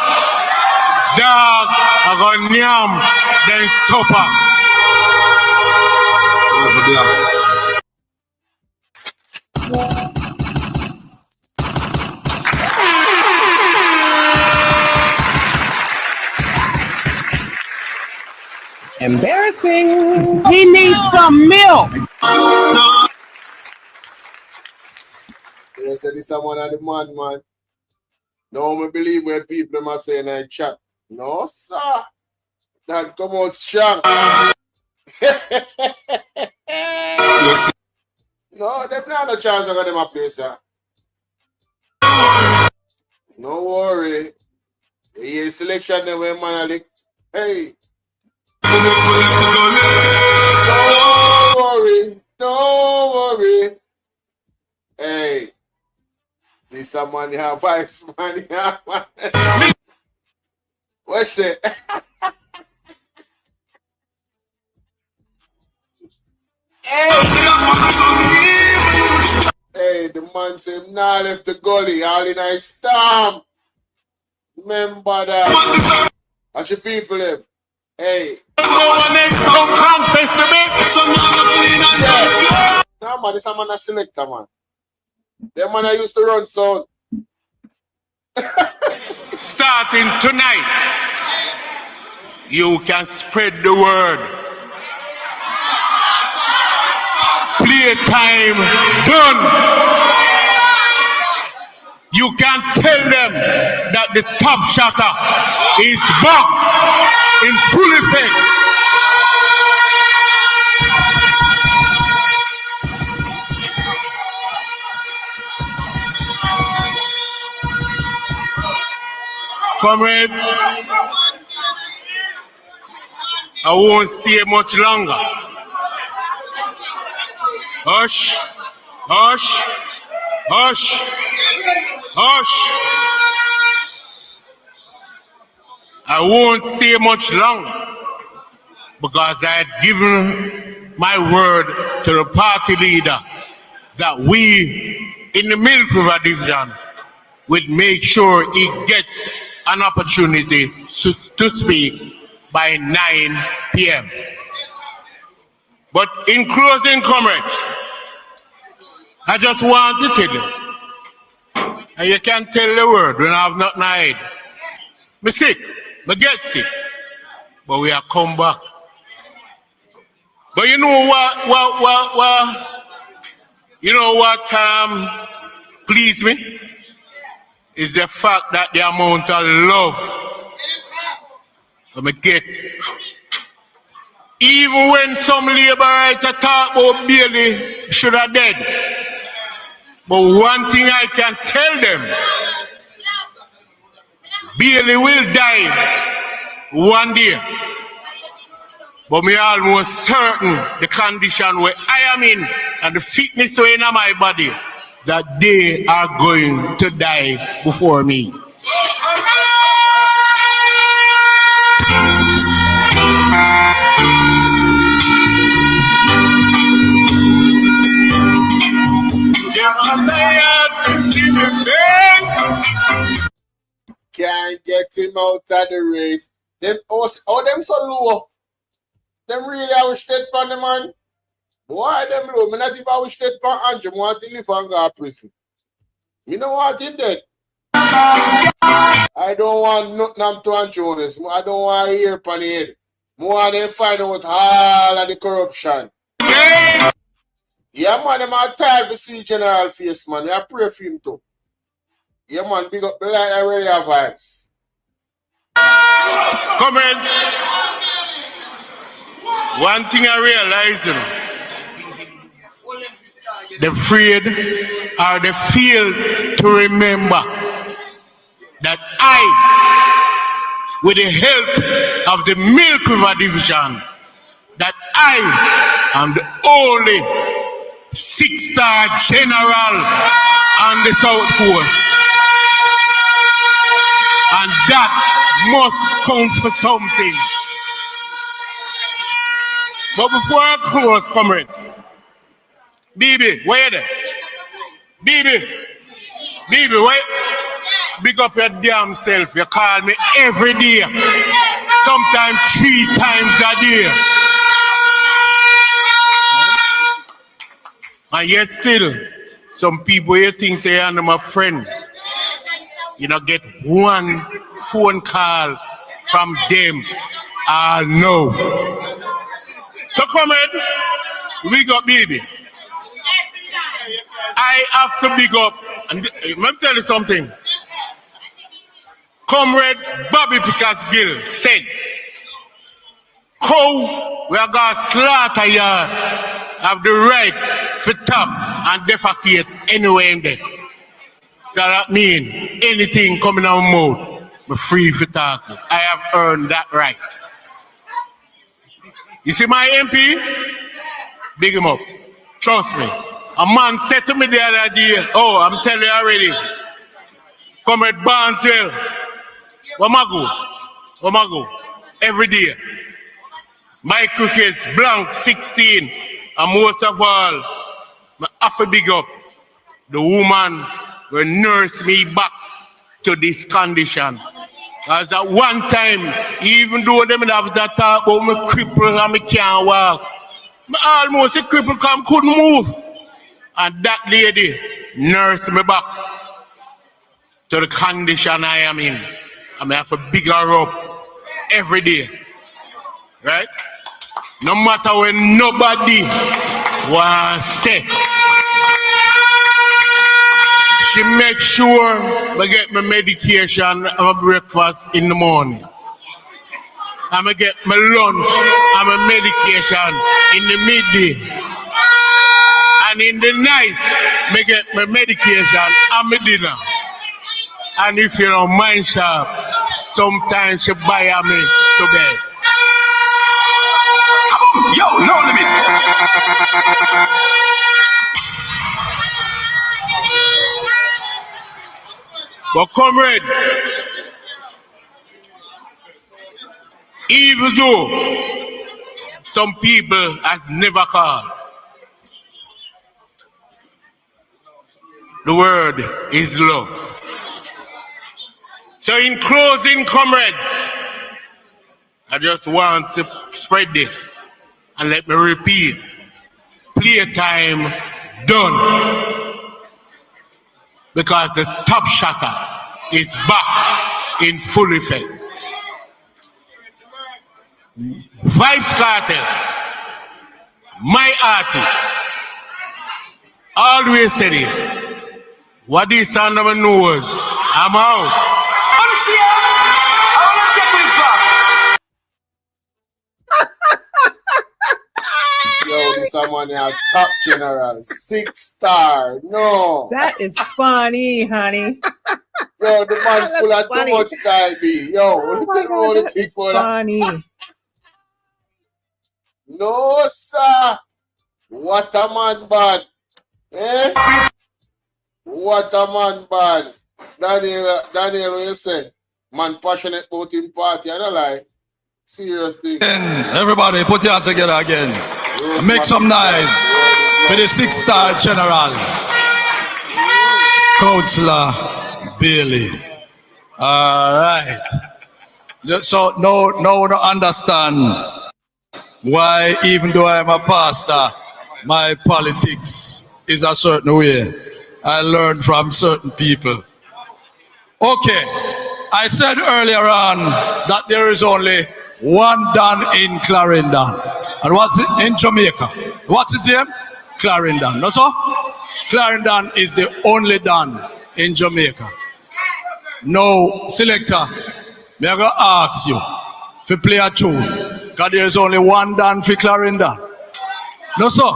dog are gonna yam then supper. Embarrassing. He needs some milk. You say this is one of the man. No, me believe where people them are saying in chat. No, sir. That come out strong. No, them not no chance of them a play, sir. No worry. You hear selection them when man like, hey. Don't worry. Hey. This a man have vibes, man. What's that? Hey, the man said, nah, left the gully, all in a storm. Remember that. That's your people, them. Hey. Don't confess to me. Yeah. Nah, man, this a man a selector, man. Them man I used to run sound. Starting tonight, you can spread the word. Playtime done. You can tell them that the top shotter is back in full effect. Comrades, I won't stay much longer. Hush, hush, hush, hush. I won't stay much longer because I had given my word to the party leader that we in the Milk River Division would make sure he gets an opportunity to speak by 9 p.m. But in closing, comrades, I just want to tell you, and you can't tell the word when I have not hide. Me sick, me get sick, but we are come back. But you know what pleased me? Is the fact that the amount of love that I get. Even when some labor writer talk about Bailey should have dead. But one thing I can tell them, Bailey will die one day. But me almost certain the condition where I am in and the fitness in my body, that they are going to die before me. Can't get him out of the race. Them them so low. Them really have a state pan the man. Why them low? Me not even have a state pan Andrew. I want to live and go to prison. You know what he did? I don't want nothing to Andrew this. I don't want to hear pan head. I want to find out all of the corruption. Yeah, man, I'm tired to see General Face, man. I pray for him too. Yeah, man, big up the light. I really have vibes. Comments. One thing I realize, the afraid or the fail to remember that I, with the help of the Milk River Division, that I am the only 6-star general on the South Coast. And that must count for something. But before I close, comrades, BB, where you there? BB, wait. Big up your damn self. You call me every day. Sometimes 3 times a day. And yet still, some people here think say I'm my friend. You know, get one phone call from them. No. So comrades, we got BB. I have to big up, and let me tell you something. Comrade Bobby Pickers Gill said, how we are going to slaughter you have the right to tap and defecate anywhere in there. So that means anything coming out of my mouth, I'm free for talking. I have earned that right. You see my MP? Big him up. Trust me. A man said to me the other day, oh, I'm telling you already, Comrade Barnesville, where I go? Every day. My crickets, blank 16, and most of all, I have to big up the woman who nursed me back to this condition. Because at one time, even though they have that talk about me cripple and me can't walk, I almost a cripple come couldn't move. And that lady nursed me back to the condition I am in. I have to big her up every day. Right? No matter when nobody was sick. She makes sure I get my medication and my breakfast in the mornings. I get my lunch and my medication in the midday. And in the night, I get my medication and my dinner. And if you don't mind, sharp, sometimes she buy me to bed. Yo, no limit. But comrades, even though some people has never called, the word is love. So in closing, comrades, I just want to spread this and let me repeat. Playtime done. Because the top shutter is back in full effect. Vibes Cartel, my artist, always say this. What is sound of my nose? I'm out. Yo, this someone a top general, 6-star. No. That is funny, honey. Yo, the man full of too much style, B. Yo, what do you think about that? Funny. No, sir. What a man bad. Eh? What a man bad. Daniel, what you say? Man passionate about him party. I don't lie. Serious thing. Everybody, put your hands together again. Make some noise for the 6-star general, Councillor Bailey. All right. So no one understand why, even though I'm a pastor, my politics is a certain way. I learned from certain people. Okay, I said earlier on that there is only one Don in Clarendon. And what's it in Jamaica? What's his name? Clarendon. That's all? Clarendon is the only Don in Jamaica. No, selector, me I go ask you to play a tune. Because there's only one Don for Clarendon. No, sir.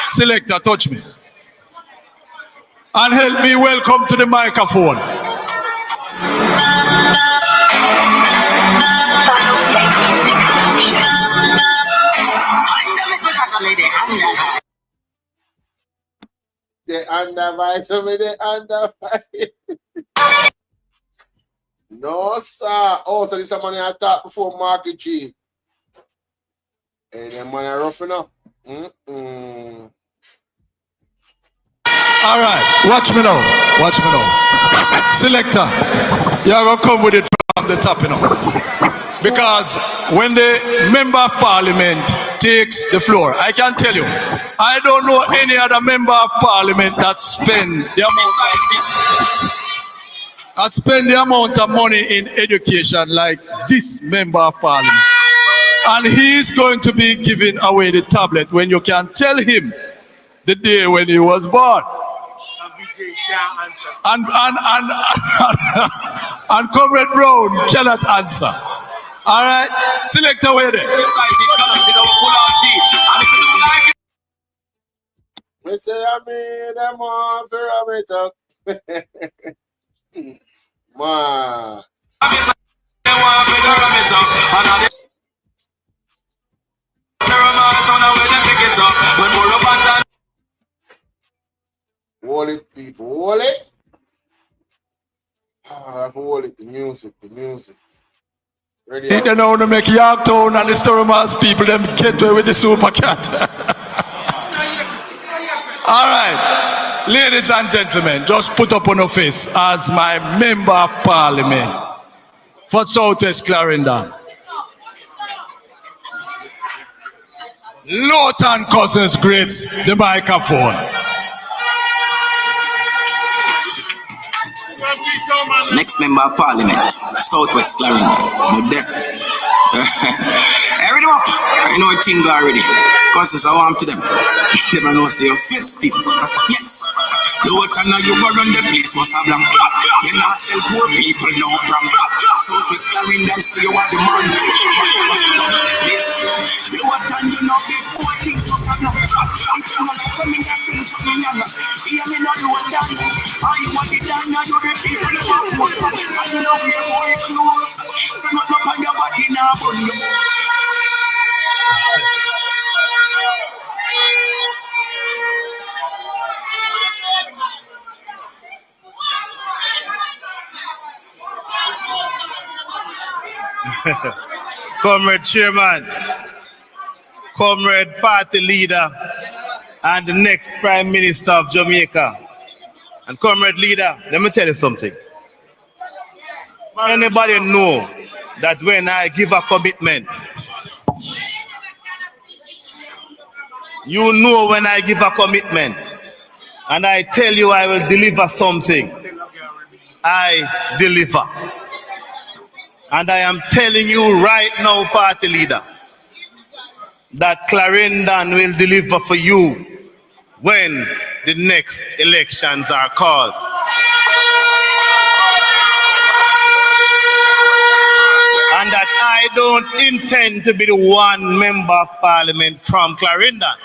Selector, touch me. And help me welcome to the microphone. The under vice over there, under vice. No, sir. Oh, so this is money I thought before market G. And then money rough enough. All right, watch me now. Watch me now. Selector, you're going to come with it from the top, you know. Because when the member of parliament takes the floor, I can tell you, I don't know any other member of parliament that spend the amount of money in education like this member of parliament. And he's going to be giving away the tablet when you can tell him the day when he was born. And Comrade Brown cannot answer. All right, selector, where there? Me say I made them all for a bit of man. Hold it, people, hold it. I have to hold it, the music. Ready? They know to make Yorktown and the Stormers people them get away with the super cat. All right, ladies and gentlemen, just put up on your face as my member of parliament for Southwest Clarendon. Lawton Cousins greets the microphone. Next member of parliament, Southwest Clarendon, the deaf. Read them up. I know a thing already. Cause I want to them. They don't know say you're festive. Yes. You what I know you go run the place must have blank. You not sell poor people no prank. Southwest Clarendon so you are the man. Yes. You what I you know the poor things must have blank. I'm coming to sing something young. Hear me not low down. I want it down now you're the people. I know you're more close. So not up on your body now. Comrade Chairman, Comrade Party Leader, and the next Prime Minister of Jamaica. And Comrade Leader, let me tell you something. Anybody know that when I give a commitment, you know when I give a commitment, and I tell you I will deliver something, I deliver. And I am telling you right now, Party Leader, that Clarendon will deliver for you when the next elections are called. And that I don't intend to be the one member of parliament from Clarendon.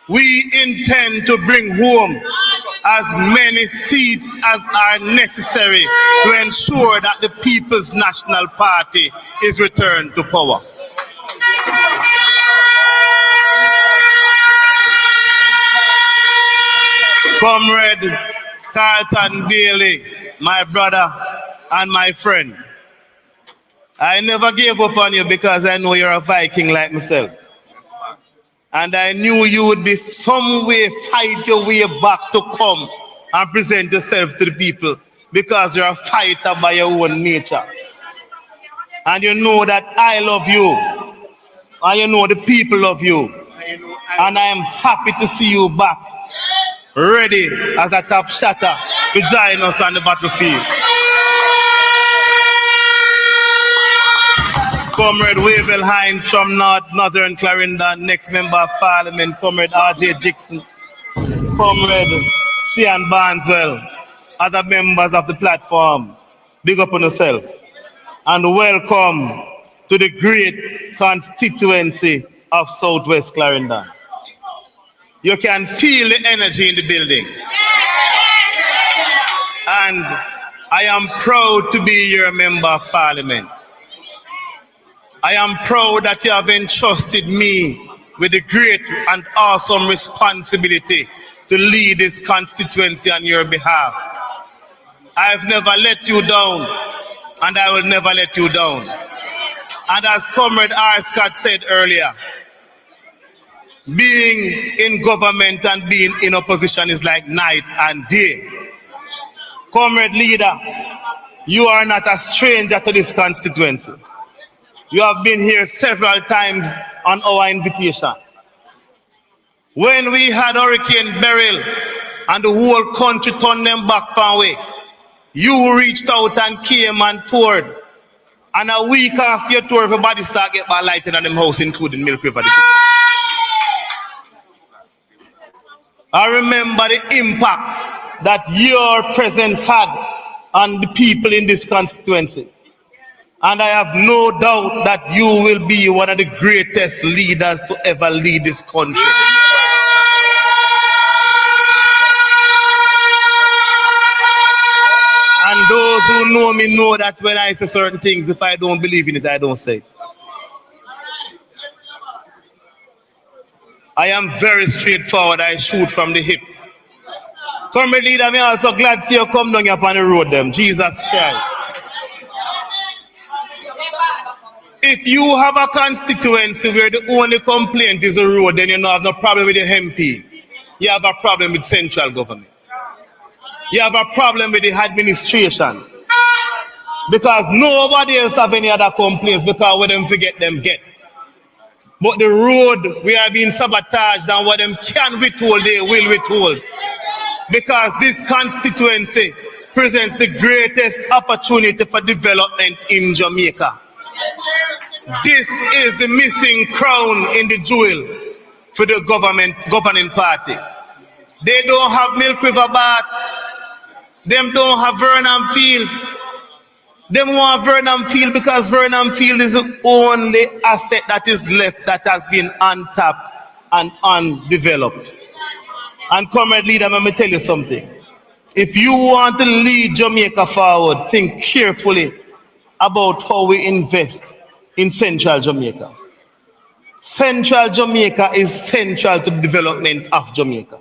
We intend to bring home as many seats as are necessary to ensure that the People's National Party is returned to power. Comrade Carlton Bailey, my brother and my friend, I never gave up on you because I know you're a Viking like myself. And I knew you would be some way fight your way back to come and present yourself to the people because you're a fighter by your own nature. And you know that I love you. And you know the people love you. And I am happy to see you back, ready as a top shatter to join us on the battlefield. Comrade Wavell Hines from Northern Clarendon, next member of parliament, Comrade R.J. Dixon, Comrade Cian Barneswell, other members of the platform, big up on yourself, and welcome to the great constituency of Southwest Clarendon. You can feel the energy in the building. And I am proud to be your member of parliament. I am proud that you have entrusted me with the great and awesome responsibility to lead this constituency on your behalf. I've never let you down, and I will never let you down. And as Comrade R. Scott said earlier, being in government and being in opposition is like night and day. Comrade leader, you are not a stranger to this constituency. You have been here several times on our invitation. When we had Hurricane Beryl and the whole country turned them back one way, you reached out and came and toured. And a week after your tour, everybody started getting by lighting on them house, including Milk River Division. I remember the impact that your presence had on the people in this constituency. And I have no doubt that you will be one of the greatest leaders to ever lead this country. And those who know me know that when I say certain things, if I don't believe in it, I don't say it. I am very straightforward. I shoot from the hip. Comrade leader, I'm also glad to see you come down here upon the road them. Jesus Christ. If you have a constituency where the only complaint is the road, then you don't have no problem with the MP. You have a problem with central government. You have a problem with the administration. Because nobody else have any other complaints because what them forget them get. But the road, we are being sabotaged, and what them can withhold, they will withhold. Because this constituency presents the greatest opportunity for development in Jamaica. This is the missing crown in the jewel for the governing party. They don't have Milk River Bath. Them don't have Vernon Field. Them want Vernon Field because Vernon Field is the only asset that is left that has been untapped and undeveloped. And Comrade leader, let me tell you something. If you want to lead Jamaica forward, think carefully about how we invest in Central Jamaica. Central Jamaica is central to the development of Jamaica.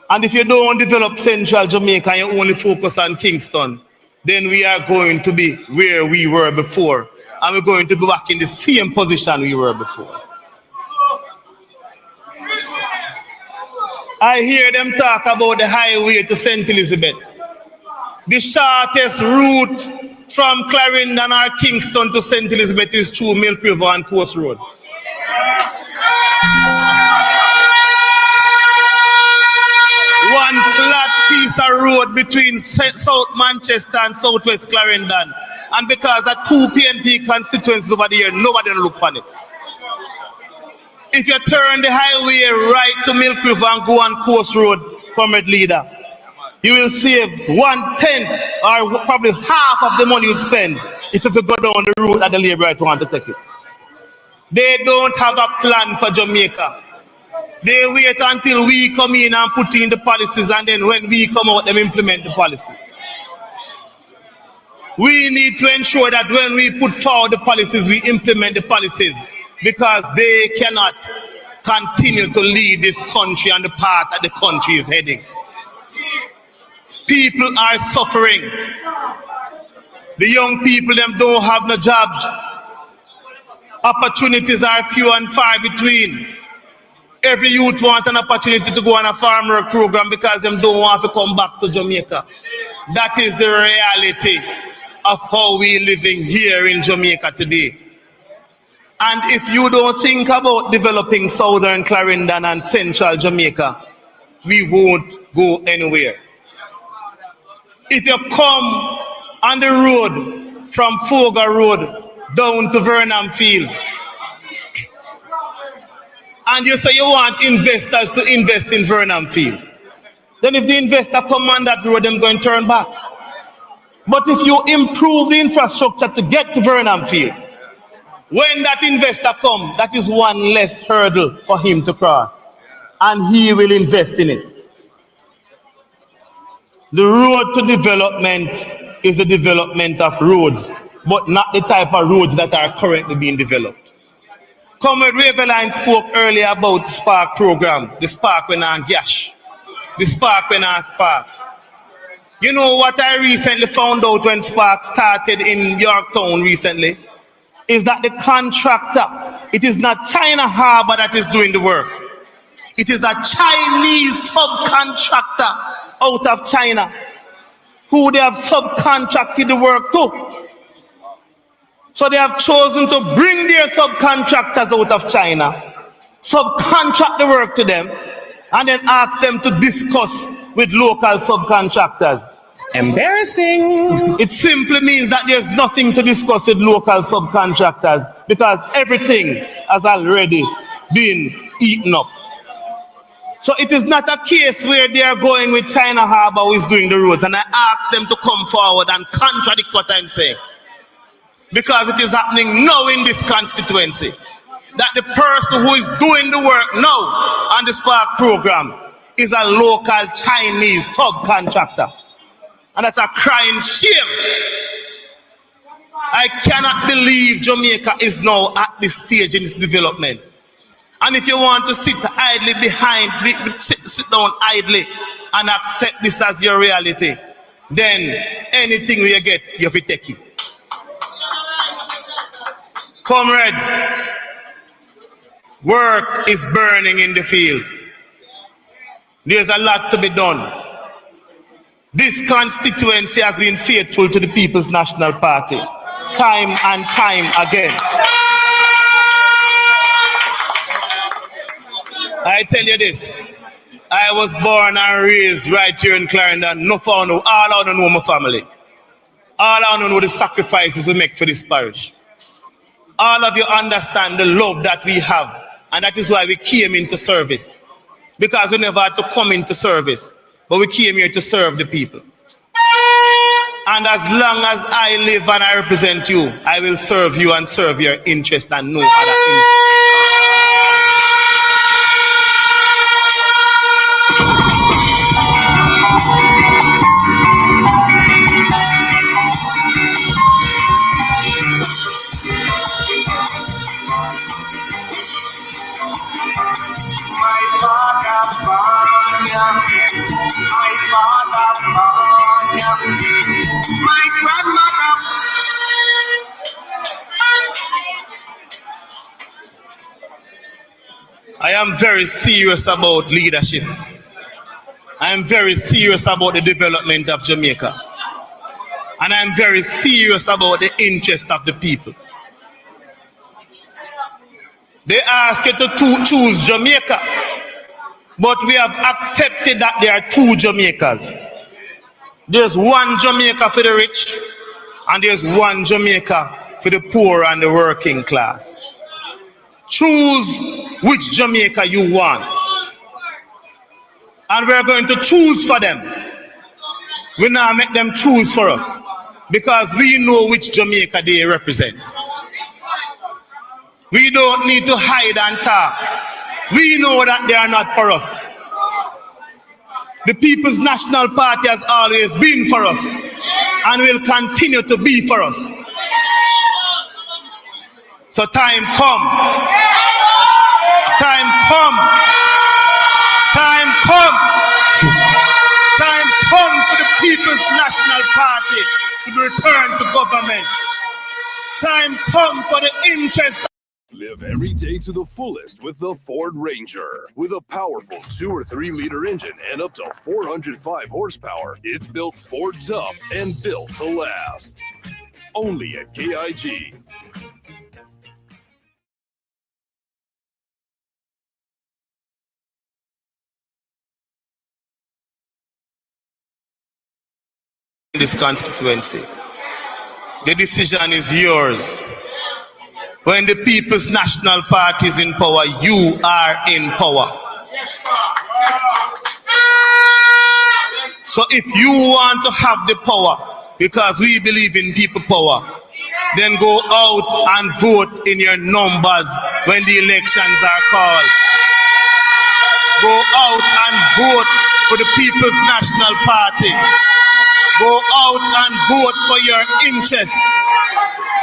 And if you don't develop Central Jamaica and you only focus on Kingston, then we are going to be where we were before. And we're going to be back in the same position we were before. I hear them talk about the highway to St. Elizabeth. The shortest route from Clarendon or Kingston to St. Elizabeth is through Milk River and Coast Road. One flat piece of road between South Manchester and Southwest Clarendon. And because of two PNP constituencies over there, nobody look on it. If you turn the highway right to Milk River and go on Coast Road, Comrade leader, you will save 1/10 or probably half of the money you'd spend if you go down the route that the Labour want to take it. They don't have a plan for Jamaica. They wait until we come in and put in the policies, and then when we come out, them implement the policies. We need to ensure that when we put forward the policies, we implement the policies, because they cannot continue to lead this country on the path that the country is heading. People are suffering. The young people, them don't have no jobs. Opportunities are few and far between. Every youth wants an opportunity to go on a farm work program because them don't want to come back to Jamaica. That is the reality of how we living here in Jamaica today. And if you don't think about developing Southern Clarendon and Central Jamaica, we won't go anywhere. If you come on the road from Fogar Road down to Vernon Field, and you say you want investors to invest in Vernon Field, then if the investor come on that road, they're going to turn back. But if you improve the infrastructure to get to Vernon Field, when that investor come, that is one less hurdle for him to cross, and he will invest in it. The road to development is the development of roads, but not the type of roads that are currently being developed. Comrade Waveline spoke earlier about the Spark program. The Spark when on gash. The Spark when on Spark. You know what I recently found out when Spark started in Yorktown recently? Is that the contractor, it is not China Harbor that is doing the work. It is a Chinese subcontractor out of China who they have subcontracted the work to. So they have chosen to bring their subcontractors out of China, subcontract the work to them, and then ask them to discuss with local subcontractors. Embarrassing. It simply means that there's nothing to discuss with local subcontractors because everything has already been eaten up. So it is not a case where they are going with China Harbor who is doing the roads, and I ask them to come forward and contradict what I'm saying. Because it is happening now in this constituency that the person who is doing the work now on the Spark program is a local Chinese subcontractor. And that's a crying shame. I cannot believe Jamaica is now at this stage in its development. And if you want to sit idly sit down idly and accept this as your reality, then anything you get, you have to take it. Comrades, work is burning in the field. There's a lot to be done. This constituency has been faithful to the People's National Party, time and time again. I tell you this, I was born and raised right here in Clarendon. All I know my family. All I know the sacrifices we make for this parish. All of you understand the love that we have, and that is why we came into service. Because we never had to come into service, but we came here to serve the people. And as long as I live and I represent you, I will serve you and serve your interest and no other interest. My grandmother. I am very serious about leadership. I am very serious about the development of Jamaica. And I am very serious about the interest of the people. They ask you to choose Jamaica, but we have accepted that there are two Jamaicas. There's one Jamaica for the rich, and there's one Jamaica for the poor and the working class. Choose which Jamaica you want. And we're going to choose for them. We now make them choose for us, because we know which Jamaica they represent. We don't need to hide and talk. We know that they are not for us. The People's National Party has always been for us and will continue to be for us. So time come. Time come. Time come. Time come for the People's National Party to return to government. Time come for the interest. Live every day to the fullest with the Ford Ranger. With a powerful 2 or 3 liter engine and up to 405 horsepower, it's built Ford tough and built to last. Only at KIG. This constituency, the decision is yours. When the People's National Party is in power, you are in power. So if you want to have the power, because we believe in people power, then go out and vote in your numbers when the elections are called. Go out and vote for the People's National Party. Go out and vote for your interest.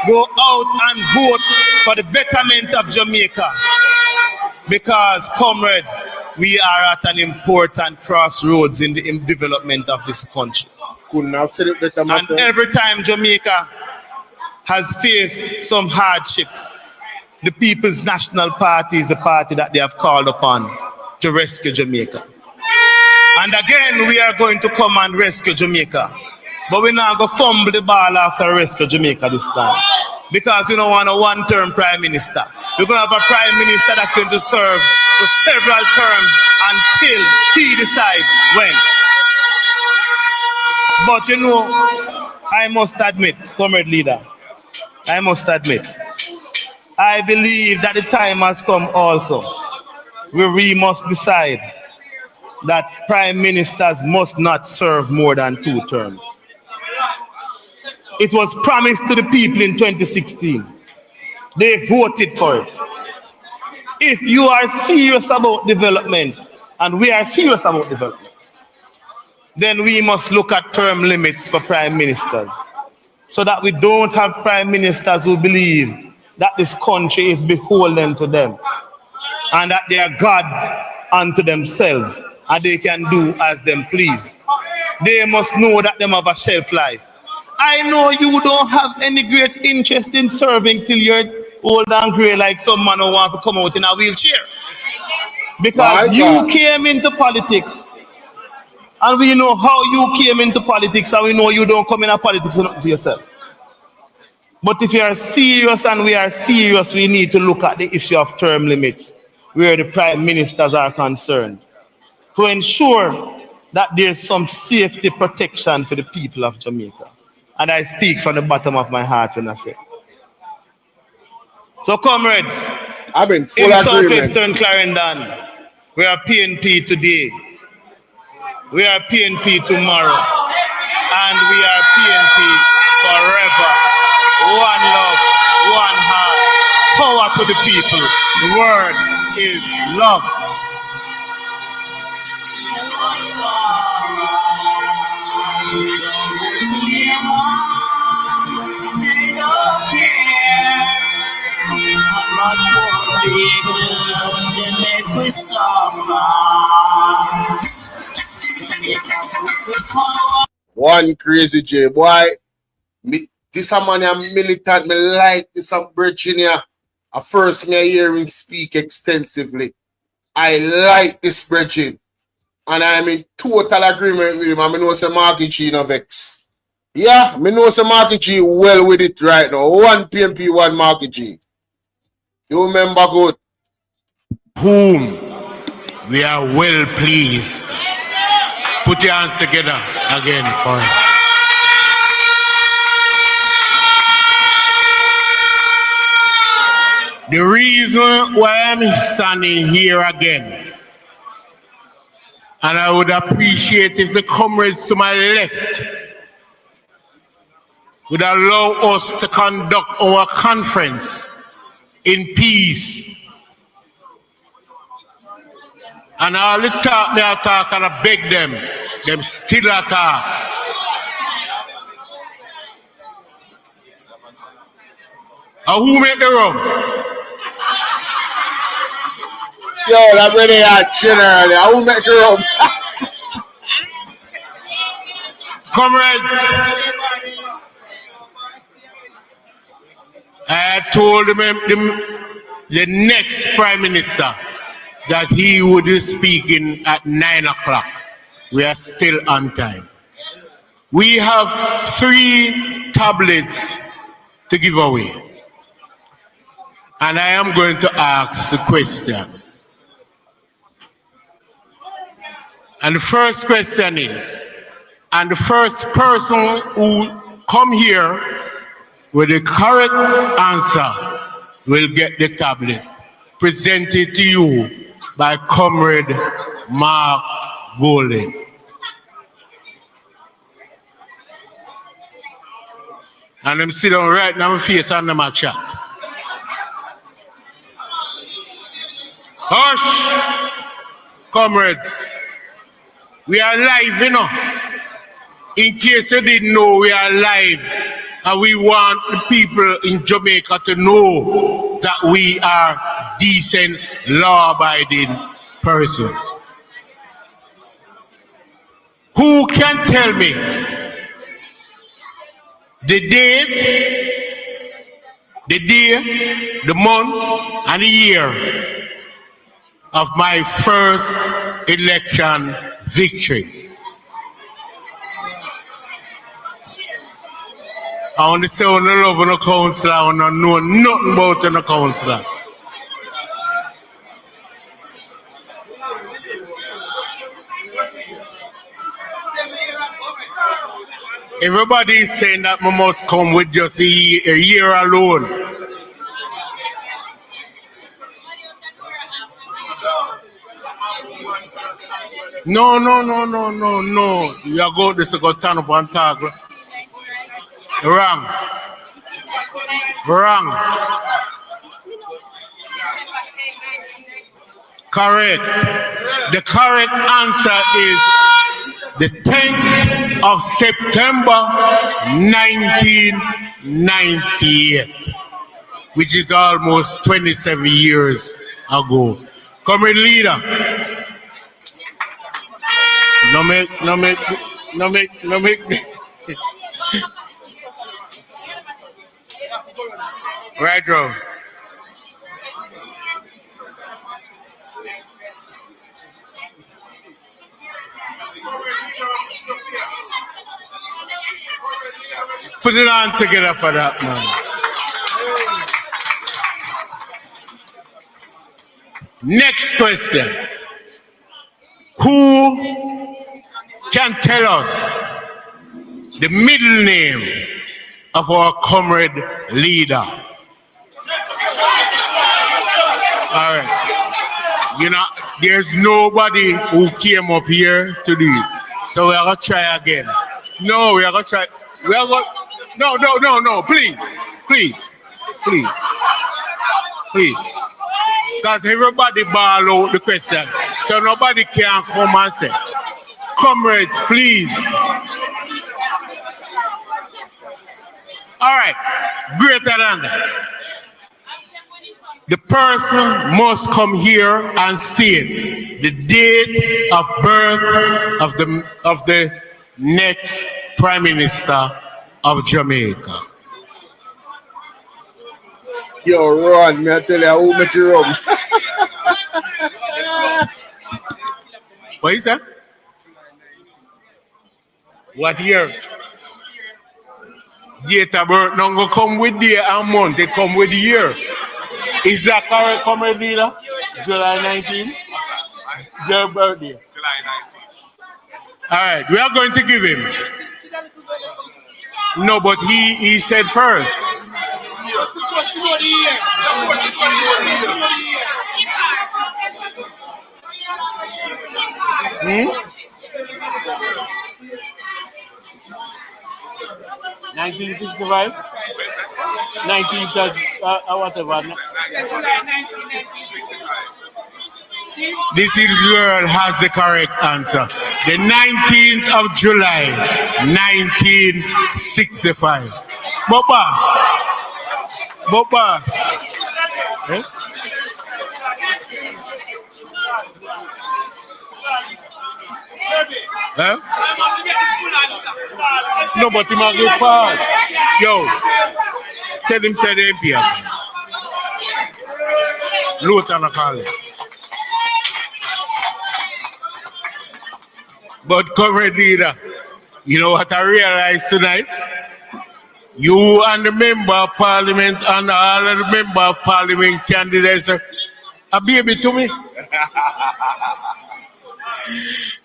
go out and vote for the betterment of Jamaica. Because, comrades, we are at an important crossroads in the development of this country. Couldn't have said it better myself. And every time Jamaica has faced some hardship, the People's National Party is the party that they have called upon to rescue Jamaica. And again, we are going to come and rescue Jamaica. But we're not going to fumble the ball after rescue Jamaica this time. Because we don't want a one-term prime minister. We're going to have a prime minister that's going to serve for several terms until he decides when. But you know, I must admit, comrade leader, I must admit, I believe that the time has come also where we must decide that prime ministers must not serve more than 2 terms. It was promised to the people in 2016. They voted for it. If you are serious about development, and we are serious about development, then we must look at term limits for prime ministers so that we don't have prime ministers who believe that this country is beholden to them and that they are God unto themselves and they can do as them please. They must know that they have a shelf life. I know you don't have any great interest in serving till you're old and gray like some man who want to come out in a wheelchair. Because you came into politics and we know how you came into politics and we know you don't come into politics for yourself. But if you are serious and we are serious, we need to look at the issue of term limits where the prime ministers are concerned to ensure that there's some safety protection for the people of Jamaica. And I speak from the bottom of my heart when I say. So, comrades, I've been full in agreement. Southwestern Clarendon, we are PNP today. We are PNP tomorrow. And we are PNP forever. One love, one heart. Power to the people. The word is love. One crazy J boy. This a man a militant. Me like this a Virginia. At first me hear him speak extensively. I like this Virgin. And I'm in total agreement with him. I know some Marky G no vex. Yeah, me know some Marky G well with it right now. One PNP, one Marky G. You remember good. Whom we are well pleased. Put your hands together again for it. The reason why I'm standing here again, and I would appreciate if the comrades to my left would allow us to conduct our conference in peace. And all the talk me I talk and I beg them still attack. And who make the rum? Yo, that really hot generally. I will make the rum. Comrades, I told the next Prime Minister that he would be speaking at 9 o'clock. We are still on time. We have 3 tablets to give away. And I am going to ask the question. And the first question is, and the first person who come here with the correct answer will get the tablet presented to you by Comrade Mark Golden. And I'm sitting right now, my face under my chat. Hush, comrades. We are live, you know. In case you didn't know, we are live And we want the people in Jamaica to know that we are decent, law-abiding persons. Who can tell me the date, the day, the month, and the year of my first election victory? I want to say on the love on the councillor, I want to know nothing about the councillor. Everybody is saying that we must come with just a year alone. No. You go this go turn up and talk. Wrong. Correct. The correct answer is the 10th of September 1998, which is almost 27 years ago. Comrade leader. No make. Right, bro. Put it on together for that, man. Next question. Who can tell us the middle name of our comrade leader? All right. You know, there's nobody who came up here to do it. So we are going to try again. No, we are going to try. We are going. No. Please. Because everybody ball out the question. So nobody can come and say. Comrades, please. All right. Greater than that. The person must come here and state the date of birth of the next Prime Minister of Jamaica. Yo, Ron, me I tell you, who make you run? What is that? What year? Date of birth don't go come with day and month, they come with the year. Is that correct, comrade leader? July 19th? Your birthday. July 19th. All right, we are going to give him. No, but he said first. Hmm? 1965? 1930, whatever. This girl has the correct answer. The 19th of July, 1965. Bobas. Eh? Huh? No, but he might get far. Yo, tell him say the MP. Luton call it. But comrade leader, you know what I realized tonight? You and the member of parliament and all of the member of parliament candidates are a baby to me.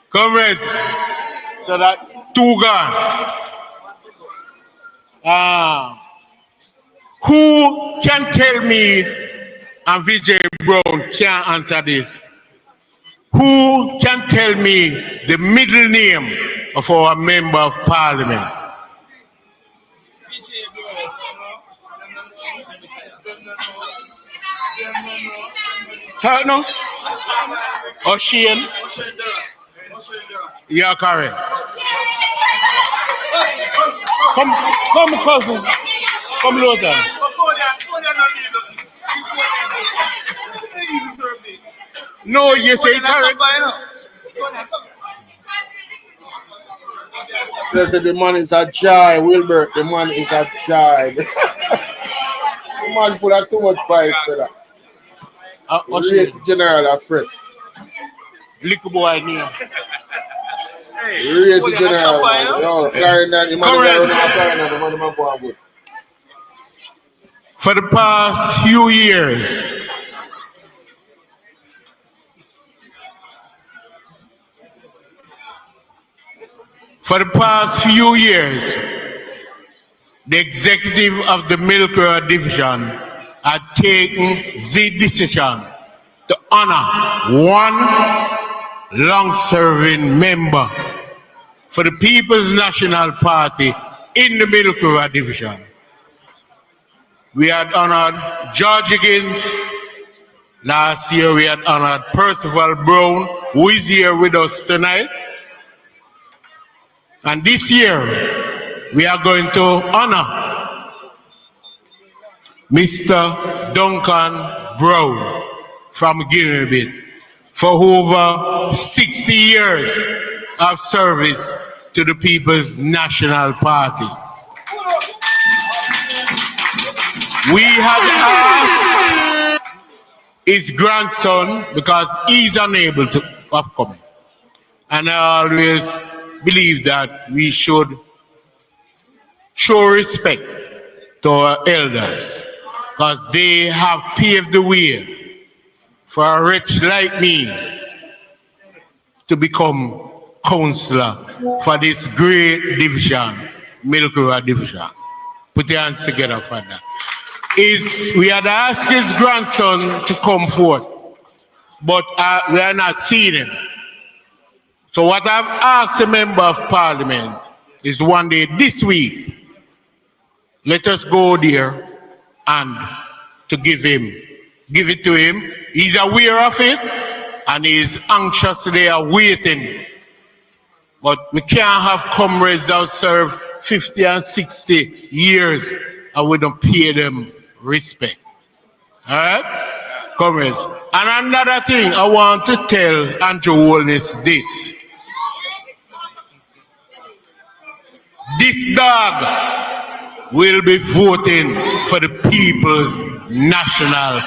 Comrades, so that two gone. Who can tell me, and Vijay Brown can't answer this, who can tell me the middle name of our member of parliament? No? Ocean? Yeah, correct. Come, cousin. Come, Luther. No, you say correct. They say the man is a joy, Wilbert. The man is a joy. The man full of too much fight for that. Rate General afraid. Little boy near. Rate General. Yo, Clarendon, the man is a For the past few years, the executive of the Milk Road Division had taken the decision to honor one long-serving member for the People's National Party in the Milk Road Division. We had honored George Higgins. Last year we had honored Percival Brown, who is here with us tonight. And this year we are going to honor Mr. Duncan Brown from Guinea for over 60 years of service to the People's National Party. We have asked his grandson, because he's unable to come. And I always believe that we should show respect to our elders, because they have paved the way for a wretch like me to become councillor for this great division, Milk Road Division. Put your hands together for that. We had asked his grandson to come forth, but we are not seeing him. So what I've asked a member of parliament is one day this week, let us go there and to give it to him. He's aware of it and he's anxiously waiting. But we can't have comrades that serve 50 and 60 years and we don't pay them respect. All right? Comrades. And another thing I want to tell Andrew Holness this. This dog will be voting for the People's National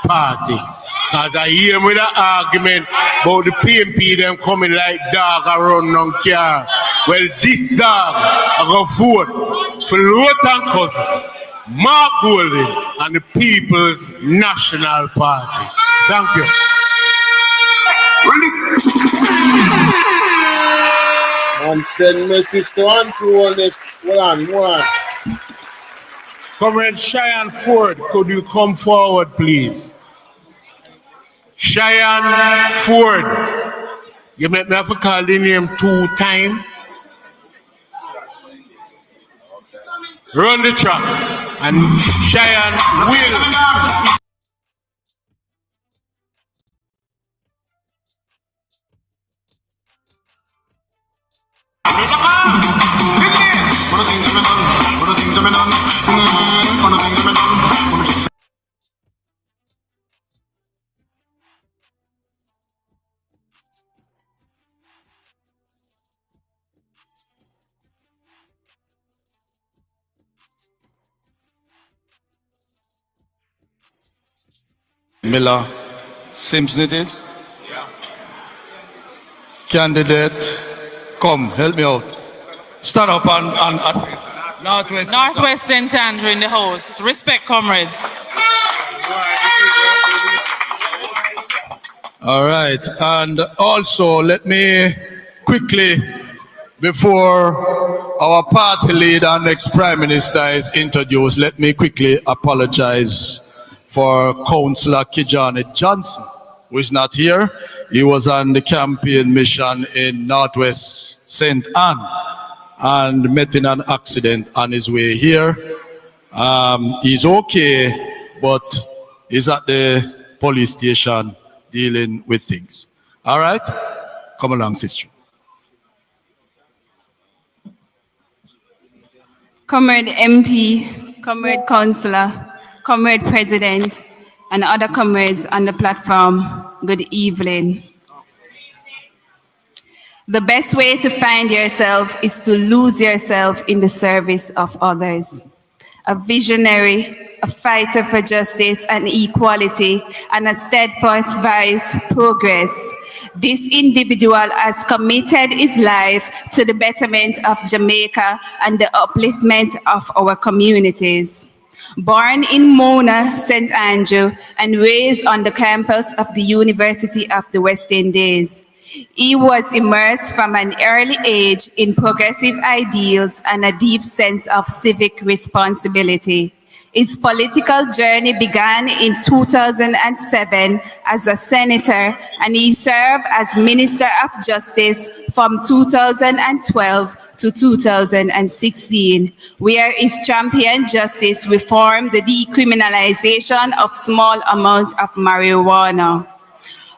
Party. As I hear with the argument about the PMP them coming like dog around on car. Well, this dog I go vote for Luther Cousins, Mark Golding, and the People's National Party. Thank you. And send message to Andrew on this. Hold on. Comrade Cheyenne Ford, could you come forward, please? Cheyenne Ford. You make me have to call the name 2 times. Run the track. And Cheyenne will. Miller Simpson it is. Candidate, come, help me out. Stand up and Northwest St. Andrew in the house. Respect, comrades. All right, and also let me quickly, before our party leader and next Prime Minister is introduced, let me quickly apologize for Councillor Kijani Johnson, who is not here. He was on the campaign mission in Northwest St. Anne and met in an accident on his way here. He's okay, but he's at the police station dealing with things. All right? Come along, sister. Comrade MP, Comrade Councillor, Comrade President, and other comrades on the platform, good evening. The best way to find yourself is to lose yourself in the service of others. A visionary, a fighter for justice and equality, and a steadfast vice progress. This individual has committed his life to the betterment of Jamaica and the upliftment of our communities. Born in Mona, St. Andrew, and raised on the campus of the University of the West Indies, he was immersed from an early age in progressive ideals and a deep sense of civic responsibility. His political journey began in 2007 as a senator, and he served as Minister of Justice from 2012 to 2016, where his championed justice reformed the decriminalization of small amounts of marijuana.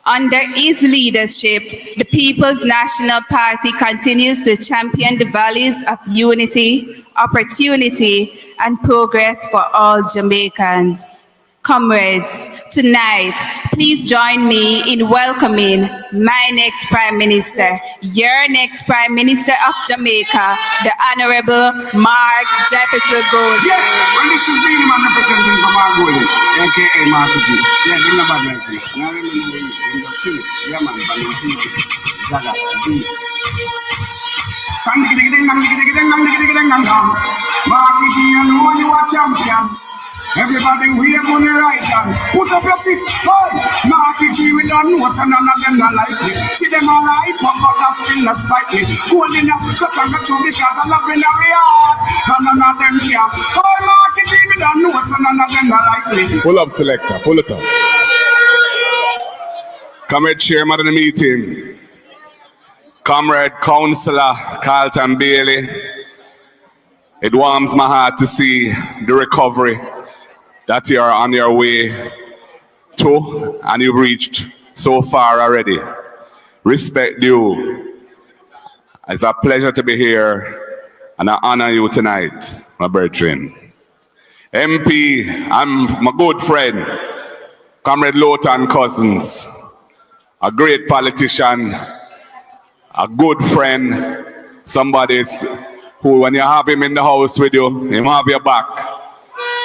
Under his leadership, the People's National Party continues to champion the values of unity, opportunity, and progress for all Jamaicans. Comrades, tonight, please join me in welcoming my next Prime Minister, your next Prime Minister of Jamaica, the Honorable Mark Jefferson Gold. Yeah, well, this is being man representing from our Golden, aka Mark G. Yeah, they're not bad like me. Now, let me know in the field. Yeah, man, Valentino, Zaga, Z. Stand diggy-diggy-ding, Mark G, you know you are champion. Everybody wave on the right hand. Put up your fist. Hey! Marky G with the notes and none of them not like me. See them all hype up, but that's still not spite me. Holding up, cut and cut you because I love in every heart. And none of them care. Hey! Marky G with the notes and none of them not like me. Pull up, selector. Pull it up. Comrade Chairman of the meeting. Comrade Councillor Carlton Bailey. It warms my heart to see the recovery that you are on your way to, and you've reached so far already. Respect due. It's a pleasure to be here, and I honor you tonight, my brethren. MP, I'm my good friend, Comrade Lowton Cousins, a great politician, a good friend, somebody who, when you have him in the house with you, he'll have your back.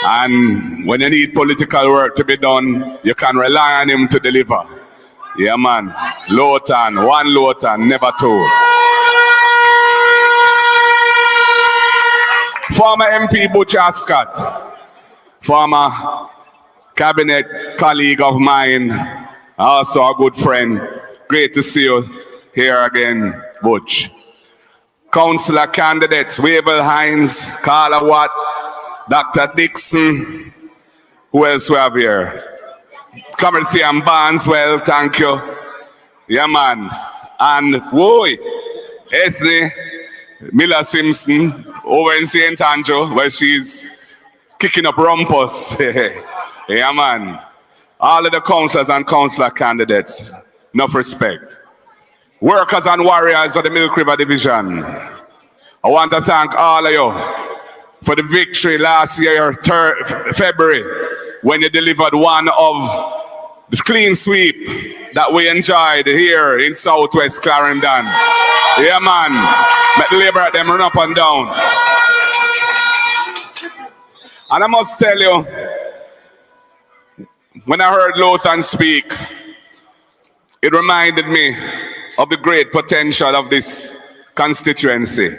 And when you need political work to be done, you can rely on him to deliver. Yeah, man. Lowton, one Lowton, never two. Former MP Butch Ascot, former cabinet colleague of mine, also a good friend. Great to see you here again, Butch. Councillor candidates, Wavell Hines, Carla Watt, Dr. Dixon, who else we have here? Comrade C.M. Barneswell, thank you. Yeah, man. And, whoa, Ethne Miller Simpson over in St. Andrew, where she's kicking up rumpus. Yeah, man. All of the councillors and councillor candidates, enough respect. Workers and warriors of the Milk River Division, I want to thank all of you for the victory last year, February, when you delivered one of the clean sweep that we enjoyed here in Southwest Clarendon. Yeah, man. Let the labor at them run up and down. And I must tell you, when I heard Lowton speak, it reminded me of the great potential of this constituency.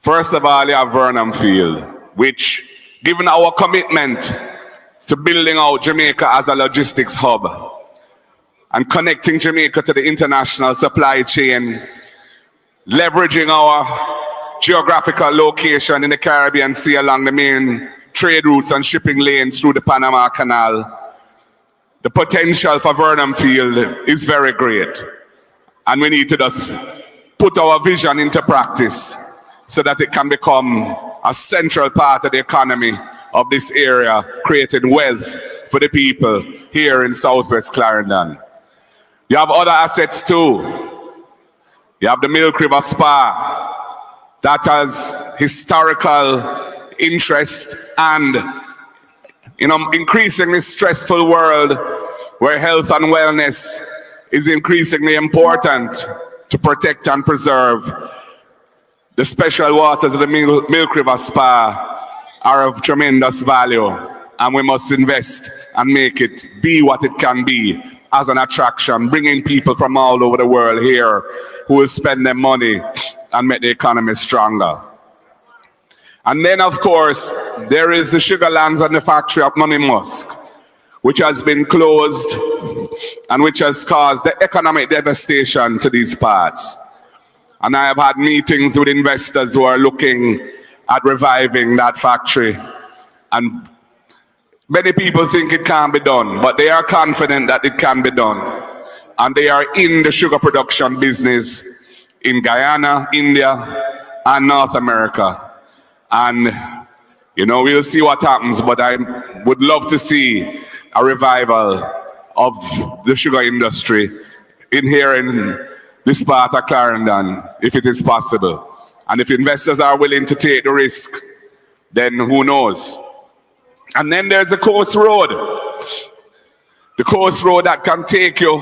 First of all, you have Vernon Field, which, given our commitment to building out Jamaica as a logistics hub and connecting Jamaica to the international supply chain, leveraging our geographical location in the Caribbean Sea along the main trade routes and shipping lanes through the Panama Canal, the potential for Vernon Field is very great. And we need to just put our vision into practice so that it can become a central part of the economy of this area, creating wealth for the people here in Southwest Clarendon. You have other assets too. You have the Milk River Spa that has historical interest and in an increasingly stressful world where health and wellness is increasingly important to protect and preserve. The special waters of the Milk River Spa are of tremendous value, and we must invest and make it be what it can be as an attraction, bringing people from all over the world here who will spend their money and make the economy stronger. And then, of course, there is the sugar lands and the factory of Money Musk, which has been closed and which has caused the economic devastation to these parts. And I have had meetings with investors who are looking at reviving that factory. And many people think it can't be done, but they are confident that it can be done. And they are in the sugar production business in Guyana, India, and North America. And, you know, we'll see what happens, but I would love to see a revival of the sugar industry in here in this part of Clarendon, if it is possible. And if investors are willing to take the risk, then who knows? And then there's the Coast Road. The Coast Road that can take you,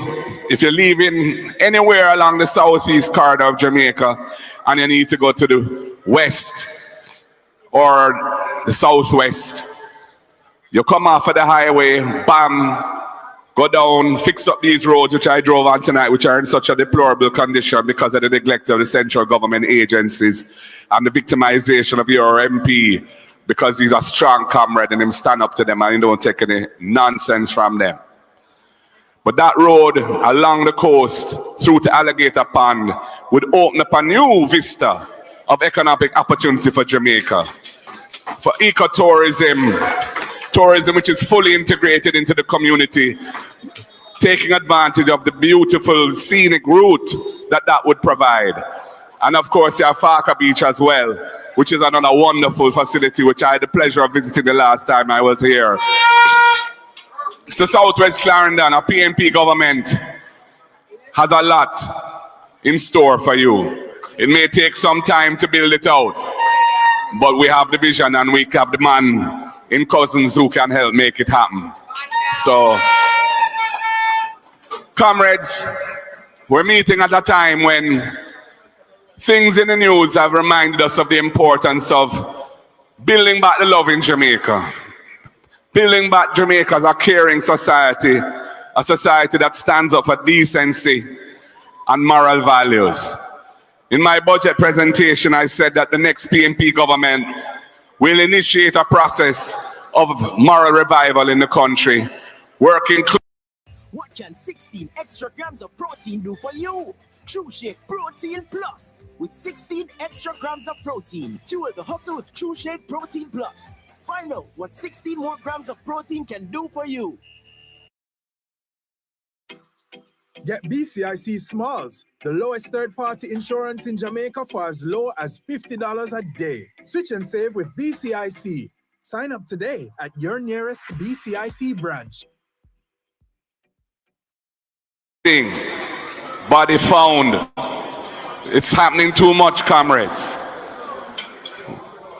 if you're leaving anywhere along the southeast corridor of Jamaica, and you need to go to the west or the southwest. You come off of the highway, bam, go down, fix up these roads which I drove on tonight, which are in such a deplorable condition because of the neglect of the central government agencies and the victimization of your MP because he's a strong comrade and him stand up to them and he don't take any nonsense from them. But that road along the coast through to Alligator Pond would open up a new vista of economic opportunity for Jamaica, for ecotourism, tourism which is fully integrated into the community, taking advantage of the beautiful scenic route that would provide. And of course, you have Farka Beach as well, which is another wonderful facility which I had the pleasure of visiting the last time I was here. So Southwest Clarendon, our PNP government has a lot in store for you. It may take some time to build it out, but we have the vision and we have the man in Cousins who can help make it happen. So, comrades, we're meeting at a time when things in the news have reminded us of the importance of building back the love in Jamaica. Building back Jamaica as a caring society, a society that stands up for decency and moral values. In my budget presentation, I said that the next PNP government will initiate a process of moral revival in the country, working. What can 16 extra grams of protein do for you? True Shake Protein Plus. With 16 extra grams of protein, fuel the hustle with True Shake Protein Plus. Find out what 16 more grams of protein can do for you. Get BCIC Smalls, the lowest third-party insurance in Jamaica for as low as $50 a day. Switch and save with BCIC. Sign up today at your nearest BCIC branch. Body found. It's happening too much, comrades.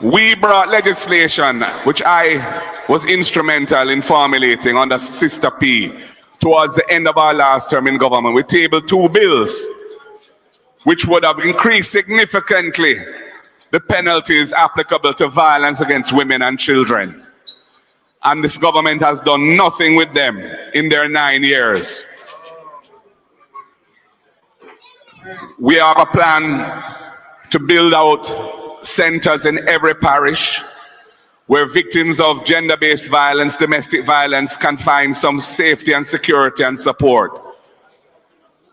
We brought legislation, which I was instrumental in formulating under Sister P, towards the end of our last term in government. We tabled 2 bills, which would have increased significantly the penalties applicable to violence against women and children. And this government has done nothing with them in their 9 years. We have a plan to build out centers in every parish where victims of gender-based violence, domestic violence can find some safety and security and support.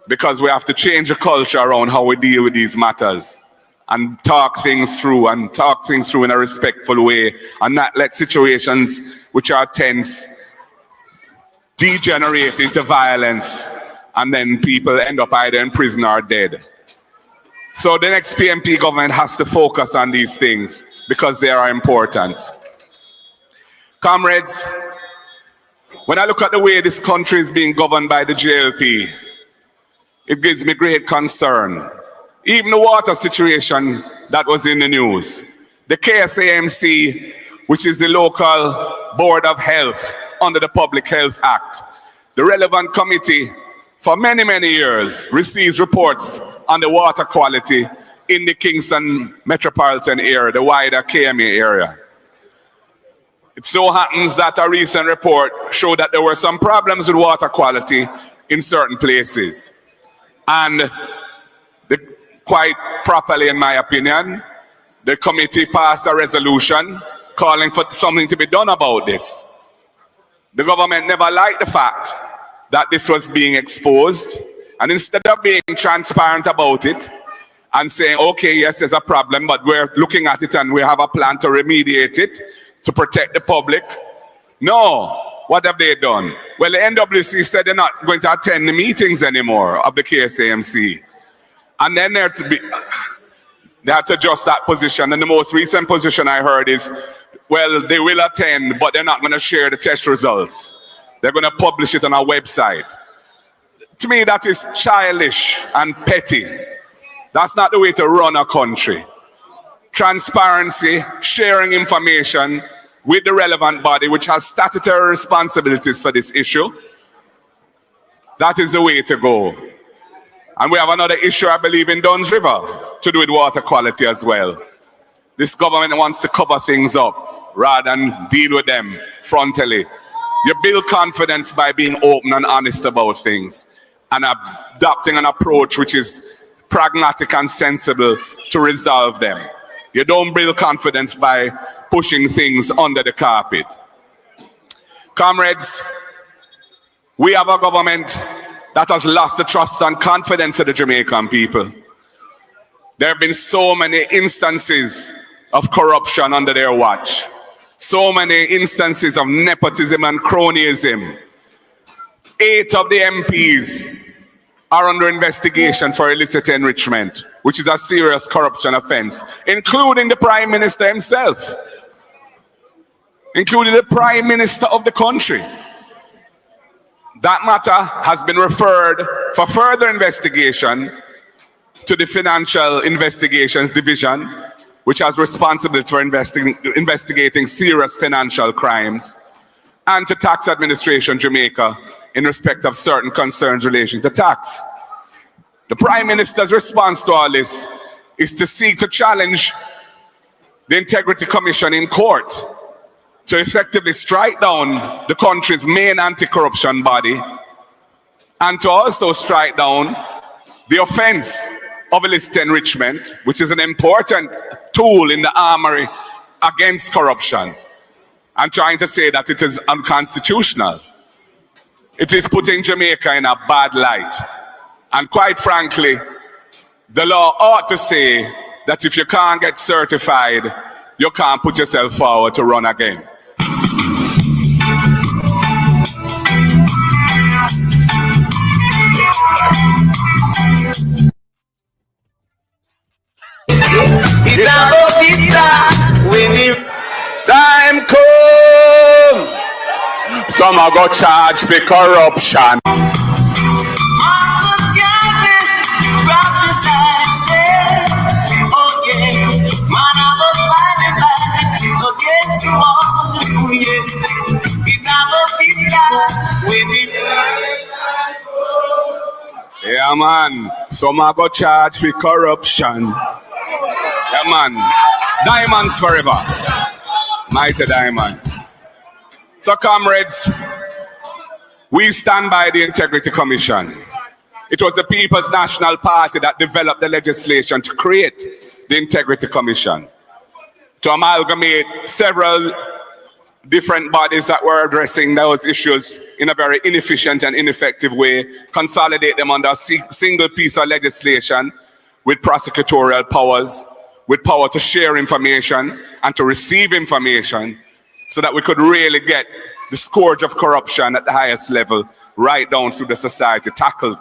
Because we have to change the culture around how we deal with these matters and talk things through in a respectful way and not let situations which are tense degenerate into violence and then people end up either in prison or dead. So the next PNP government has to focus on these things because they are important. Comrades, when I look at the way this country is being governed by the JLP, it gives me great concern. Even the water situation that was in the news. The KSAMC, which is the local Board of Health under the Public Health Act, the relevant committee for many, many years receives reports on the water quality in the Kingston metropolitan area, the wider KMA area. It so happens that a recent report showed that there were some problems with water quality in certain places. And quite properly, in my opinion, the committee passed a resolution calling for something to be done about this. The government never liked the fact that this was being exposed, and instead of being transparent about it and saying, okay, yes, there's a problem, but we're looking at it and we have a plan to remediate it, to protect the public. No, what have they done? Well, the NWC said they're not going to attend the meetings anymore of the KSAMC. And then they had to adjust that position. And the most recent position I heard is, well, they will attend, but they're not going to share the test results. They're going to publish it on our website. To me, that is childish and petty. That's not the way to run a country. Transparency, sharing information with the relevant body, which has statutory responsibilities for this issue. That is the way to go. And we have another issue, I believe, in Duns River to do with water quality as well. This government wants to cover things up rather than deal with them frontally. You build confidence by being open and honest about things and adopting an approach which is pragmatic and sensible to resolve them. You don't build confidence by pushing things under the carpet. Comrades, we have a government that has lost the trust and confidence of the Jamaican people. There have been so many instances of corruption under their watch. So many instances of nepotism and cronyism. 8 of the MPs are under investigation for illicit enrichment, which is a serious corruption offense, including the Prime Minister himself, including the Prime Minister of the country. That matter has been referred for further investigation to the Financial Investigations Division, which has responsibility for investigating serious financial crimes, and to Tax Administration Jamaica in respect of certain concerns relating to tax. The Prime Minister's response to all this is to seek to challenge the Integrity Commission in court to effectively strike down the country's main anti-corruption body and to also strike down the offense of illicit enrichment, which is an important tool in the armory against corruption, and trying to say that it is unconstitutional. It is putting Jamaica in a bad light. And quite frankly, the law ought to say that if you can't get certified, you can't put yourself forward to run again. Time come, some are go charge for corruption. Yeah, man, some are go charge for corruption. Yeah, man, diamonds forever. Mighty diamonds. So, comrades, we stand by the Integrity Commission. It was the People's National Party that developed the legislation to create the Integrity Commission, to amalgamate several different bodies that were addressing those issues in a very inefficient and ineffective way, consolidate them under a single piece of legislation with prosecutorial powers, with power to share information and to receive information, so that we could really get the scourge of corruption at the highest level right down through the society tackled.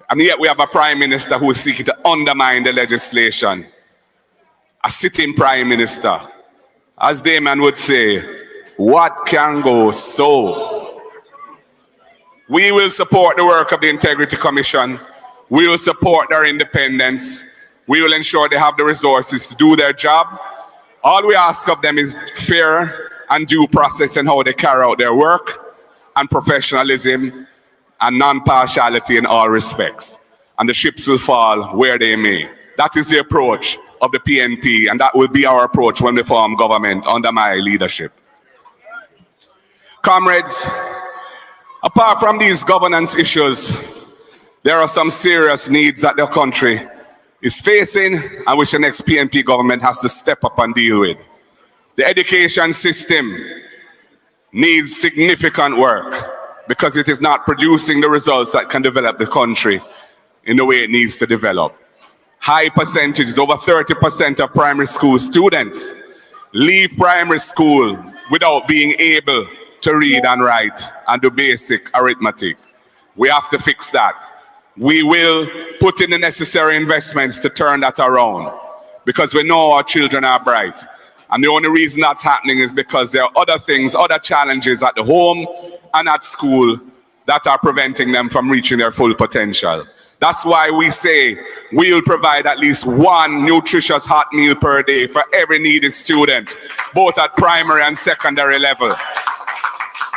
And yet we have a Prime Minister who is seeking to undermine the legislation. A sitting Prime Minister. As Damon would say, what can go so? We will support the work of the Integrity Commission. We will support their independence. We will ensure they have the resources to do their job. All we ask of them is fair and due process in how they carry out their work, and professionalism and non-partiality in all respects. And the ships will fall where they may. That is the approach of the PNP, and that will be our approach when we form government under my leadership. Comrades, apart from these governance issues, there are some serious needs that the country is facing and which the next PNP government has to step up and deal with. The education system needs significant work because it is not producing the results that can develop the country in the way it needs to develop. High percentages, over 30% of primary school students leave primary school without being able to read and write and do basic arithmetic. We have to fix that. We will put in the necessary investments to turn that around because we know our children are bright. And the only reason that's happening is because there are other things, other challenges at the home and at school that are preventing them from reaching their full potential. That's why we say we'll provide at least one nutritious hot meal per day for every needy student, both at primary and secondary level.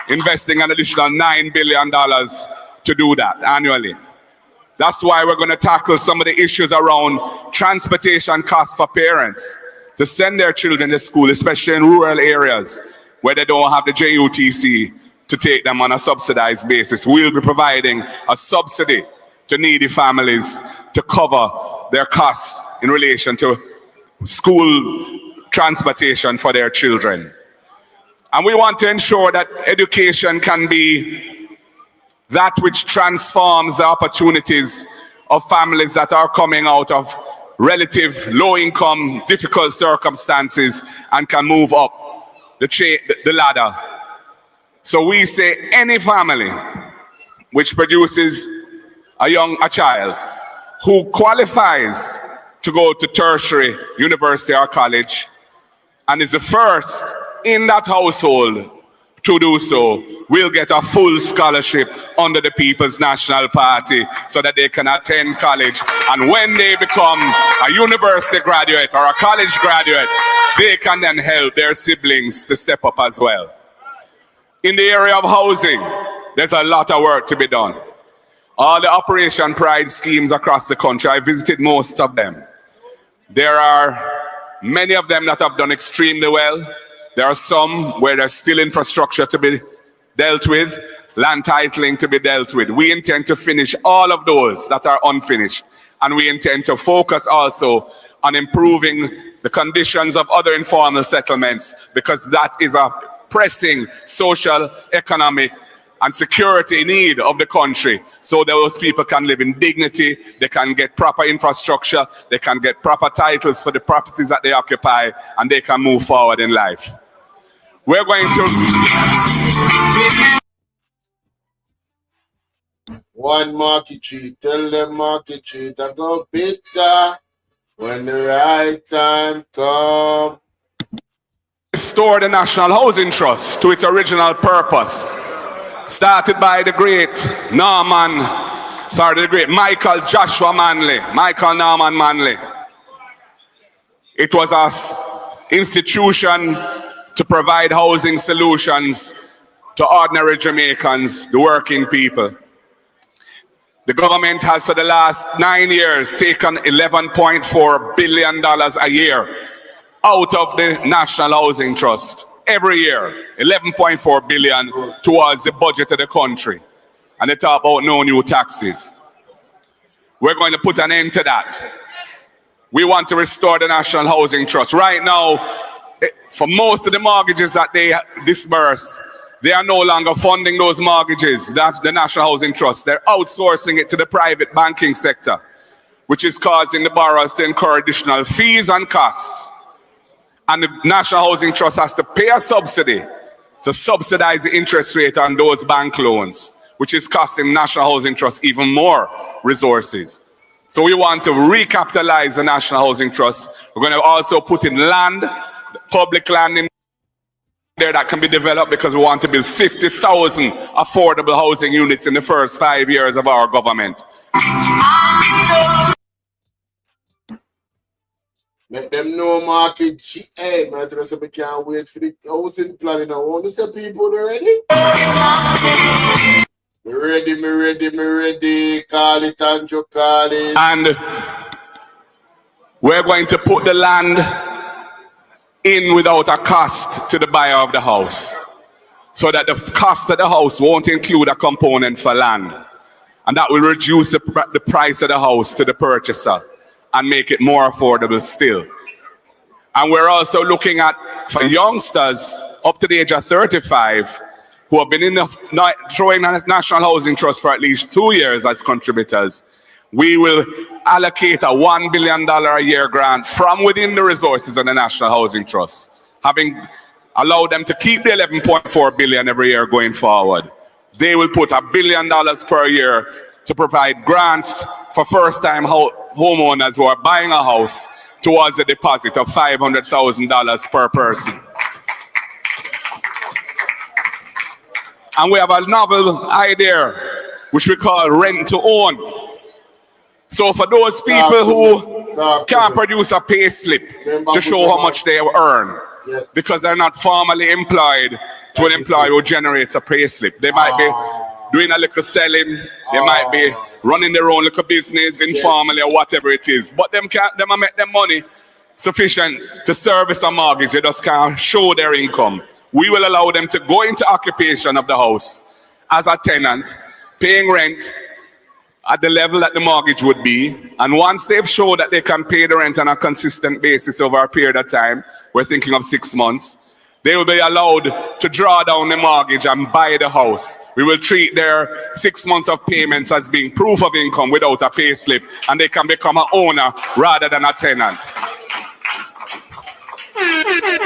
Investing an additional $9 billion to do that annually. That's why we're going to tackle some of the issues around transportation costs for parents to send their children to school, especially in rural areas where they don't have the JUTC to take them on a subsidized basis. We'll be providing a subsidy to needy families to cover their costs in relation to school transportation for their children. And we want to ensure that education can be that which transforms the opportunities of families that are coming out of relative low-income, difficult circumstances and can move up the ladder. So we say any family which produces a child who qualifies to go to tertiary, university or college and is the first in that household to do so will get a full scholarship under the People's National Party so that they can attend college. And when they become a university graduate or a college graduate, they can then help their siblings to step up as well. In the area of housing, there's a lot of work to be done. All the Operation Pride schemes across the country, I visited most of them. There are many of them that have done extremely well. There are some where there's still infrastructure to be dealt with, land titling to be dealt with. We intend to finish all of those that are unfinished. And we intend to focus also on improving the conditions of other informal settlements because that is a pressing social, economic, and security need of the country. So those people can live in dignity, they can get proper infrastructure, they can get proper titles for the properties that they occupy, and they can move forward in life. We're going to... One market treat, tell them market treat, I go pizza when the right time come. Restore the National Housing Trust to its original purpose. Started by the great Michael Joshua Manley, Michael Norman Manley. It was an institution to provide housing solutions to ordinary Jamaicans, the working people. The government has for the last 9 years taken $11.4 billion a year out of the National Housing Trust. Every year, $11.4 billion towards the budget of the country. And they talk about no new taxes. We're going to put an end to that. We want to restore the National Housing Trust. Right now, for most of the mortgages that they disburse, they are no longer funding those mortgages. That's the National Housing Trust. They're outsourcing it to the private banking sector, which is causing the borrowers to incur additional fees and costs. And the National Housing Trust has to pay a subsidy to subsidize the interest rate on those bank loans, which is costing National Housing Trust even more resources. So we want to recapitalize the National Housing Trust. We're going to also put in land, public land in there that can be developed because we want to build 50,000 affordable housing units in the first 5 years of our government. Make them know market. Hey, man, I can't wait for the housing planning. I want to say people ready. Me ready. Call it, Andrew, call it. And we're going to put the land in without a cost to the buyer of the house, so that the cost of the house won't include a component for land. And that will reduce the price of the house to the purchaser and make it more affordable still. And we're also looking at, for youngsters up to the age of 35 who have been throwing a National Housing Trust for at least 2 years as contributors, we will allocate a $1 billion a year grant from within the resources of the National Housing Trust, having allowed them to keep the $11.4 billion every year going forward. They will put $1 billion per year to provide grants for first-time homeowners who are buying a house towards a deposit of $500,000 per person. And we have a novel idea which we call rent to own. So for those people who can't produce a pay slip to show how much they earn, because they're not formally employed to an employer who generates a pay slip. They might be doing a little selling, they might be running their own little business informally or whatever it is. But them make them money sufficient to service a mortgage. They just can't show their income. We will allow them to go into occupation of the house as a tenant, paying rent at the level that the mortgage would be. And once they've shown that they can pay the rent on a consistent basis over a period of time, we're thinking of 6 months, they will be allowed to draw down the mortgage and buy the house. We will treat their 6 months of payments as being proof of income without a pay slip, and they can become an owner rather than a tenant.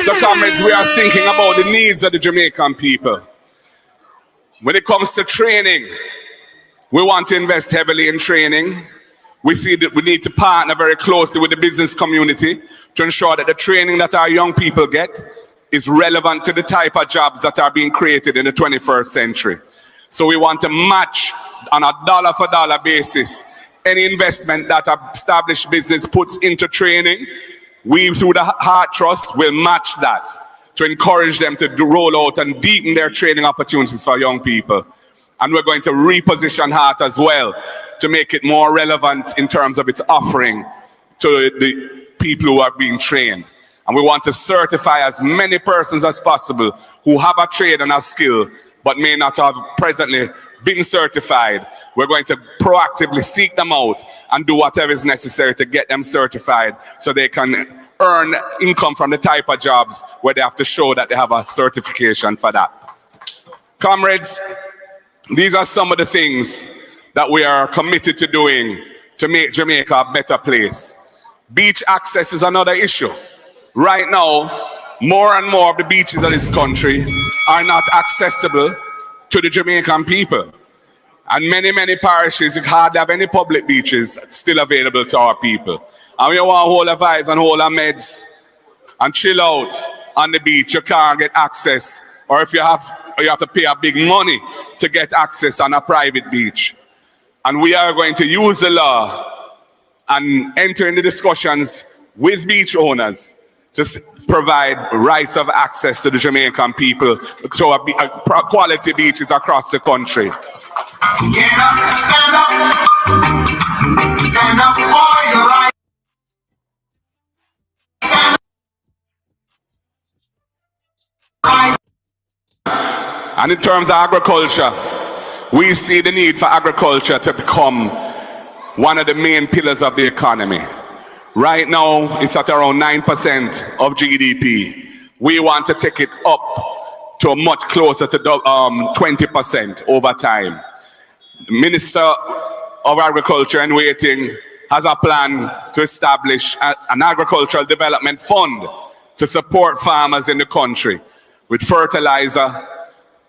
So comrades, we are thinking about the needs of the Jamaican people. When it comes to training, we want to invest heavily in training. We see that we need to partner very closely with the business community to ensure that the training that our young people get is relevant to the type of jobs that are being created in the 21st century. So we want to match on a dollar-for-dollar basis any investment that an established business puts into training. We, through the Heart Trust, will match that to encourage them to roll out and deepen their training opportunities for young people. And we're going to reposition Heart as well to make it more relevant in terms of its offering to the people who are being trained. And we want to certify as many persons as possible who have a trade and a skill but may not have presently been certified. We're going to proactively seek them out and do whatever is necessary to get them certified so they can earn income from the type of jobs where they have to show that they have a certification for that. Comrades, these are some of the things that we are committed to doing to make Jamaica a better place. Beach access is another issue. Right now, more and more of the beaches of this country are not accessible to the Jamaican people. And many parishes hardly have any public beaches still available to our people. And we want to hold our vibes and hold our meds and chill out on the beach. You can't get access, or if you have to pay a big money to get access on a private beach. And we are going to use the law and enter into discussions with beach owners to provide rights of access to the Jamaican people to quality beaches across the country. Get up, stand up. Stand up for your right. Stand up. And in terms of agriculture, we see the need for agriculture to become one of the main pillars of the economy. Right now, it's at around 9% of GDP. We want to take it up to much closer to 20% over time. The Minister of Agriculture and Waiting has a plan to establish an agricultural development fund to support farmers in the country with fertilizer,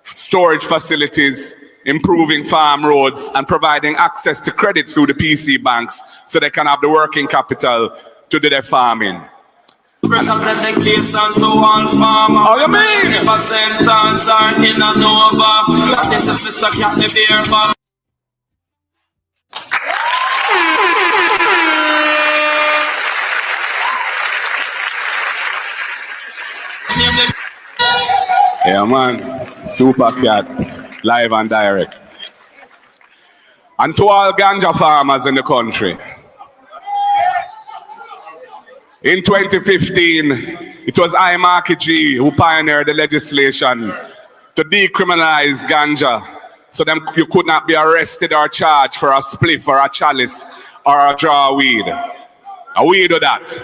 storage facilities, improving farm roads, and providing access to credit through the PC banks so they can have the working capital to do their farming. Special dedication to all farmers. How you mean? Never sentence or in a Nova. That is the Mr. Cat the beer bar. Yeah, man. Super Cat, live and direct. And to all ganja farmers in the country. In 2015, it was I, Marky G, who pioneered the legislation to decriminalize ganja, so them you could not be arrested or charged for a spliff or a chalice or a draw weed. And we do that.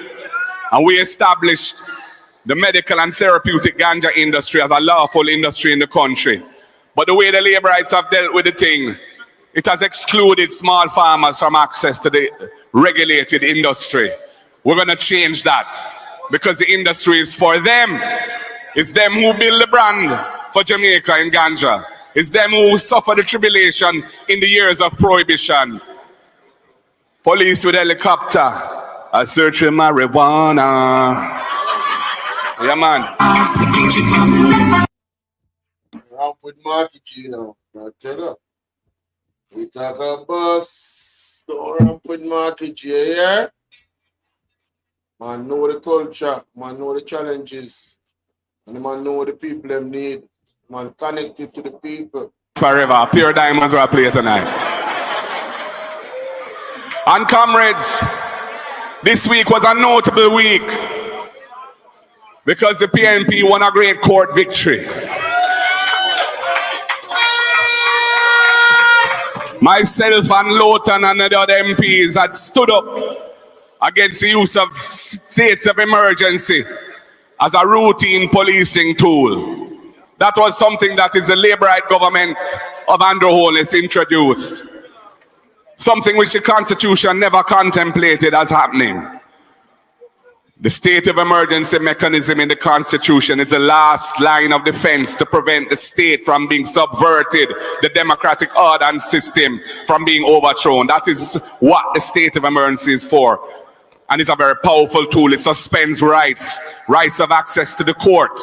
And we established the medical and therapeutic ganja industry as a lawful industry in the country. But the way the labor rights have dealt with the thing, it has excluded small farmers from access to the regulated industry. We're going to change that because the industry is for them. It's them who build the brand for Jamaica in ganja. It's them who suffer the tribulation in the years of prohibition. Police with helicopter are searching marijuana. Yeah, man. I'm with Marky G now. I tell you. We talk a bus. Don't ramp with Marky G, yeah? Man know the culture. Man know the challenges. And man know what the people them need. Man connected to the people. Forever. Pure diamonds will play tonight. And comrades, this week was a notable week because the PNP won a great court victory. Myself and Lawton and the other MPs had stood up against the use of states of emergency as a routine policing tool. That was something that is the Labourite government of Andrew Holness introduced. Something which the Constitution never contemplated as happening. The state of emergency mechanism in the Constitution is the last line of defense to prevent the state from being subverted, the democratic order and system from being overthrown. That is what the state of emergency is for. And it's a very powerful tool. It suspends rights, rights of access to the court,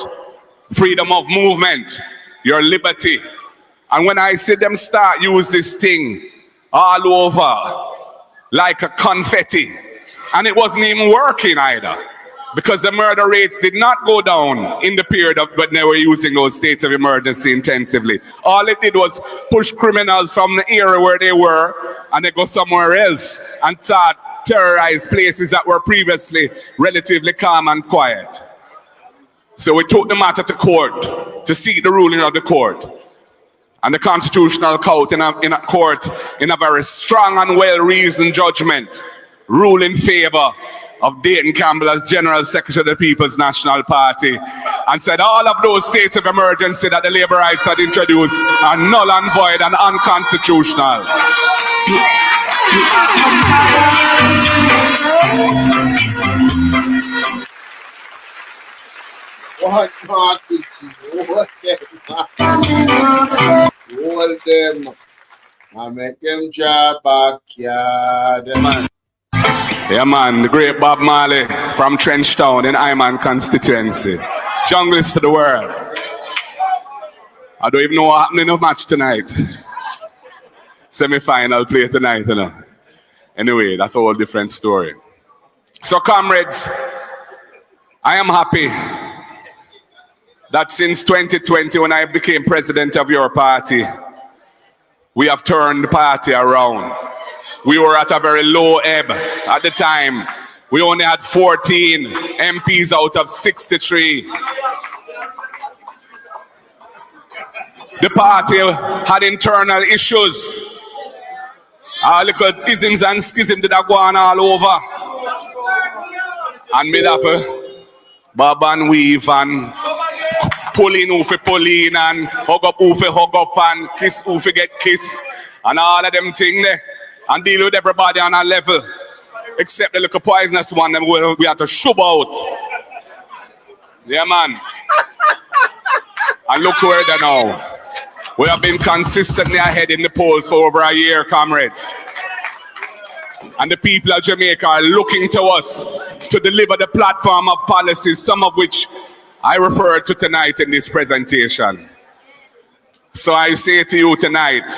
freedom of movement, your liberty. And when I see them start use this thing all over like a confetti, and it wasn't even working either, because the murder rates did not go down in the period of when they were using those states of emergency intensively. All it did was push criminals from the area where they were, and they go somewhere else and start terrorize places that were previously relatively calm and quiet. So we took the matter to court to seek the ruling of the court. And the Constitutional Court in a very strong and well-reasoned judgment ruled in favor of Dayton Campbell as General Secretary of the People's National Party and said all of those states of emergency that the Labourites had introduced are null and void and unconstitutional. What Marky G? Hold them. I make them job backyard. Man. Yeah, man, the great Bob Marley from Trenchtown in Iman constituency. Junglist to the world. I don't even know what happened in the match tonight. Semi-final play tonight, you know. Anyway, that's a whole different story. So, comrades, I am happy that since 2020, when I became president of your party, we have turned the party around. We were at a very low ebb at the time. We only had 14 MPs out of 63. The party had internal issues. Little isms and schisms that are going all over. And made up bob and weave and pulling who fi pull in and hug up who fi hug up and kiss who fi get kiss and all of them things there. And deal with everybody on a level. Except the little poisonous one that we have to shove out. Yeah, man. And look where they're now. We have been consistently ahead in the polls for over a year, comrades. And the people of Jamaica are looking to us to deliver the platform of policies, some of which I refer to tonight in this presentation. So I say to you tonight,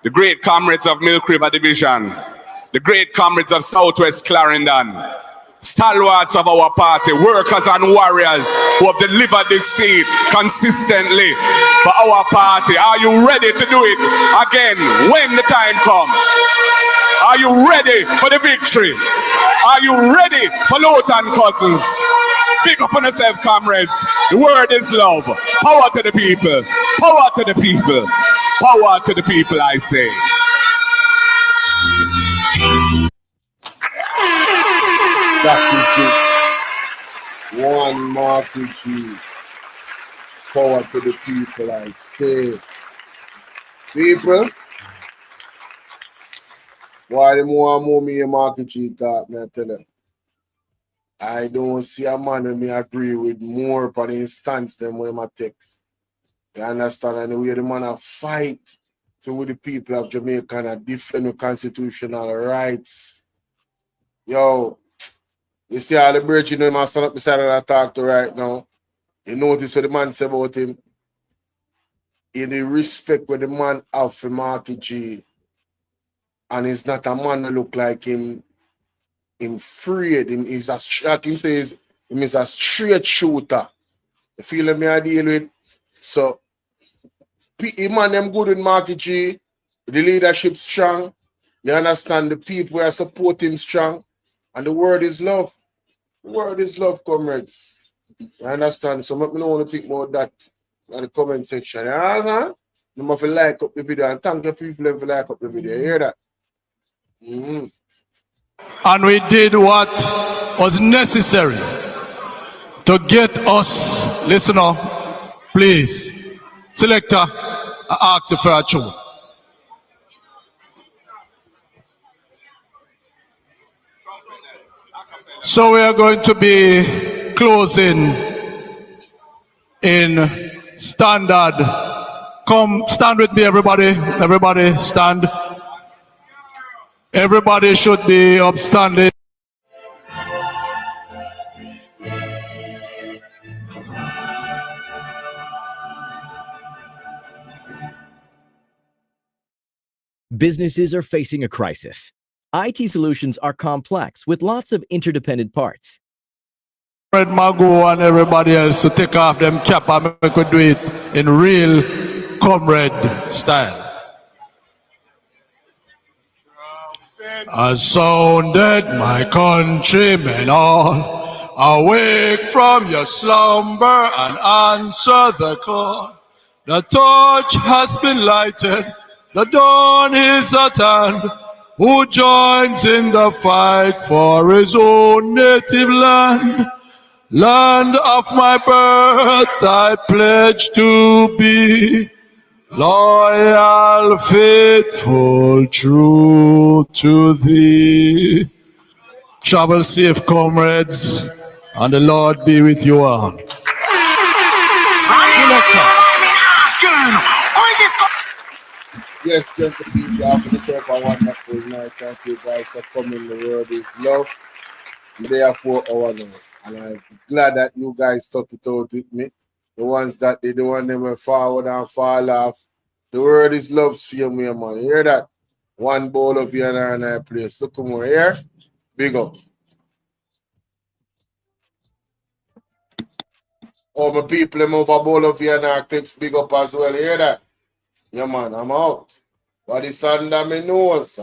the great comrades of Milk River Division, the great comrades of Southwest Clarendon, stalwarts of our party, workers and warriors who have delivered this seed consistently for our party. Are you ready to do it again when the time comes? Are you ready for the victory? Are you ready for Lawton Cousins? Big up on yourself, comrades. The word is love. Power to the people. Power to the people. Power to the people, I say. That is it. One Marky G. Power to the people, I say. People, why the more me and Marky G talk, me I tell you. I don't see a man who me agree with more upon the instance than when I take. You understand? And the way the man a fight to with the people of Jamaica and defend the constitutional rights. Yo, you see how the bridge you know him stand up beside and I talk to right now. You notice what the man say about him. In the respect what the man have for Marky G. And he's not a man who look like him afraid. Him is a like him says him is a straight shooter. You feel me I deal with? So man them good with Marky G, the leadership strong. You understand the people who support him strong. And the word is love. The word is love, comrades. You understand? So let me know want to think more of that in the comment section. You understand? You must like up the video and thank the people for like up the video. You hear that? And we did what was necessary to get us, listen up, please. Selector, I ask you for a tune. So we are going to be closing in standard. Come, stand with me, everybody. Everybody, stand. Everybody should be upstanding. Businesses are facing a crisis. IT solutions are complex with lots of interdependent parts. Fred Mago and everybody else to take off them cap and we could do it in real comrade style. I sounded my countrymen all, awake from your slumber and answer the call. The torch has been lighted, the dawn is at hand. Who joins in the fight for his own native land? Land of my birth, I pledge to be loyal, faithful, true to thee. Travel safe, comrades, and the Lord be with you all. Yes, gentle people, have yourself a wonderful night. Thank you guys for coming. The word is love. Therefore, our now. And I'm glad that you guys stuck it out with me. The ones that they don't want them to forward and fall off. The word is love, same way, man. You hear that? One bowl of you and I place. Look more here. Big up. All my people, them over bowl of you and I clips, big up as well. You hear that? Yeah, man, I'm out. But it's under my nose.